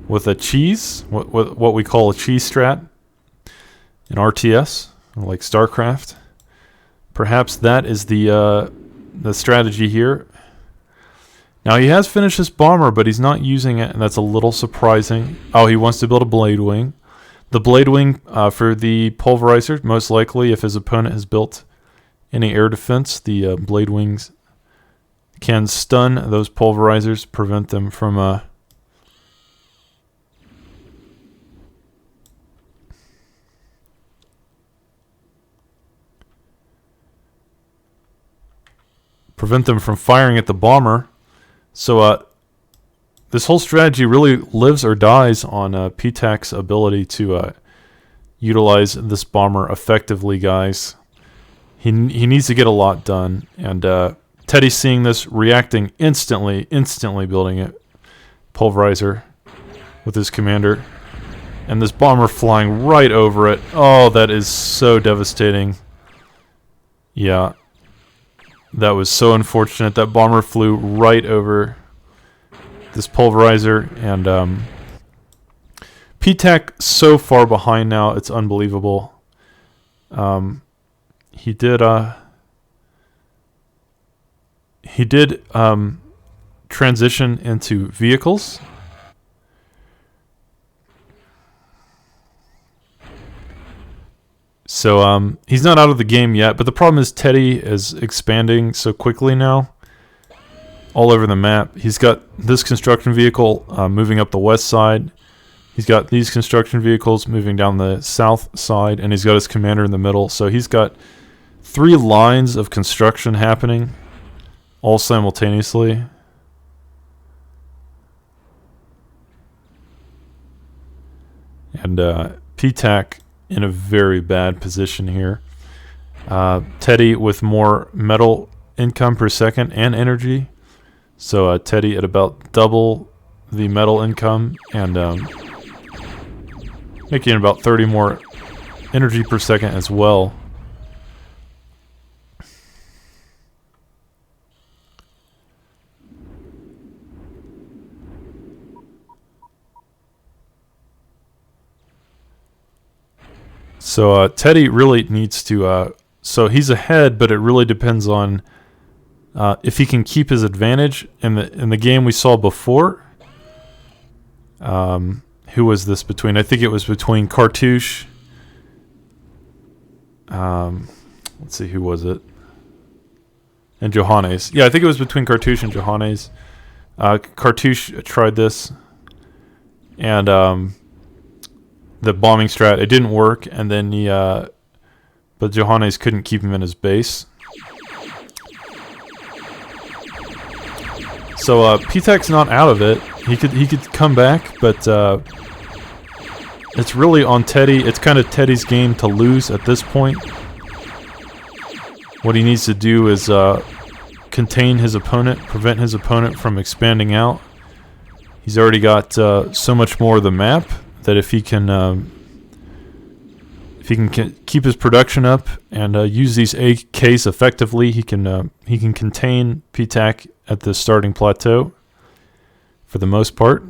Speaker 1: with a cheese, what we call a cheese strat in RTS, like StarCraft. Perhaps that is the strategy here. Now he has finished this bomber, but he's not using it, and that's a little surprising. Oh, he wants to build a blade wing. The blade wing for the pulverizer, most likely, if his opponent has built any air defense, the blade wings can stun those pulverizers, prevent them from firing at the bomber. So this whole strategy really lives or dies on PTAC's ability to utilize this bomber effectively, guys. He needs to get a lot done, and Teddy's seeing this, reacting instantly building a pulverizer with his commander, and this bomber flying right over it. Oh, that is so devastating. Yeah, that was so unfortunate. That bomber flew right over this pulverizer, and PTAC so far behind now, it's unbelievable. He did transition into vehicles. So he's not out of the game yet, but the problem is Teddy is expanding so quickly now all over the map. He's got this construction vehicle moving up the west side. He's got these construction vehicles moving down the south side, and he's got his commander in the middle. So he's got 3 lines of construction happening all simultaneously. And PTAC in a very bad position here. Teddy with more metal income per second and energy. So Teddy at about double the metal income, and making about 30 more energy per second as well. So Teddy really needs to... so he's ahead, but it really depends on if he can keep his advantage. In the game we saw before, who was this between? I think it was between Cartouche. Let's see, who was it? And Johannes. Yeah, I think it was between Cartouche and Johannes. Cartouche tried this, and the bombing strat, it didn't work, and then but Johannes couldn't keep him in his base. So PTAC's not out of it. He could come back, but it's really on Teddy. It's kind of Teddy's game to lose at this point. What he needs to do is contain his opponent, prevent his opponent from expanding out. He's already got so much more of the map that if he can keep his production up and use these AKs effectively, he can contain PTAC at the starting plateau for the most part.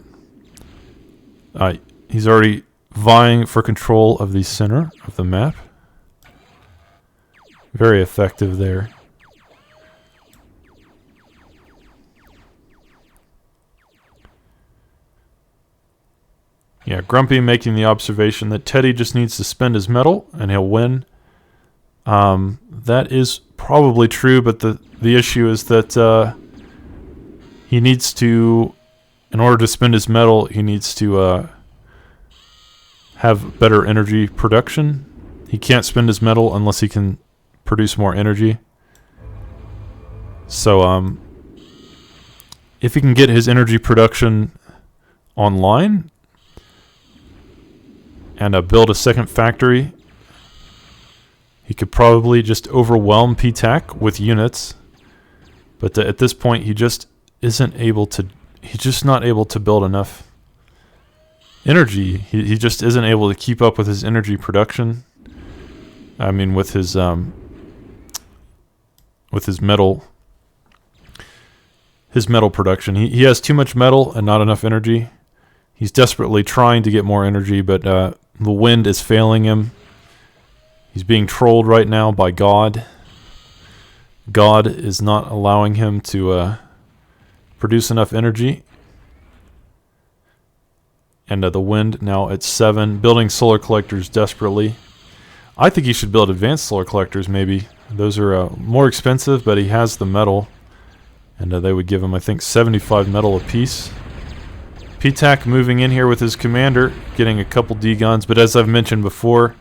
Speaker 1: He's already vying for control of the center of the map. Very effective there. Yeah, Grumpy making the observation that Teddy just needs to spend his metal and he'll win. That is probably true, but the issue is that he needs to, in order to spend his metal, he needs to have better energy production. He can't spend his metal unless he can produce more energy. So, if he can get his energy production online and build a second factory, he could probably just overwhelm PTAC with units. But at this point, he just isn't able to. He's just not able to build enough energy. He just isn't able to keep up with his energy production. I mean, with his metal. His metal production. He has too much metal and not enough energy. He's desperately trying to get more energy, but the wind is failing him. He's being trolled right now by God. God is not allowing him to produce enough energy. And the wind now at 7. Building solar collectors desperately. I think he should build advanced solar collectors maybe. Those are more expensive, but he has the metal. And they would give him, I think, 75 metal apiece. PTAC moving in here with his commander, getting a couple D-guns. But as I've mentioned before,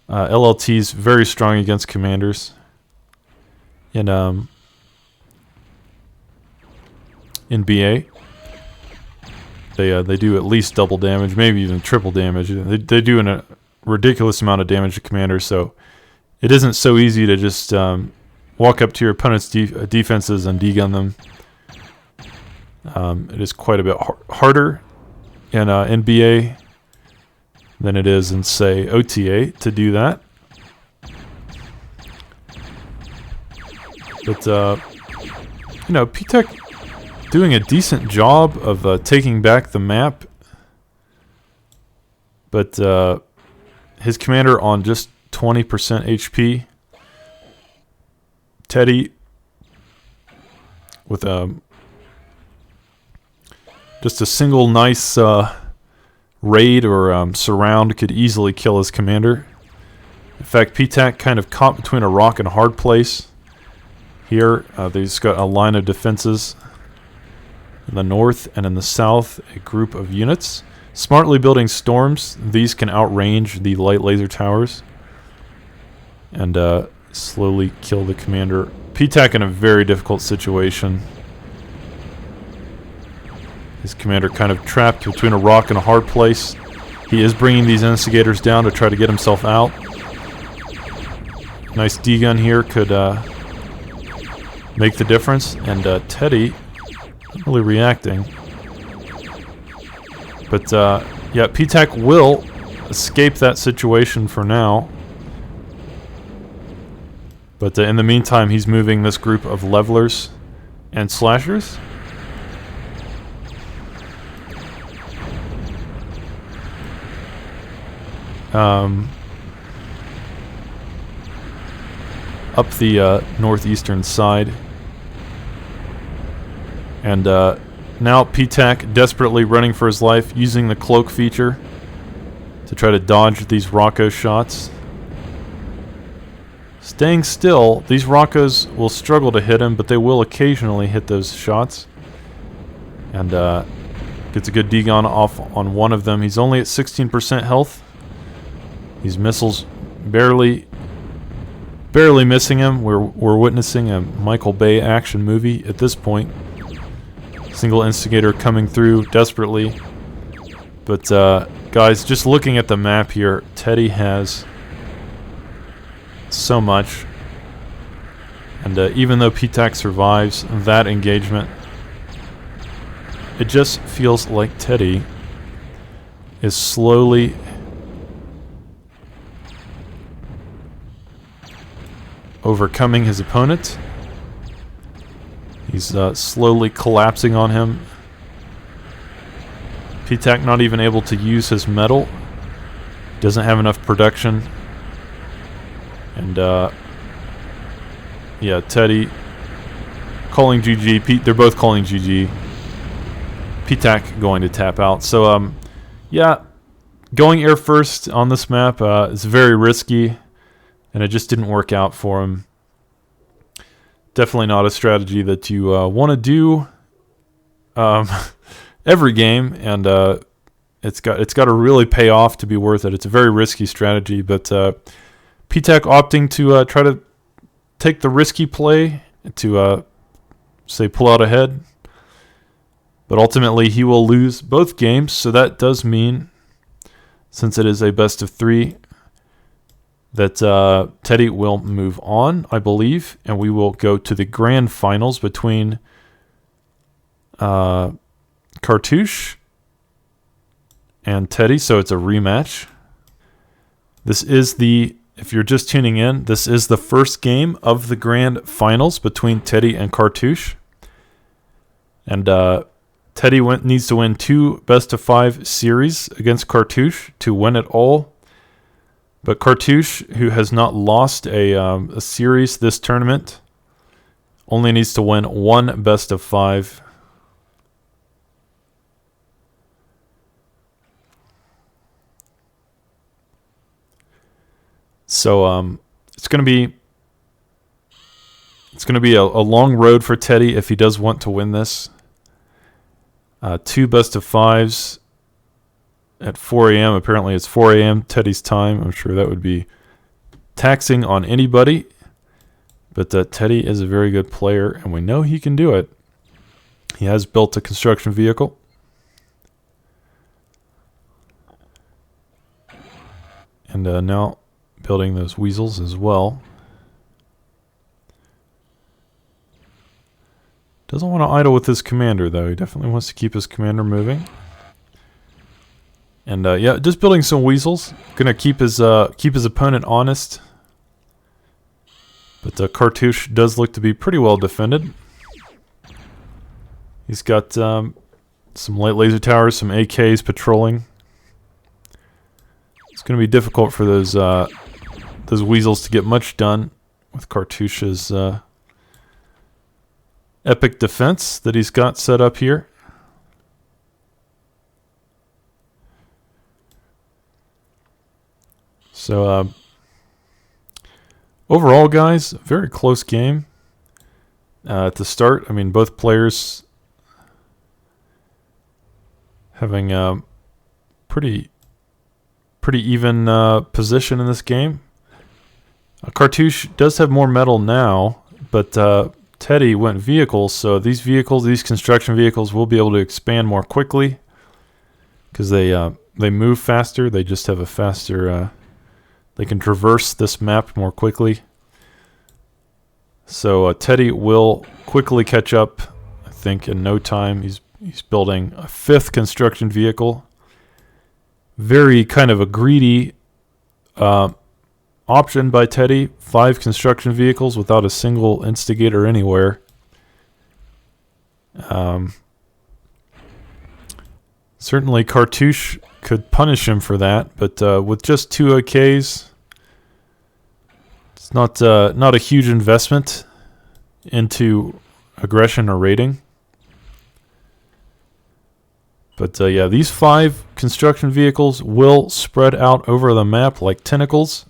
Speaker 1: LLT's very strong against commanders. And in BA, they do at least double damage, maybe even triple damage. They do a ridiculous amount of damage to commanders, so it isn't so easy to just walk up to your opponent's defenses and D-gun them. It is quite a bit harder in NBA than it is in, say, OTA to do that. But, PTAC doing a decent job of taking back the map. But his commander on just 20% HP. Teddy with just a single nice raid or surround could easily kill his commander. In fact, PTAC kind of caught between a rock and a hard place. Here, they just got a line of defenses. In the north and in the south, a group of units. Smartly building storms. These can outrange the light laser towers. And slowly kill the commander. PTAC in a very difficult situation. His commander kind of trapped between a rock and a hard place. He is bringing these instigators down to try to get himself out. Nice D-gun here could make the difference. And Teddy not really reacting. But yeah, PTAC will escape that situation for now. But in the meantime, he's moving this group of levelers and slashers. Up the northeastern side. And now PTAC desperately running for his life, using the cloak feature to try to dodge these Rocco shots. Staying still, these Roccos will struggle to hit him, but they will occasionally hit those shots. And gets a good D-gun off on one of them. He's only at 16% health. These missiles barely missing him. We're witnessing a Michael Bay action movie at this point. Single instigator coming through desperately. But guys, just looking at the map here, Teddy has so much. And even though PTAC survives that engagement, it just feels like Teddy is slowly overcoming his opponent. He's slowly collapsing on him. PTAC not even able to use his metal. Doesn't have enough production. And yeah, Teddy calling GG. They're both calling GG. PTAC going to tap out. So yeah, going air first on this map is very risky, and it just didn't work out for him. Definitely not a strategy that you want to do every game, and it's got to really pay off to be worth it. It's a very risky strategy, but PTAC opting to try to take the risky play to say pull out ahead, but ultimately he will lose both games. So that does mean, since it is a best of 3, that Teddy will move on, I believe, and we will go to the grand finals between Cartouche and Teddy. So it's a rematch. This is if you're just tuning in, this is the first game of the grand finals between Teddy and Cartouche. And Teddy needs to win 2 best of 5 series against Cartouche to win it all. But Cartouche, who has not lost a series this tournament, only needs to win 1 best of 5. So it's going to be a long road for Teddy if he does want to win this. 2 best of 5s at 4 a.m. Apparently it's 4 a.m. Teddy's time. I'm sure that would be taxing on anybody. But Teddy is a very good player, and we know he can do it. He has built a construction vehicle. And now building those weasels as well. Doesn't want to idle with his commander, though. He definitely wants to keep his commander moving. And yeah, just building some weasels. Gonna keep his opponent honest. But Cartouche does look to be pretty well defended. He's got some light laser towers, some AKs patrolling. It's gonna be difficult for those weasels to get much done with Cartouche's epic defense that he's got set up here. So overall, guys, very close game at the start. I mean, both players having pretty even position in this game. Cartouche does have more metal now, but Teddy went vehicles, so these construction vehicles will be able to expand more quickly because they move faster. They just have a faster they can traverse this map more quickly. So Teddy will quickly catch up, I think, in no time. He's building a 5th construction vehicle. Very kind of a greedy option by Teddy. 5 construction vehicles without a single instigator anywhere. Certainly Cartouche could punish him for that, but with just 2 AKs, it's not a huge investment into aggression or raiding. But yeah, these 5 construction vehicles will spread out over the map like tentacles.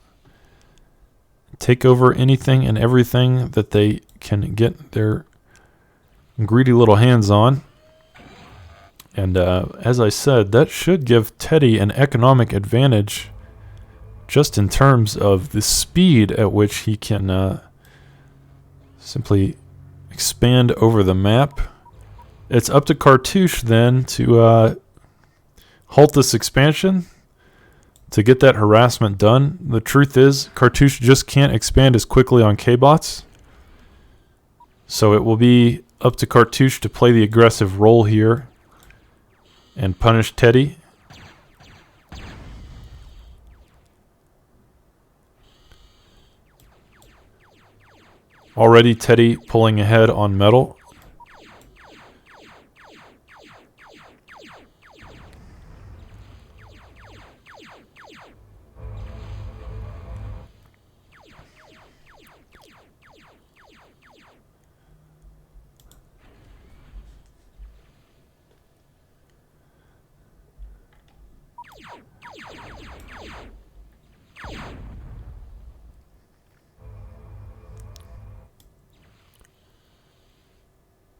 Speaker 1: Take over anything and everything that they can get their greedy little hands on. And as I said, that should give Teddy an economic advantage just in terms of the speed at which he can simply expand over the map. It's up to Cartouche then to halt this expansion, to get that harassment done. The truth is, Cartouche just can't expand as quickly on K-bots. So it will be up to Cartouche to play the aggressive role here and punish Teddy. Already Teddy pulling ahead on metal.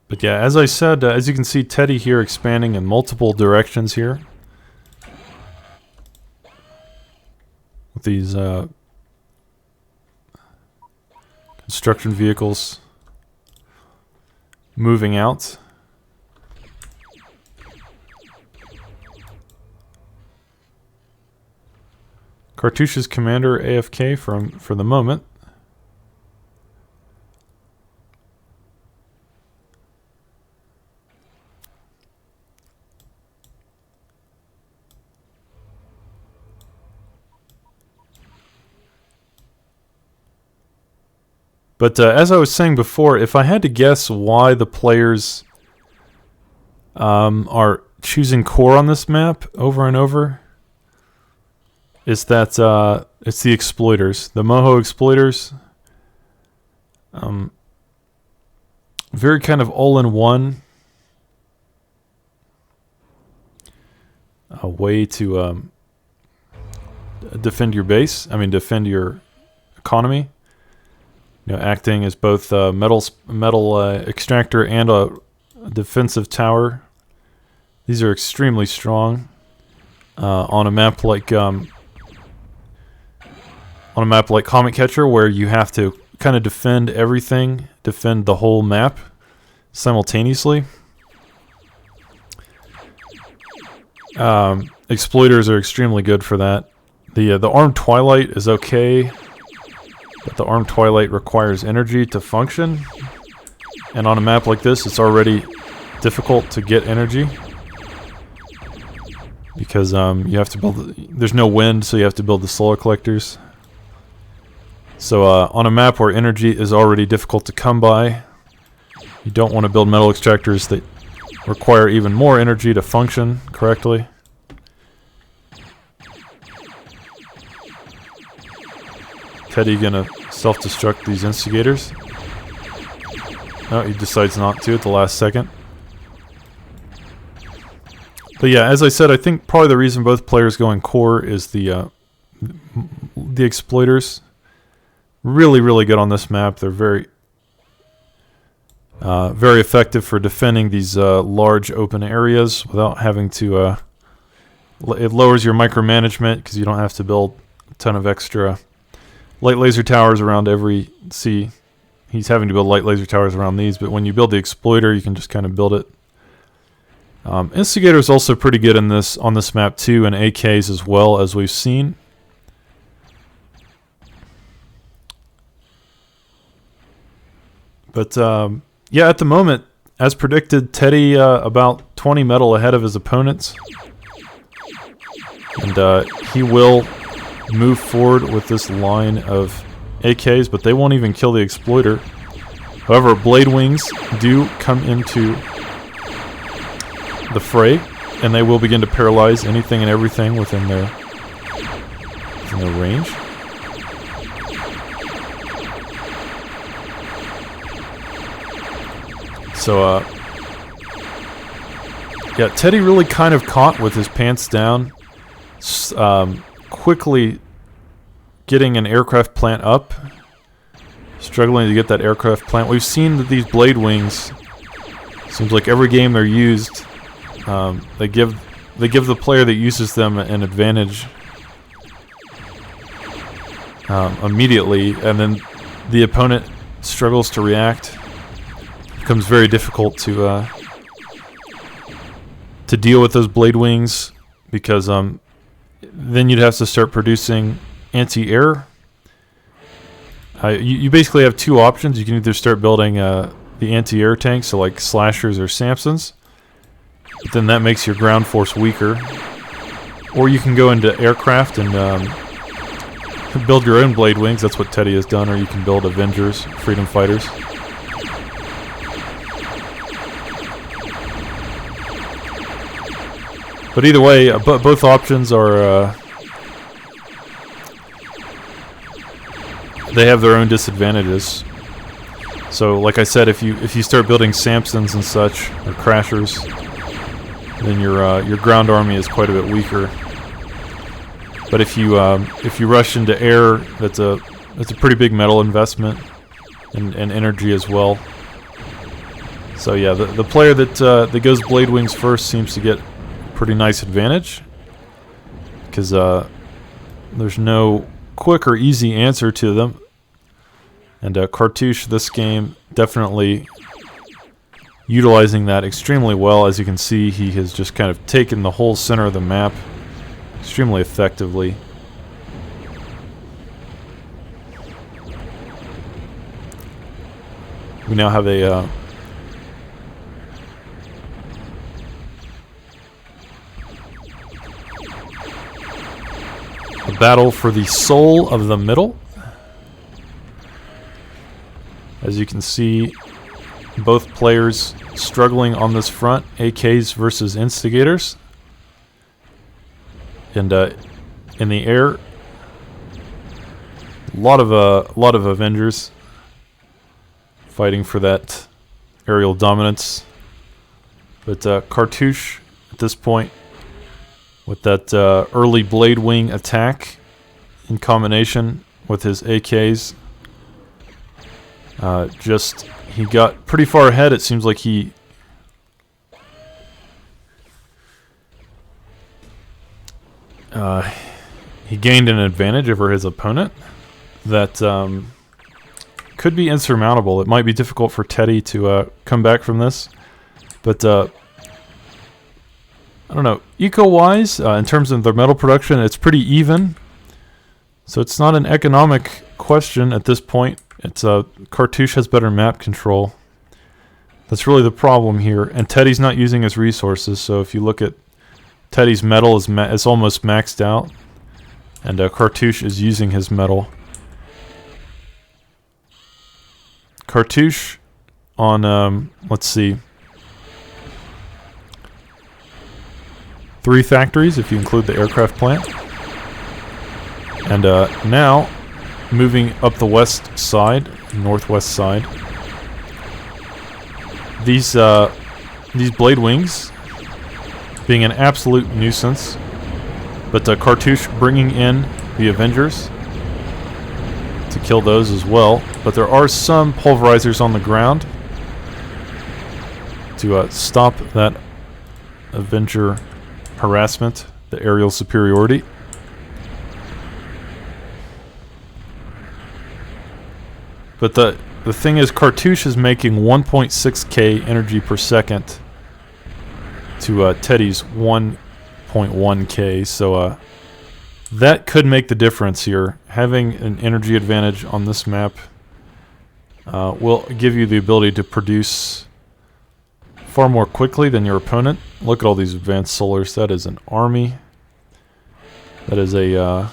Speaker 1: But yeah, as I said, as you can see, Teddy here expanding in multiple directions here. With these construction vehicles moving out. Cartouche's commander AFK for the moment. But as I was saying before, if I had to guess why the players are choosing core on this map over and over, is that it's the exploiters, the Moho exploiters. Very kind of all-in-one way to defend your base. I mean, defend your economy. You know, acting as both metal extractor and a defensive tower. These are extremely strong on a map like Comet Catcher, where you have to kind of defend everything, defend the whole map simultaneously. Exploiters are extremely good for that. The Armed Twilight is okay. But the Armed Twilight requires energy to function. And on a map like this, it's already difficult to get energy. Because you have to build... There's no wind, so you have to build the solar collectors. So on a map where energy is already difficult to come by, you don't want to build metal extractors that require even more energy to function correctly. Teddy gonna self-destruct these instigators. No, he decides not to at the last second. But yeah, as I said, I think probably the reason both players go in core is the exploiters. Really, really good on this map. They're very effective for defending these large open areas without having to... it lowers your micromanagement because you don't have to build a ton of extra... light laser towers around every... See, he's having to build light laser towers around these, but when you build the exploiter, you can just kind of build it. Instigator is also pretty good in on this map too, and AKs as well, as we've seen. But yeah, at the moment, as predicted, Teddy about 20 metal ahead of his opponents, and he will move forward with this line of AKs, but they won't even kill the exploiter. However, blade wings do come into the fray, and they will begin to paralyze anything and everything within their range. So yeah, Teddy really kind of caught with his pants down, quickly getting an aircraft plant up, struggling to get that aircraft plant. We've seen that these blade wings, seems like every game they're used, they give the player that uses them an advantage immediately, and then the opponent struggles to react. It becomes very difficult to deal with those blade wings, because then you'd have to start producing anti-air. You basically have two options. You can either start building the anti-air tanks, so like slashers or Samsons. But then that makes your ground force weaker. Or you can go into aircraft and build your own blade wings. That's what Teddy has done. Or you can build Avengers, freedom fighters. But either way, both options are they have their own disadvantages. So, like I said, if you start building Samsons and such or Crashers, then your ground army is quite a bit weaker. But if you rush into air, that's a pretty big metal investment and energy as well. So yeah, the player that goes Blade Wings first seems to get pretty nice advantage, because there's no quick or easy answer to them. And Cartouche this game definitely utilizing that extremely well. As you can see, he has just kind of taken the whole center of the map extremely effectively. We now have a battle for the soul of the middle. As you can see, both players struggling on this front, AKs versus instigators. And in the air, a lot of Avengers fighting for that aerial dominance. But Cartouche at this point, with that early Blade Wing attack in combination with his AKs, he got pretty far ahead. It seems like he gained an advantage over his opponent that could be insurmountable. It might be difficult for Teddy to come back from this, but I don't know. Eco-wise, in terms of their metal production, it's pretty even. So it's not an economic question at this point. It's Cartouche has better map control. That's really the problem here. And Teddy's not using his resources. So if you look at Teddy's metal, is almost maxed out, and Cartouche is using his metal. Cartouche on let's see, 3 factories if you include the aircraft plant. And now moving up the west side, northwest side. These Blade Wings being an absolute nuisance, but Cartouche bringing in the Avengers to kill those as well. But there are some pulverizers on the ground to stop that Avenger harassment, the aerial superiority. But the thing is, Cartouche is making 1.6k energy per second to Teddy's 1.1k, so that could make the difference here. Having an energy advantage on this map will give you the ability to produce far more quickly than your opponent. Look at all these advanced solars. That is an army. That is a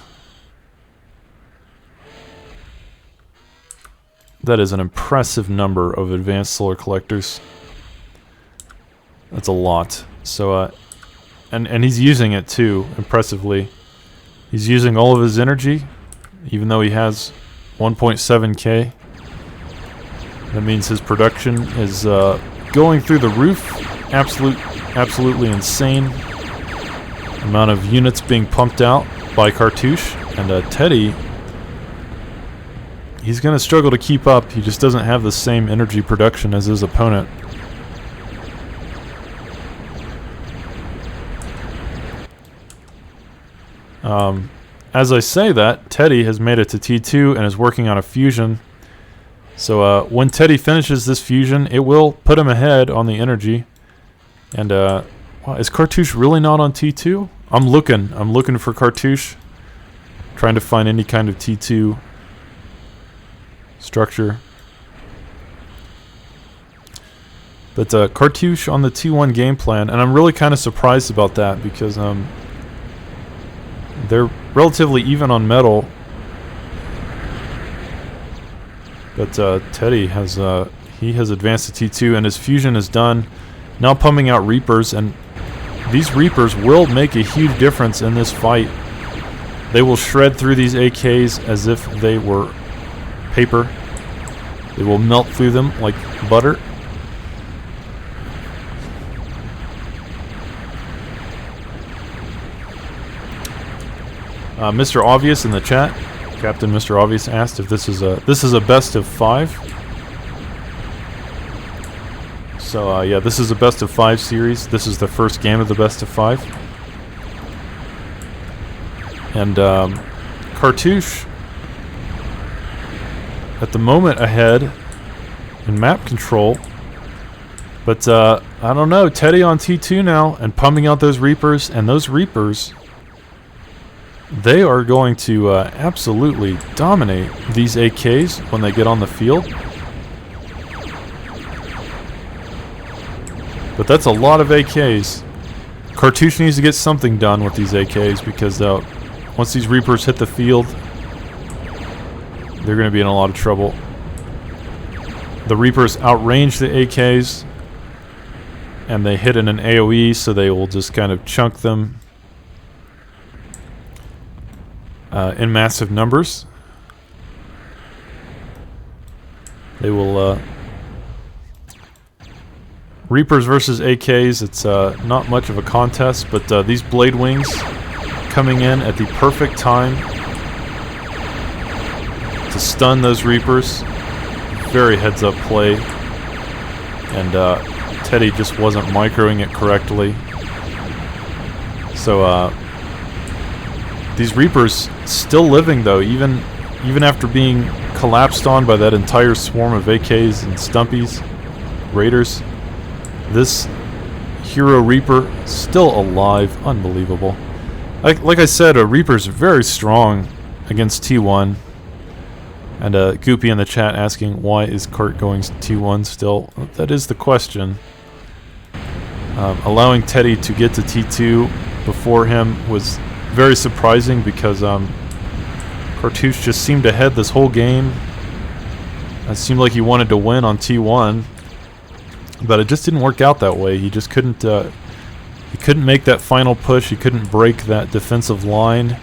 Speaker 1: that is an impressive number of advanced solar collectors. That's a lot. So and he's using it too, impressively. He's using all of his energy, even though he has 1.7k. That means his production is going through the roof. Absolutely insane amount of units being pumped out by Cartouche. And Teddy, he's going to struggle to keep up. He just doesn't have the same energy production as his opponent. As I say that, Teddy has made it to T2 and is working on a fusion. So when Teddy finishes this fusion, it will put him ahead on the energy. And wow, is Cartouche really not on T2? I'm looking for Cartouche, trying to find any kind of T2 structure. But Cartouche on the T1 game plan, and I'm really kind of surprised about that because they're relatively even on metal. But Teddy has he has advanced to T2 and his fusion is done. Now pumping out Reapers, and these Reapers will make a huge difference in this fight. They will shred through these AKs as if they were paper. They will melt through them like butter. Mr. Obvious in the chat, Captain Mr. Obvious asked if this is a best of 5. So yeah, this is a best of 5 series. This is the first game of the best of 5. And Cartouche at the moment ahead in map control. But I don't know, Teddy on T2 now and pumping out those Reapers, and those Reapers, they are going to absolutely dominate these AKs when they get on the field. But that's a lot of AKs. Cartouche needs to get something done with these AKs because once these Reapers hit the field, they're going to be in a lot of trouble. The Reapers outrange the AKs, and they hit in an AoE, so they will just kind of chunk them in massive numbers. They will Reapers versus AKs, it's not much of a contest, but these Blade Wings coming in at the perfect time to stun those Reapers. Very heads up play, and Teddy just wasn't microing it correctly. So these Reapers still living though, even after being collapsed on by that entire swarm of AKs and Stumpies, Raiders. This Hero Reaper still alive. Unbelievable. Like I said, a Reaper's very strong against T1. And Goopy in the chat asking, why is Cart going T1 still? That is the question. Allowing Teddy to get to T2 before him was very surprising because Cartouche just seemed ahead this whole game. It seemed like he wanted to win on T1. But it just didn't work out that way. He just couldn't. He couldn't make that final push. He couldn't break that defensive line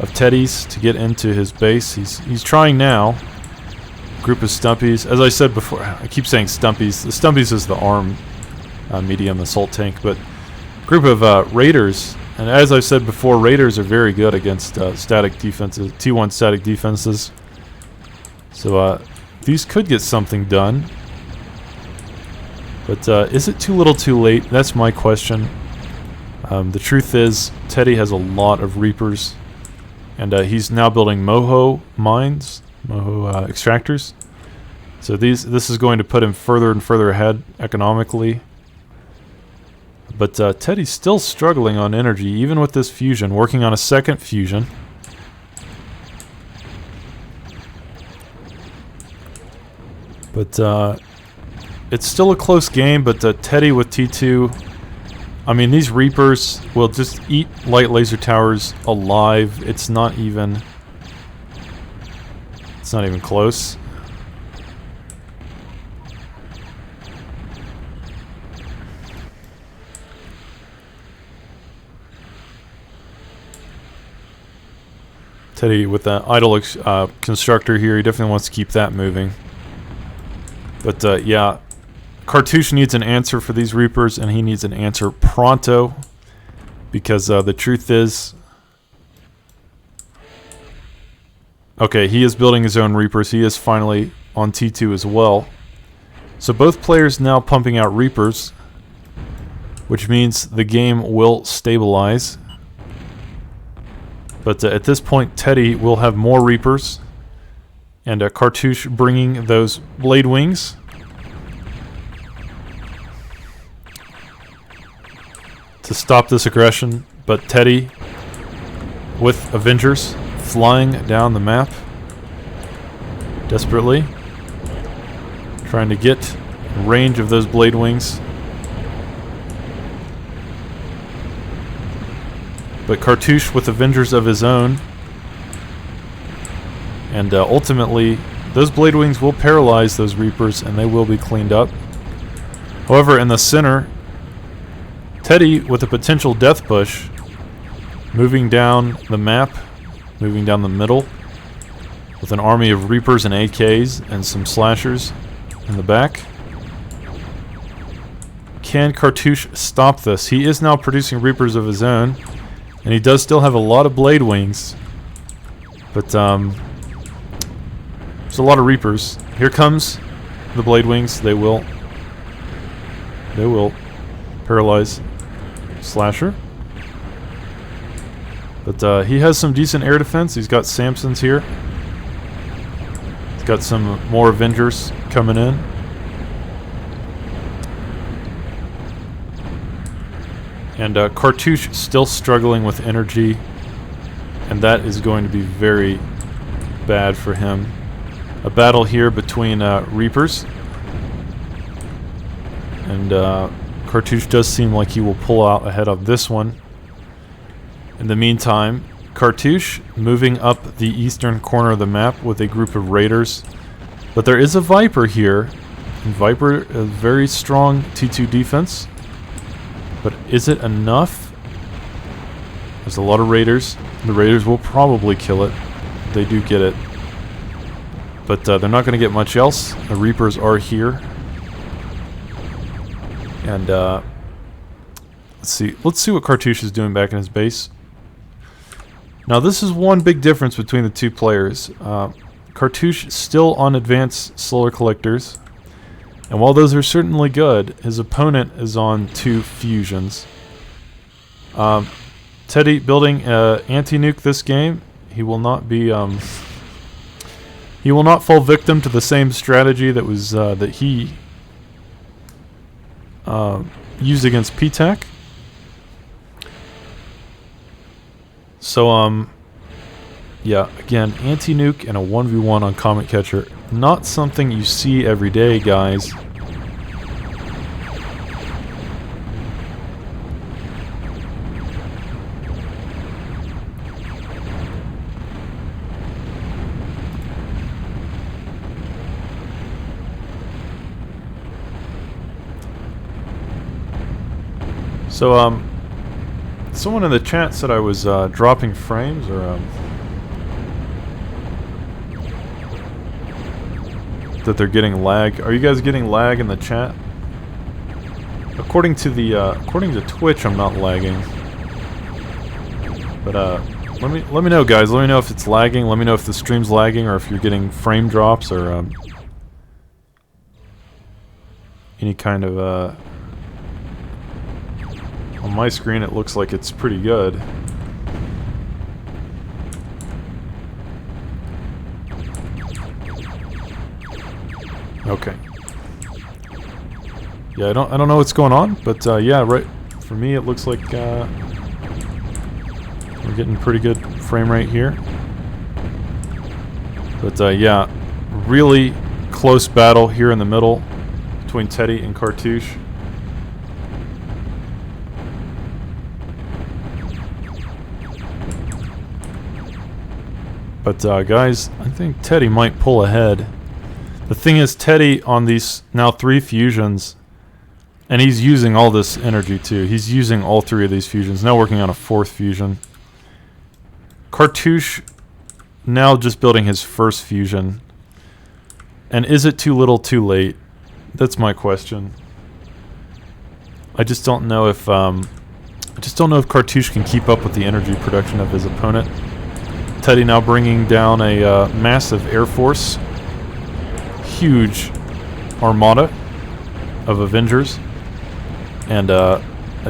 Speaker 1: of Teddy's to get into his base. He's trying now. Group of Stumpies. As I said before, I keep saying Stumpies. The Stumpies is the ARM medium assault tank, but group of Raiders. And as I've said before, Raiders are very good against static defenses, T1 static defenses. So these could get something done. But is it too little too late? That's my question. The truth is, Teddy has a lot of Reapers. And he's now building Moho mines, Moho extractors. So this is going to put him further and further ahead economically. But Teddy's still struggling on energy, even with this fusion, working on a second fusion. But it's still a close game, but Teddy with T2, I mean, these Reapers will just eat light laser towers alive. It's not even close. Teddy with the idle constructor here, he definitely wants to keep that moving. But yeah, Cartouche needs an answer for these Reapers, and he needs an answer pronto. Because the truth is... Okay, he is building his own Reapers. He is finally on T2 as well. So both players now pumping out Reapers, which means the game will stabilize. But at this point, Teddy will have more Reapers. And Cartouche bringing those Blade Wings. To stop this aggression, but Teddy with Avengers flying down the map desperately, trying to get range of those blade wings. But Cartouche with Avengers of his own. And ultimately, those blade wings will paralyze those Reapers and they will be cleaned up. However, in the center, Teddy with a potential death push, moving down the map, moving down the middle, with an army of Reapers and AKs and some slashers in the back. Can Cartouche stop this? He is now producing Reapers of his own, and he does still have a lot of blade wings. But there's a lot of Reapers. Here comes the blade wings. They will paralyze Slasher. But he has some decent air defense. He's got Samsons here. He's got some more Avengers coming in. And Cartouche still struggling with energy. And that is going to be very bad for him. A battle here between Reapers. And Cartouche does seem like he will pull out ahead of this one. In the meantime, Cartouche moving up the eastern corner of the map with a group of Raiders. But there is a Viper here. And Viper, a very strong T2 defense. But is it enough? There's a lot of Raiders. The Raiders will probably kill it. They do get it. But they're not going to get much else. The Reapers are here. And let's see what Cartouche is doing back in his base. Now this is one big difference between the two players. Cartouche still on advanced solar collectors, and while those are certainly good, his opponent is on 2 fusions. Teddy building anti-nuke this game. He will not be he will not fall victim to the same strategy that was that he used against PTAC. So, yeah, again, anti-nuke and a 1v1 on Comet Catcher. Not something you see every day, guys. So, someone in the chat said I was dropping frames, or that they're getting lag. Are you guys getting lag in the chat? According to Twitch, I'm not lagging. But let me know, guys. Let me know if it's lagging. Let me know if the stream's lagging, or if you're getting frame drops, or any kind of on my screen, it looks like it's pretty good. Okay. Yeah, I don't know what's going on, but yeah, right. For me, it looks like we're getting pretty good frame rate here. But yeah, really close battle here in the middle between Teddy and Cartouche. But guys, I think Teddy might pull ahead. The thing is, Teddy on these now 3 fusions, and he's using all this energy too. He's using all 3 of these fusions. Now working on a 4th fusion. Cartouche now just building his 1st fusion. And is it too little, too late? That's my question. I just don't know if Cartouche can keep up with the energy production of his opponent. Teddy now bringing down a massive air force, huge armada of Avengers, and a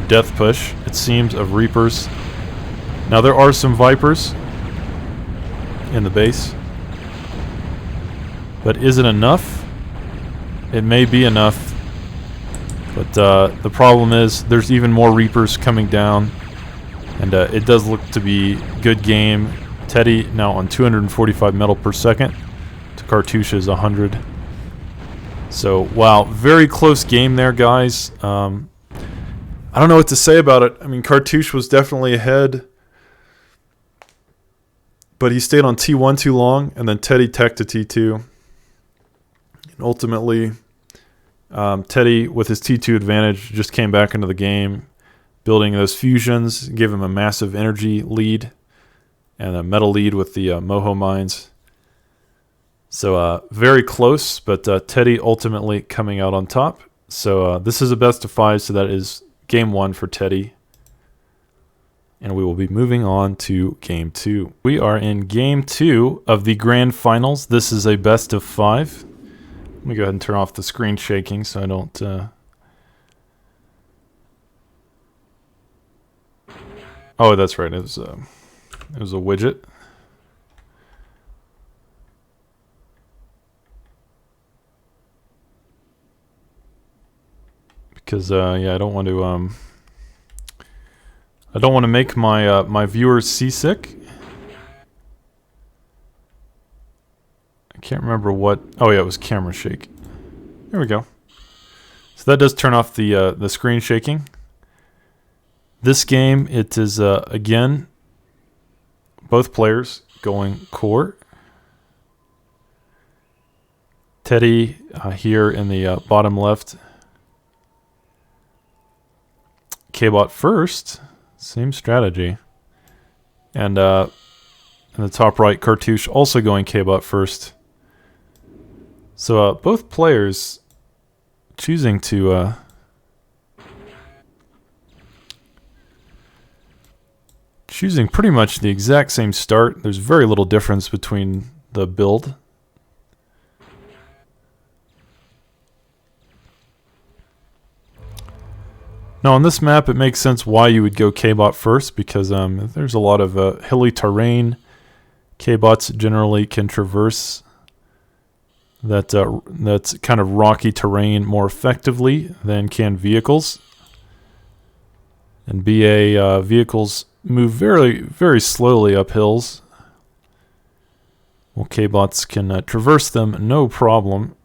Speaker 1: death push, it seems, of Reapers. Now there are some Vipers in the base, but is it enough? It may be enough, but the problem is there's even more Reapers coming down, and it does look to be good game. Teddy now on 245 metal per second to Cartouche's 100. So, wow, very close game there, guys. I don't know what to say about it. I mean, Cartouche was definitely ahead, but he stayed on T1 too long, and then Teddy teched to T2. And ultimately, Teddy, with his T2 advantage, just came back into the game, building those fusions, gave him a massive energy lead and a metal lead with the Moho mines. So very close, but Teddy ultimately coming out on top. So this is a best of 5, so that is game 1 for Teddy. And we will be moving on to game 2. We are in game 2 of the grand finals. This is a best of 5. Let me go ahead and turn off the screen shaking so I don't... Oh, that's right. It was a widget. Because yeah, I don't want to make my my viewers seasick. I can't remember what. Oh yeah, it was camera shake. There we go. So that does turn off the screen shaking. This game, it is again both players going core. Teddy here in the bottom left. K-Bot first, same strategy. And in the top right, Cartouche also going K-Bot first. So both players choosing to choosing pretty much the exact same start. There's very little difference between the build. Now on this map, it makes sense why you would go K-Bot first, because there's a lot of hilly terrain. K-Bots generally can traverse that's kind of rocky terrain more effectively than can vehicles. And BA vehicles move very, very slowly up hills. Well, K-Bots can traverse them no problem.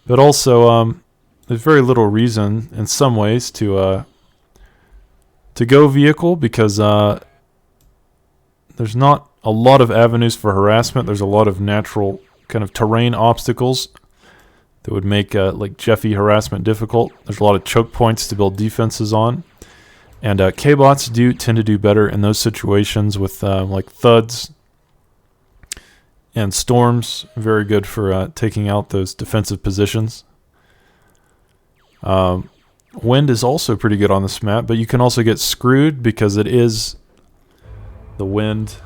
Speaker 1: But also, there's very little reason in some ways to go vehicle, because there's not a lot of avenues for harassment. There's a lot of natural kind of terrain obstacles that would make like Jeffy harassment difficult. There's a lot of choke points to build defenses on. And K-Bots do tend to do better in those situations with like thuds and storms. Very good for taking out those defensive positions. Wind is also pretty good on this map, but you can also get screwed because it is the wind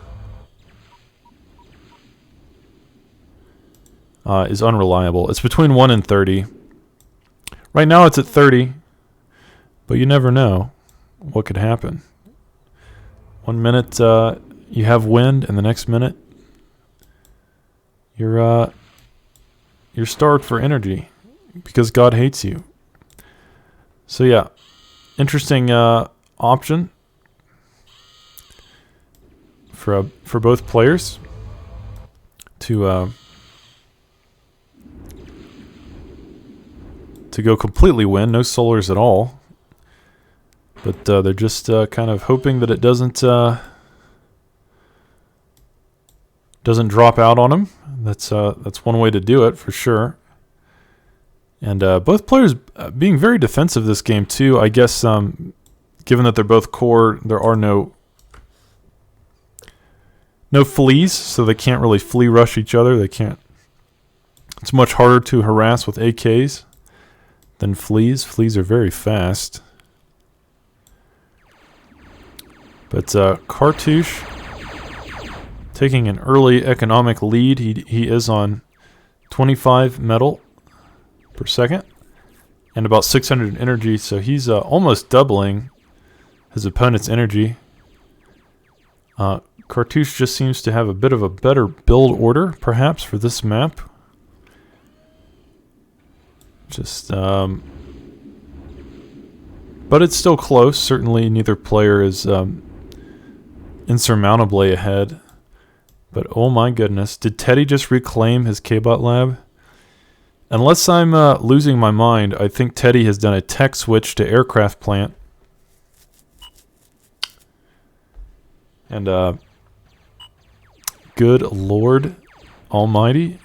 Speaker 1: is unreliable. It's between 1 and 30. Right now it's at 30, but you never know what could happen. 1 minute you have wind, and the next minute you're starved for energy because God hates you. So yeah, interesting option for both players to go completely wind, no solars at all. But they're just kind of hoping that it doesn't drop out on them. That's one way to do it for sure. And both players being very defensive this game too. I guess given that they're both core, there are no fleas, so they can't really flea rush each other. They can't. It's much harder to harass with AKs than fleas. Fleas are very fast. But Cartouche taking an early economic lead. He is on 25 metal per second and about 600 energy, so he's almost doubling his opponent's energy. Cartouche just seems to have a bit of a better build order, perhaps, for this map. Just, but it's still close. Certainly, neither player is insurmountably ahead. But oh my goodness, did Teddy just reclaim his K-Bot lab? Unless I'm losing my mind, I think Teddy has done a tech switch to aircraft plant. And good Lord Almighty.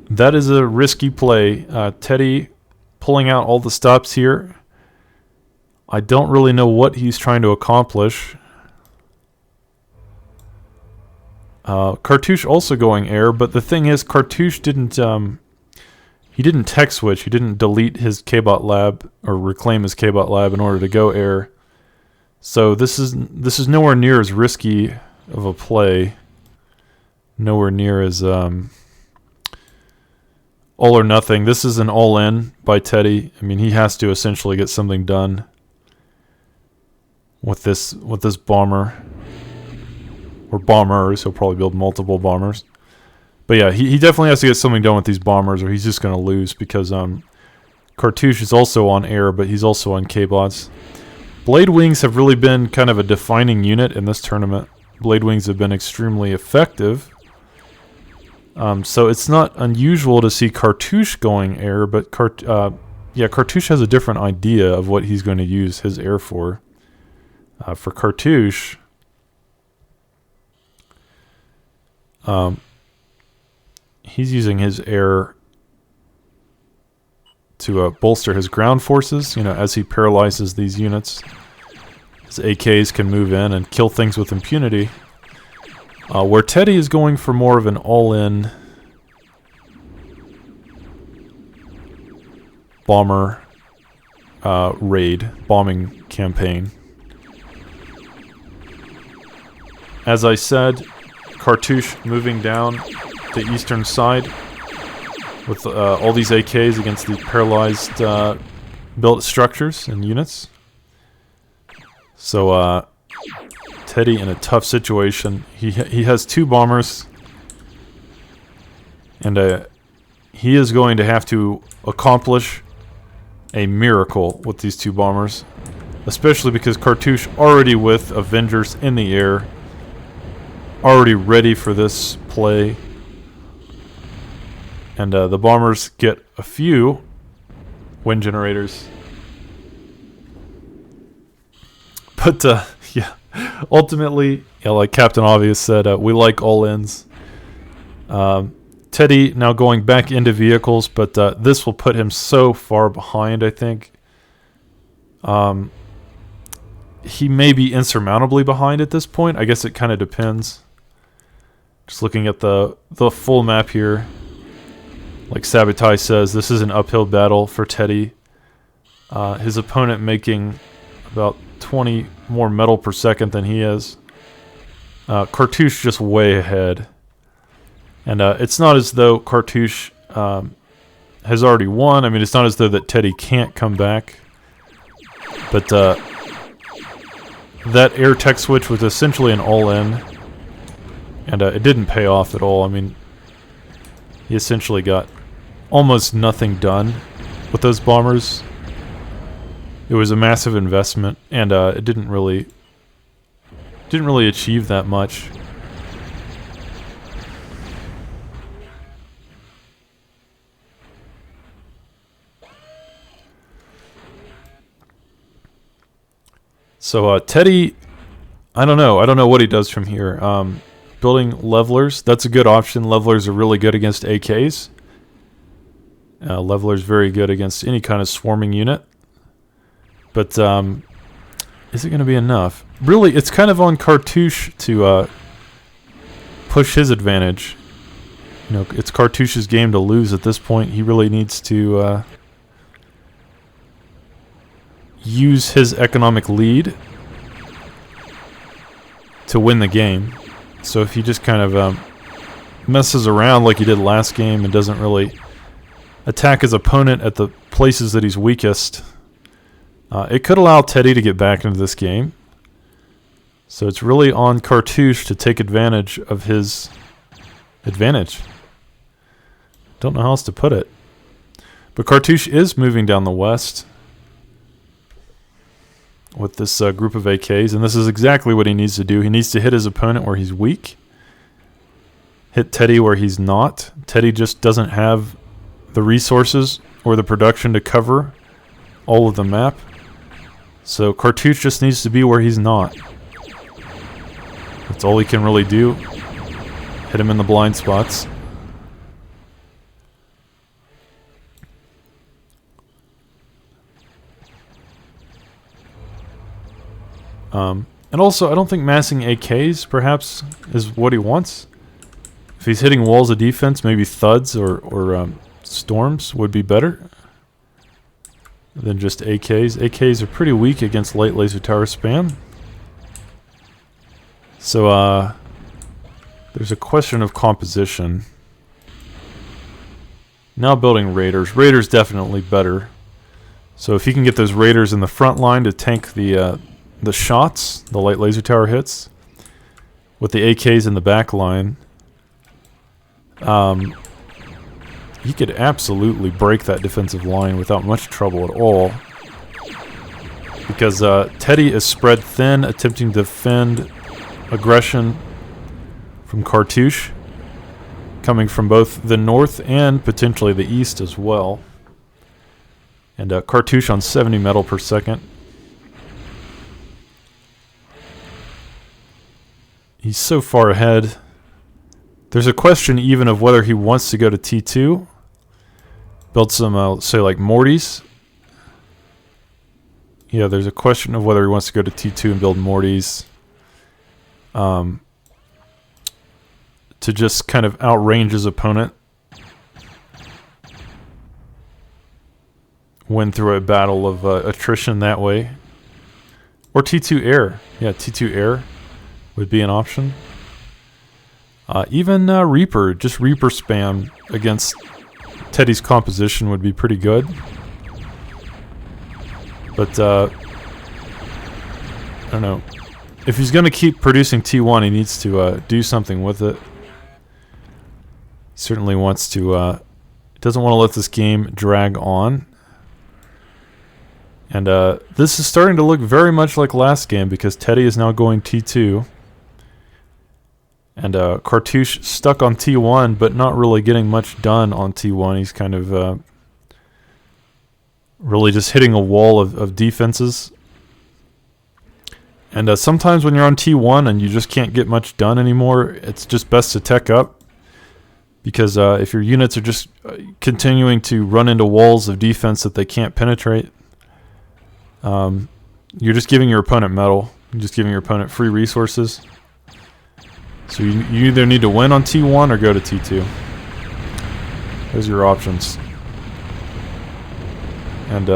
Speaker 1: That is a risky play. Teddy pulling out all the stops here. I don't really know what he's trying to accomplish. Cartouche also going air, but the thing is, Cartouche didn't he didn't tech switch. He didn't delete his K-Bot lab or reclaim his K-Bot lab in order to go air. So this is nowhere near as risky of a play. Nowhere near as all or nothing. This is an all-in by Teddy. I mean, he has to essentially get something done with this bomber. Or bombers. He'll probably build multiple bombers. But yeah, he definitely has to get something done with these bombers, or he's just going to lose, because Cartouche is also on air, but he's also on K-Bots. Blade Wings have really been kind of a defining unit in this tournament. Blade Wings have been extremely effective. So it's not unusual to see Cartouche going air, but Cartouche has a different idea of what he's going to use his air for. For Cartouche, he's using his air to bolster his ground forces. You know, as he paralyzes these units, his AKs can move in and kill things with impunity. Where Teddy is going for more of an all-in bomber raid, bombing campaign. As I said, Cartouche moving down the eastern side with all these AKs against these paralyzed built structures and units. So Teddy in a tough situation. He has two bombers, and he is going to have to accomplish a miracle with these two bombers, especially because Cartouche already with Avengers in the air, already ready for this play. And the bombers get a few wind generators. But yeah, ultimately, like Captain Obvious said, we like all-ins. Teddy now going back into vehicles, but this will put him so far behind, I think. He may be insurmountably behind at this point. I guess it kind of depends. Just looking at the full map here. Like Sabotage says, this is an uphill battle for Teddy. His opponent making about 20 more metal per second than he is. Cartouche just way ahead. And it's not as though Cartouche has already won. I mean, it's not as though that Teddy can't come back. But that air tech switch was essentially an all-in. And it didn't pay off at all. I mean, he essentially got almost nothing done with those bombers. It was a massive investment, and it didn't really achieve that much. So Teddy, I don't know what he does from here. Building levelers, that's a good option. Levelers are really good against AKs. Levelers very good against any kind of swarming unit. But is it going to be enough? Really, it's kind of on Cartouche to push his advantage. You know, it's Cartouche's game to lose at this point. He really needs to use his economic lead to win the game. So if he just kind of messes around like he did last game and doesn't really attack his opponent at the places that he's weakest, it could allow Teddy to get back into this game. So it's really on Cartouche to take advantage of his advantage. Don't know how else to put it. But Cartouche is moving down the west with this group of AKs, and this is exactly what he needs to do. He needs to hit his opponent where he's weak. hit Teddy where he's not. Teddy just doesn't have the resources or the production to cover all of the map. So Cartouche just needs to be where he's not. That's all he can really do. Hit him in the blind spots. And also, I don't think massing AKs, perhaps, is what he wants. If he's hitting walls of defense, maybe thuds or storms would be better than just AKs. AKs are pretty weak against light laser tower spam. So, there's a question of composition. Now building Raiders. Raiders definitely better. So if he can get those Raiders in the front line to tank the shots, the light laser tower hits, with the AKs in the back line, he could absolutely break that defensive line without much trouble at all. Because Teddy is spread thin, attempting to defend aggression from Cartouche, coming from both the north and potentially the east as well. And Cartouche on 70 metal per second. He's so far ahead. There's a question even of whether he wants to go to T2. Build some, say, like Mortys. Yeah, there's a question of whether he wants to go to T2 and build Mortys. To just kind of outrange his opponent. Win through a battle of attrition that way. Or T2 air. Yeah, T2 air would be an option. Even Reaper, just Reaper spam against Teddy's composition would be pretty good. But, I don't know. If he's going to keep producing T1, he needs to do something with it. He certainly wants to, doesn't want to let this game drag on. And this is starting to look very much like last game because Teddy is now going T2. And Cartouche stuck on T1, but not really getting much done on T1. He's kind of really just hitting a wall of defenses. And sometimes when you're on T1 and you just can't get much done anymore, it's just best to tech up. Because if your units are just continuing to run into walls of defense that they can't penetrate, you're just giving your opponent metal. You're just giving your opponent free resources. So you either need to win on T1 or go to T2. Those are your options. And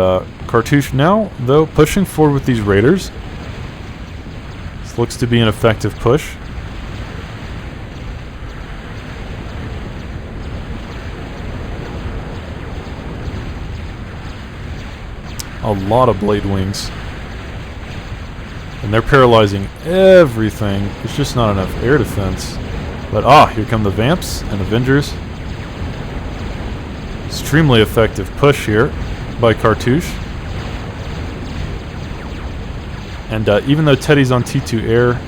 Speaker 1: Cartouche now, though, pushing forward with these Raiders. This looks to be an effective push. A lot of blade wings. And they're paralyzing everything. There's just not enough air defense. But here come the Vamps and Avengers. Extremely effective push here by Cartouche. And even though Teddy's on T2 air,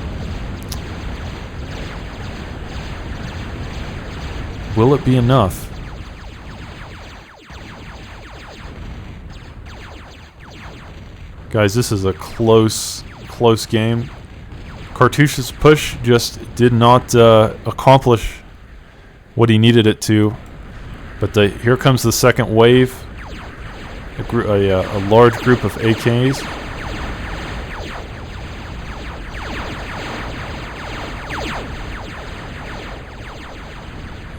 Speaker 1: will it be enough? Guys, this is a close game. Cartouche's push just did not accomplish what he needed it to. But here comes the second wave. A large group of AKs.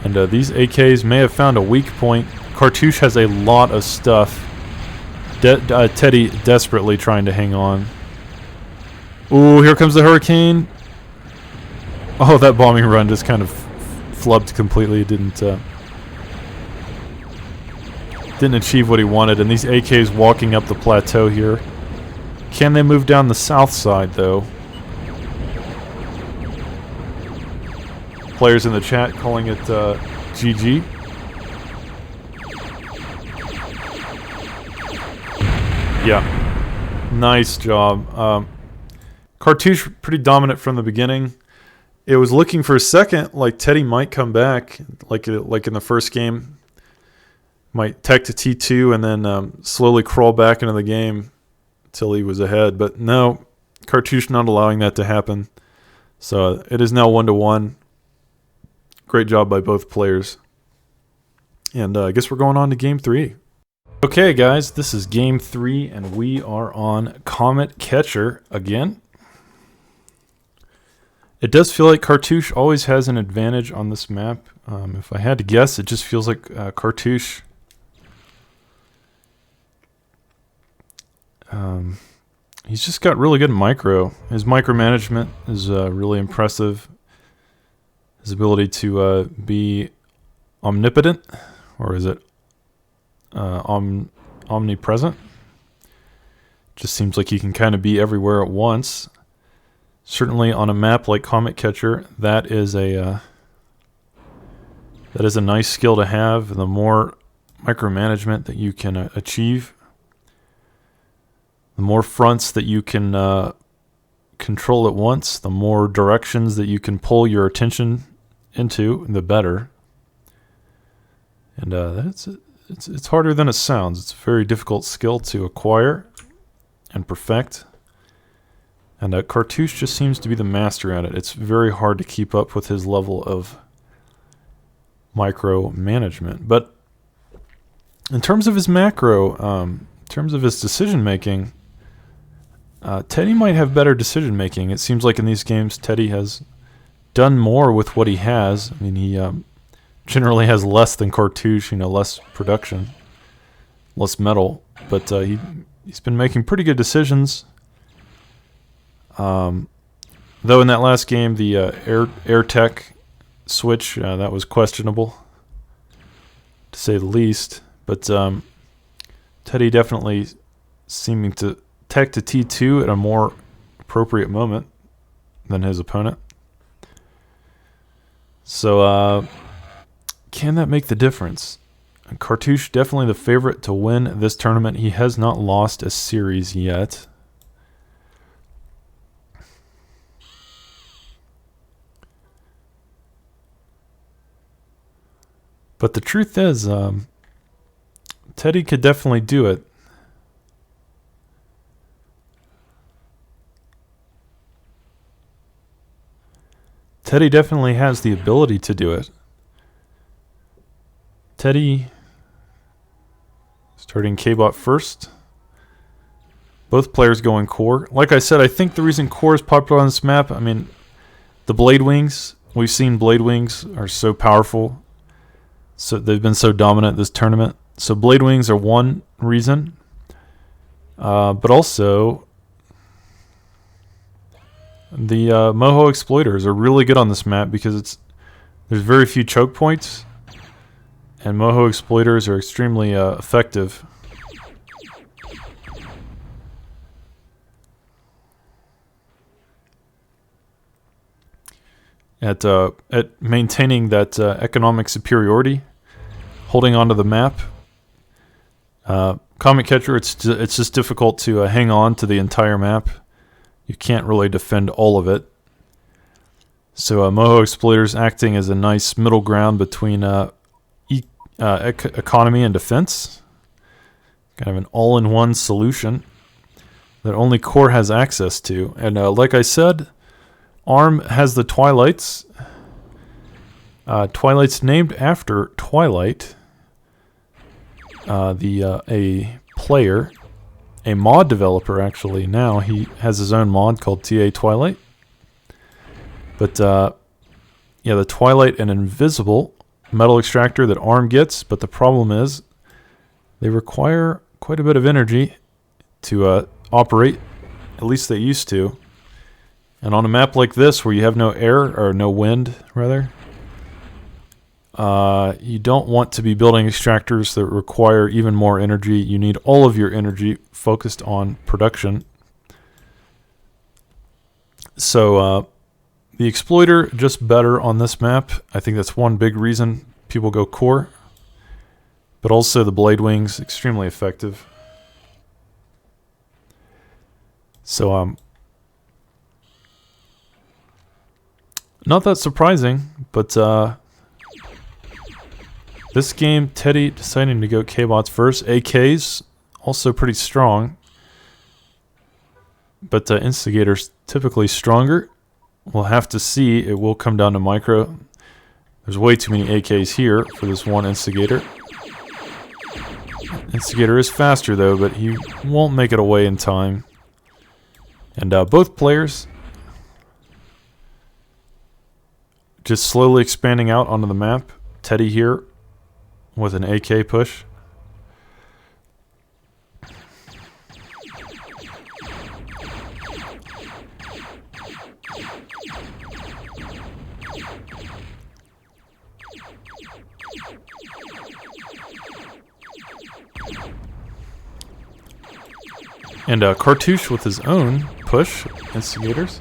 Speaker 1: And these AKs may have found a weak point. Cartouche has a lot of stuff. Teddy desperately trying to hang on. Ooh, here comes the Hurricane. Oh, that bombing run just kind of flubbed completely. Didn't achieve what he wanted. And these AKs walking up the plateau here. Can they move down the south side, though? Players in the chat calling it GG. Yeah. Nice job. Cartouche pretty dominant from the beginning. it was looking for a second like Teddy might come back, like in the first game, might tech to T2 and then slowly crawl back into the game until he was ahead. But no, Cartouche not allowing that to happen. So it is now 1-1. Great job by both players. And I guess we're going on to game 3. Okay, guys, this is game 3, and we are on Comet Catcher again. It does feel like Cartouche always has an advantage on this map. If I had to guess, it just feels like Cartouche he's just got really good micro. His micromanagement is really impressive. His ability to be omnipotent, or is it omnipresent? Just seems like he can kind of be everywhere at once. Certainly on a map like Comet Catcher, that is a nice skill to have. The more micromanagement that you can achieve, the more fronts that you can control at once, the more directions that you can pull your attention into, the better. And it's harder than it sounds. It's a very difficult skill to acquire and perfect. And Cartouche just seems to be the master at it. It's very hard to keep up with his level of micromanagement. But in terms of his macro, in terms of his decision making, Teddy might have better decision making. It seems like in these games, Teddy has done more with what he has. I mean, he generally has less than Cartouche, less production, less metal, but he's been making pretty good decisions. Though in that last game, the air tech switch, that was questionable, to say the least. But Teddy definitely seeming to tech to T2 at a more appropriate moment than his opponent. So can that make the difference? Cartouche definitely the favorite to win this tournament. He has not lost a series yet. But the truth is, Teddy could definitely do it. Teddy definitely has the ability to do it. Teddy starting K-Bot first. Both players going core. Like I said, I think the reason core is popular on this map, I mean, the Blade Wings, we've seen Blade Wings are so powerful. So they've been so dominant this tournament. So Blade Wings are one reason. But also, the Moho Exploiters are really good on this map because there's very few choke points. And Moho Exploiters are extremely effective. At maintaining that economic superiority, holding onto the map. Comet Catcher, it's just difficult to hang on to the entire map. You can't really defend all of it. So Moho Exploiters acting as a nice middle ground between economy and defense. Kind of an all-in-one solution that only core has access to. And like I said, ARM has the Twilights. Twilight's named after Twilight, a player, a mod developer actually. Now he has his own mod called TA Twilight. But yeah, the Twilight and Invisible metal extractor that ARM gets. But the problem is they require quite a bit of energy to operate. At least they used to. And on a map like this, where you have no air, or no wind, rather, you don't want to be building extractors that require even more energy. You need all of your energy focused on production. So the Exploiter just better on this map. I think that's one big reason people go core. But also the Blade Wings, extremely effective. So not that surprising, but this game, Teddy deciding to go K-bots first. AKs, also pretty strong. But Instigator's typically stronger. We'll have to see. It will come down to micro. There's way too many AKs here for this one Instigator. Instigator is faster though, but he won't make it away in time. And both players just slowly expanding out onto the map. Teddy here with an AK push. And Cartouche with his own push, Instigators.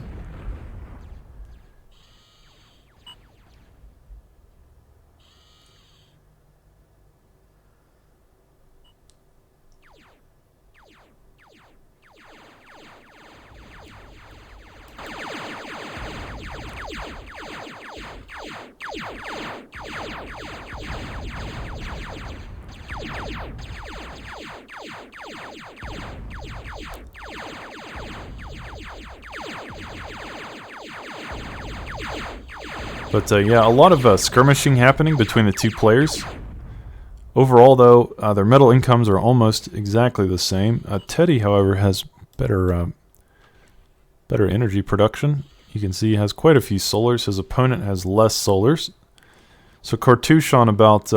Speaker 1: But yeah, a lot of skirmishing happening between the two players. Overall, though, their metal incomes are almost exactly the same. Teddy, however, has better energy production. You can see he has quite a few solars. His opponent has less solars. So Cartouche on about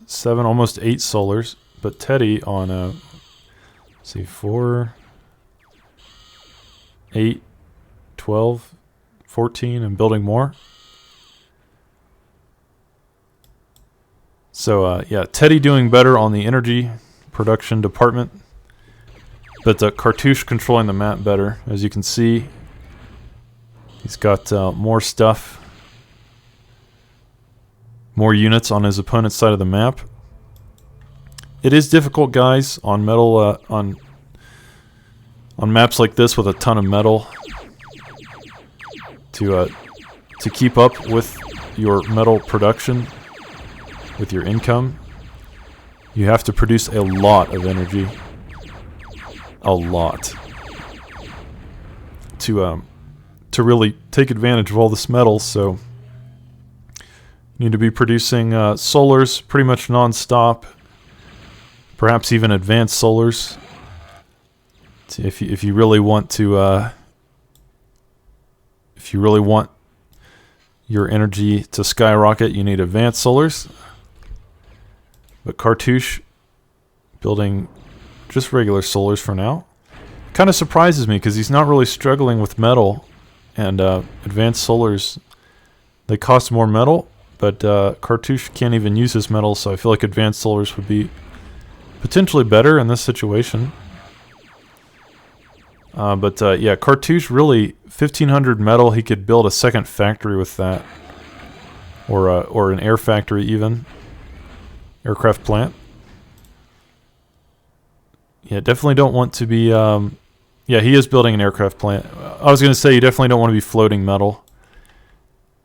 Speaker 1: 7, almost 8 solars. But Teddy on, let's see, 4, 8, 12, 14, and building more. So, yeah, Teddy doing better on the energy production department. But Cartouche controlling the map better. As you can see, he's got more stuff. More units on his opponent's side of the map. It is difficult, guys, on metal, on maps like this with a ton of metal to keep up with your metal production. With your income, you have to produce a lot of energy. A lot. To really take advantage of all this metal, so you need to be producing solars pretty much non-stop. Perhaps even advanced solars. If you really want to if you really want your energy to skyrocket, you need advanced solars. But Cartouche building just regular solars for now. Kind of surprises me because he's not really struggling with metal. And advanced solars, they cost more metal. But Cartouche can't even use his metal, so I feel like advanced solars would be potentially better in this situation. But yeah, Cartouche really, 1,500 metal, he could build a second factory with that. Or an air factory even. Aircraft plant. Yeah, definitely don't want to be... yeah, he is building an aircraft plant. I was going to say you definitely don't want to be floating metal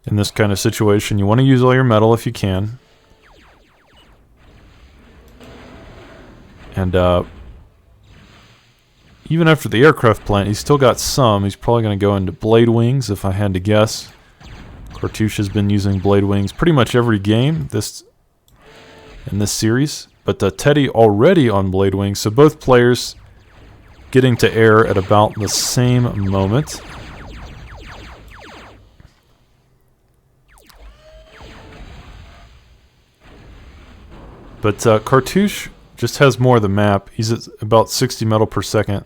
Speaker 1: in this kind of situation. You want to use all your metal if you can. And even after the aircraft plant, he's still got some. He's probably going to go into blade wings if I had to guess. Cartouche has been using blade wings pretty much every game in this series. But Teddy already on blade wings, so both players getting to air at about the same moment. But Cartouche just has more of the map. He's at about 60 metal per second.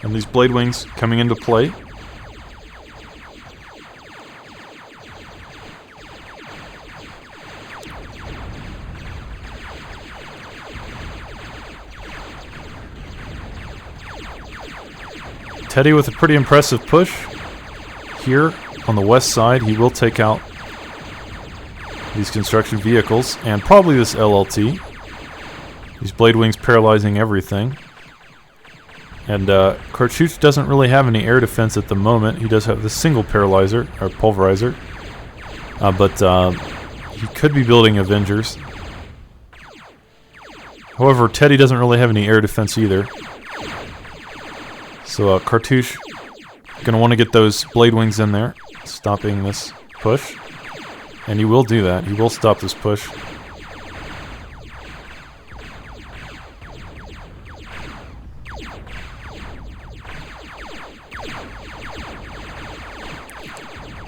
Speaker 1: And these blade wings coming into play. Teddy with a pretty impressive push. Here on the west side, he will take out these construction vehicles, and probably this LLT. These blade wings paralyzing everything. And Cartouche doesn't really have any air defense at the moment. He does have the single paralyzer, or pulverizer. But he could be building Avengers. However, Teddy doesn't really have any air defense either. So Cartouche going to want to get those blade wings in there, stopping this push. And he will do that. He will stop this push.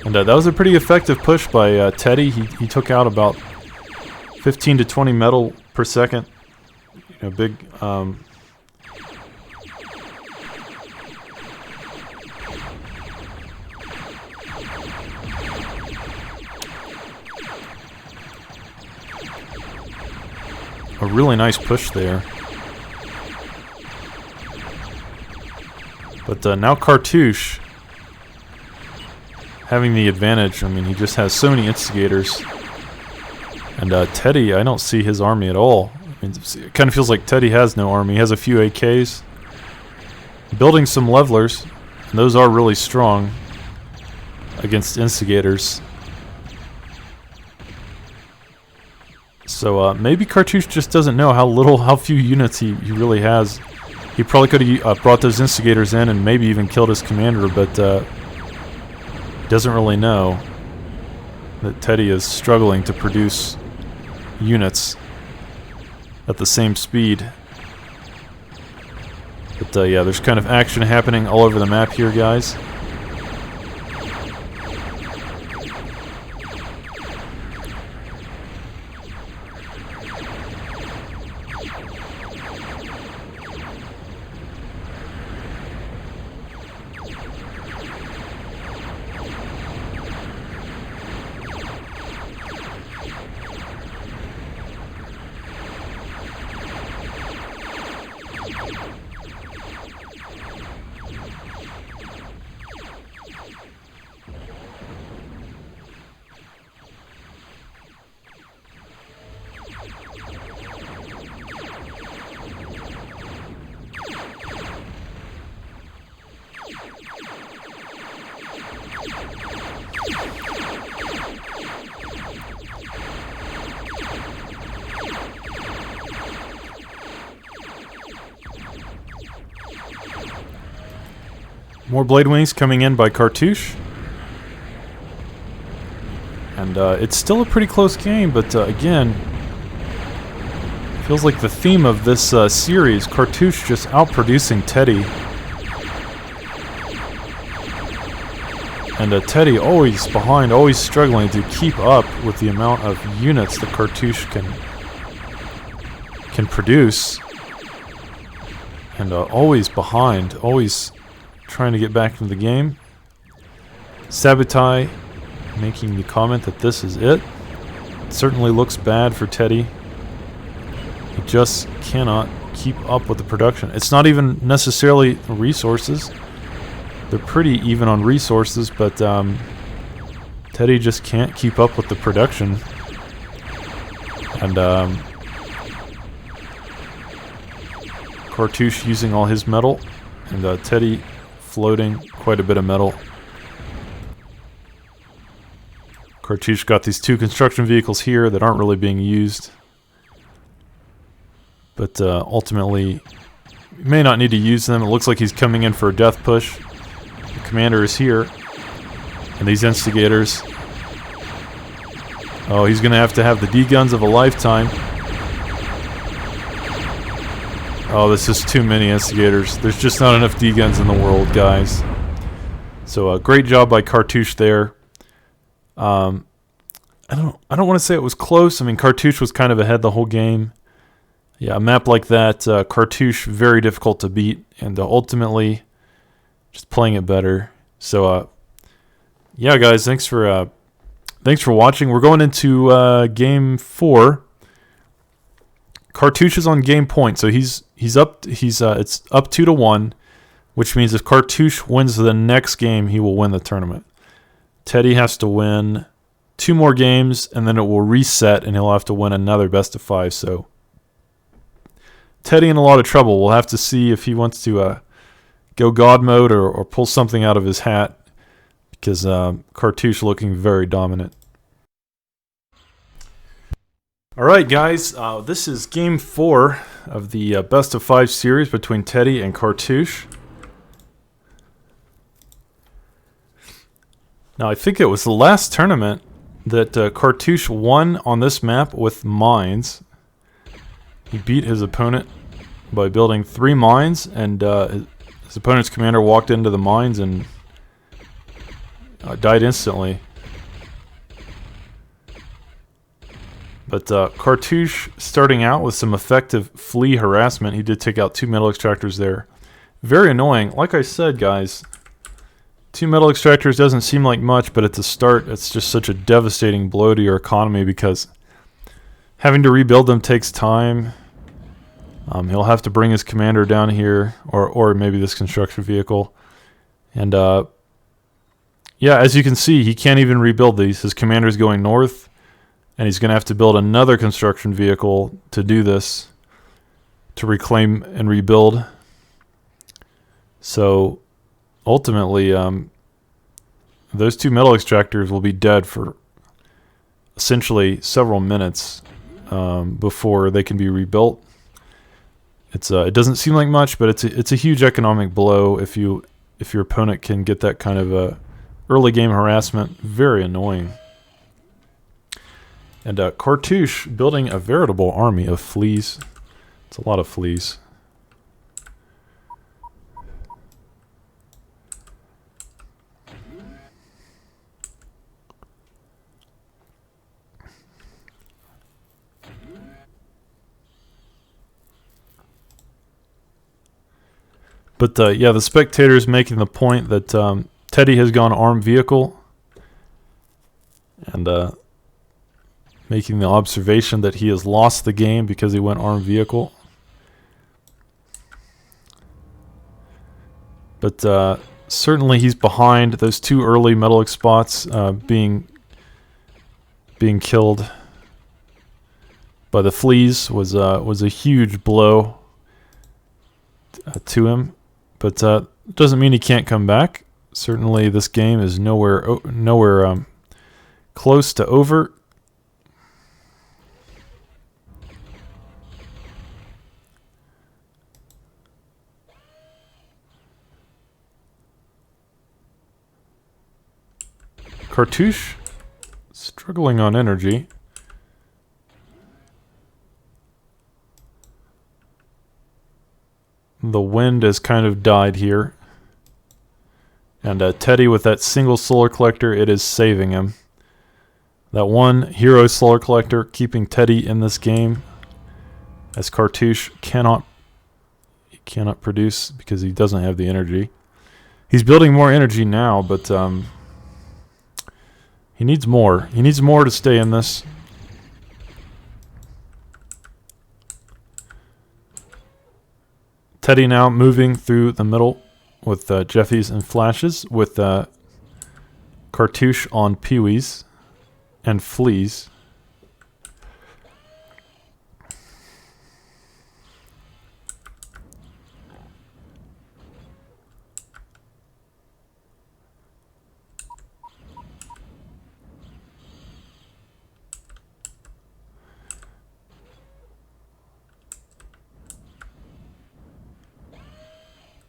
Speaker 1: And that was a pretty effective push by Teddy. He took out about 15 to 20 metal per second. You know, big... a really nice push there. But now Cartouche having the advantage. I mean, he just has so many instigators. And Teddy, I don't see his army at all. I mean, it kind of feels like Teddy has no army. He has a few AKs. Building some levelers. And those are really strong against instigators. So maybe Cartouche just doesn't know how few units he really has. He probably could have brought those instigators in and maybe even killed his commander, but doesn't really know that Teddy is struggling to produce units at the same speed. But yeah, there's kind of action happening all over the map here, guys. More blade wings coming in by Cartouche. And it's still a pretty close game, but again, feels like the theme of this series, Cartouche just outproducing Teddy. And Teddy always behind, always struggling to keep up with the amount of units that Cartouche can produce. And always behind, always trying to get back into the game. Sabotai making the comment that this is it. It certainly looks bad for Teddy. He just cannot keep up with the production. It's not even necessarily resources. They're pretty even on resources, but Teddy just can't keep up with the production. And Cartouche using all his metal, and Teddy floating quite a bit of metal. Cartouche got these two construction vehicles here that aren't really being used. But ultimately, he may not need to use them. It looks like he's coming in for a death push. The commander is here. And these instigators. Oh, he's going to have the D-guns of a lifetime. Oh, this is too many instigators. There's just not enough D-guns in the world, guys. So, great job by Cartouche there. I don't want to say it was close. I mean, Cartouche was kind of ahead the whole game. Yeah, a map like that, Cartouche, very difficult to beat, and ultimately, just playing it better. So, yeah, guys, thanks for watching. We're going into game 4. Cartouche is on game point, so it's up 2-1, which means if Cartouche wins the next game, he will win the tournament. Teddy has to win 2 more games, and then it will reset, and he'll have to win another best of 5. So Teddy in a lot of trouble. We'll have to see if he wants to go God mode or pull something out of his hat, because Cartouche looking very dominant. All right, guys, this is game 4 of the best of 5 series between Teddy and Cartouche. Now, I think it was the last tournament that Cartouche won on this map with mines. He beat his opponent by building 3 mines, and his opponent's commander walked into the mines and died instantly. But Cartouche starting out with some effective flea harassment. He did take out 2 metal extractors there. Very annoying. Like I said, guys, 2 metal extractors doesn't seem like much, but at the start, it's just such a devastating blow to your economy because having to rebuild them takes time. He'll have to bring his commander down here, or maybe this construction vehicle. And yeah, as you can see, he can't even rebuild these. His commander's going north, and he's going to have to build another construction vehicle to do this, to reclaim and rebuild. So ultimately, those 2 metal extractors will be dead for essentially several minutes before they can be rebuilt. It doesn't seem like much, but it's a huge economic blow if your opponent can get that kind of early game harassment. Very annoying. And Cartouche building a veritable army of fleas. It's a lot of fleas. But yeah, the spectator is making the point that Teddy has gone armed vehicle, and making the observation that he has lost the game because he went armed vehicle. But certainly he's behind. Those 2 early metal spots being killed by the fleas was a huge blow to him. But doesn't mean he can't come back. Certainly this game is nowhere close to over. Cartouche struggling on energy. The wind has kind of died here. And Teddy with that single solar collector, it is saving him. That one hero solar collector keeping Teddy in this game, as Cartouche cannot produce because he doesn't have the energy. He's building more energy now, but he needs more. He needs more to stay in this. Teddy now moving through the middle with Jeffies and Flashes, with Cartouche on Peewees and Fleas.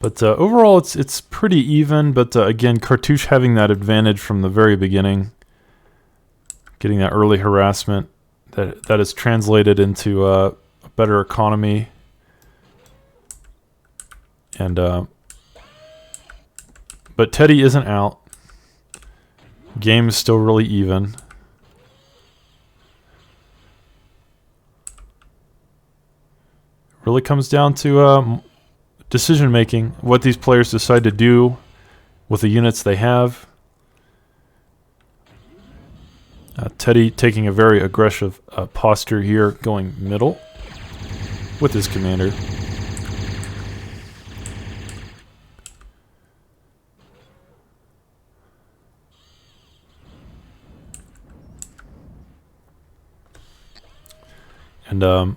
Speaker 1: But overall, it's pretty even. But again, Cartouche having that advantage from the very beginning, getting that early harassment that is translated into a better economy. And but Teddy isn't out. Game is still really even. Really comes down to decision making, what these players decide to do with the units they have. Teddy taking a very aggressive posture here, going middle with his commander. And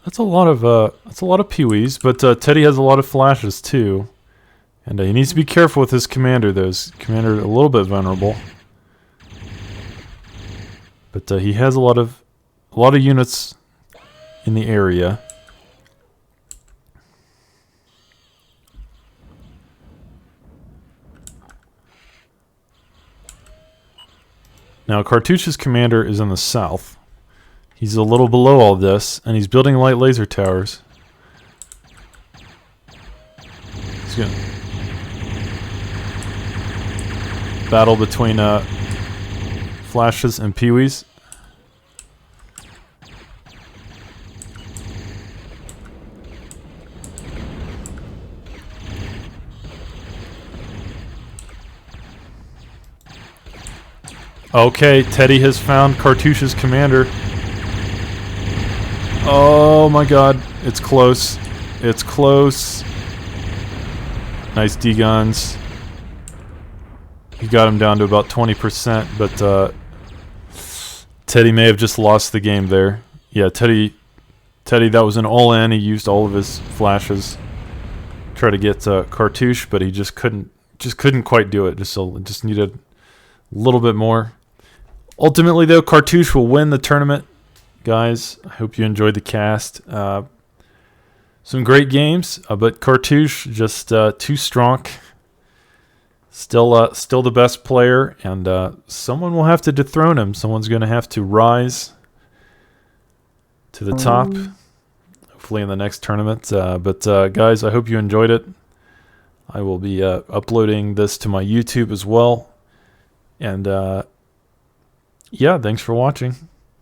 Speaker 1: that's a lot of peewees, but Teddy has a lot of flashes too. And he needs to be careful with his commander, though. His commander a little bit vulnerable. But he has a lot of units in the area. Now, Cartouche's commander is in the south. He's a little below all this, and he's building light laser towers. He's gonna battle between flashes and peewees. Okay, Teddy has found Cartouche's commander. Oh my god, it's close. It's close. Nice D-guns. He got him down to about 20%, but Teddy may have just lost the game there. Yeah, Teddy, that was an all-in. He used all of his flashes. Try to get Cartouche, but he just couldn't quite do it. Just needed a little bit more. Ultimately, though, Cartouche will win the tournament. Guys, I hope you enjoyed the cast. Some great games, but Cartouche just too strong. Still the best player, and someone will have to dethrone him. Someone's going to have to rise to the top, hopefully in the next tournament. But guys, I hope you enjoyed it. I will be uploading this to my YouTube as well. And yeah, thanks for watching.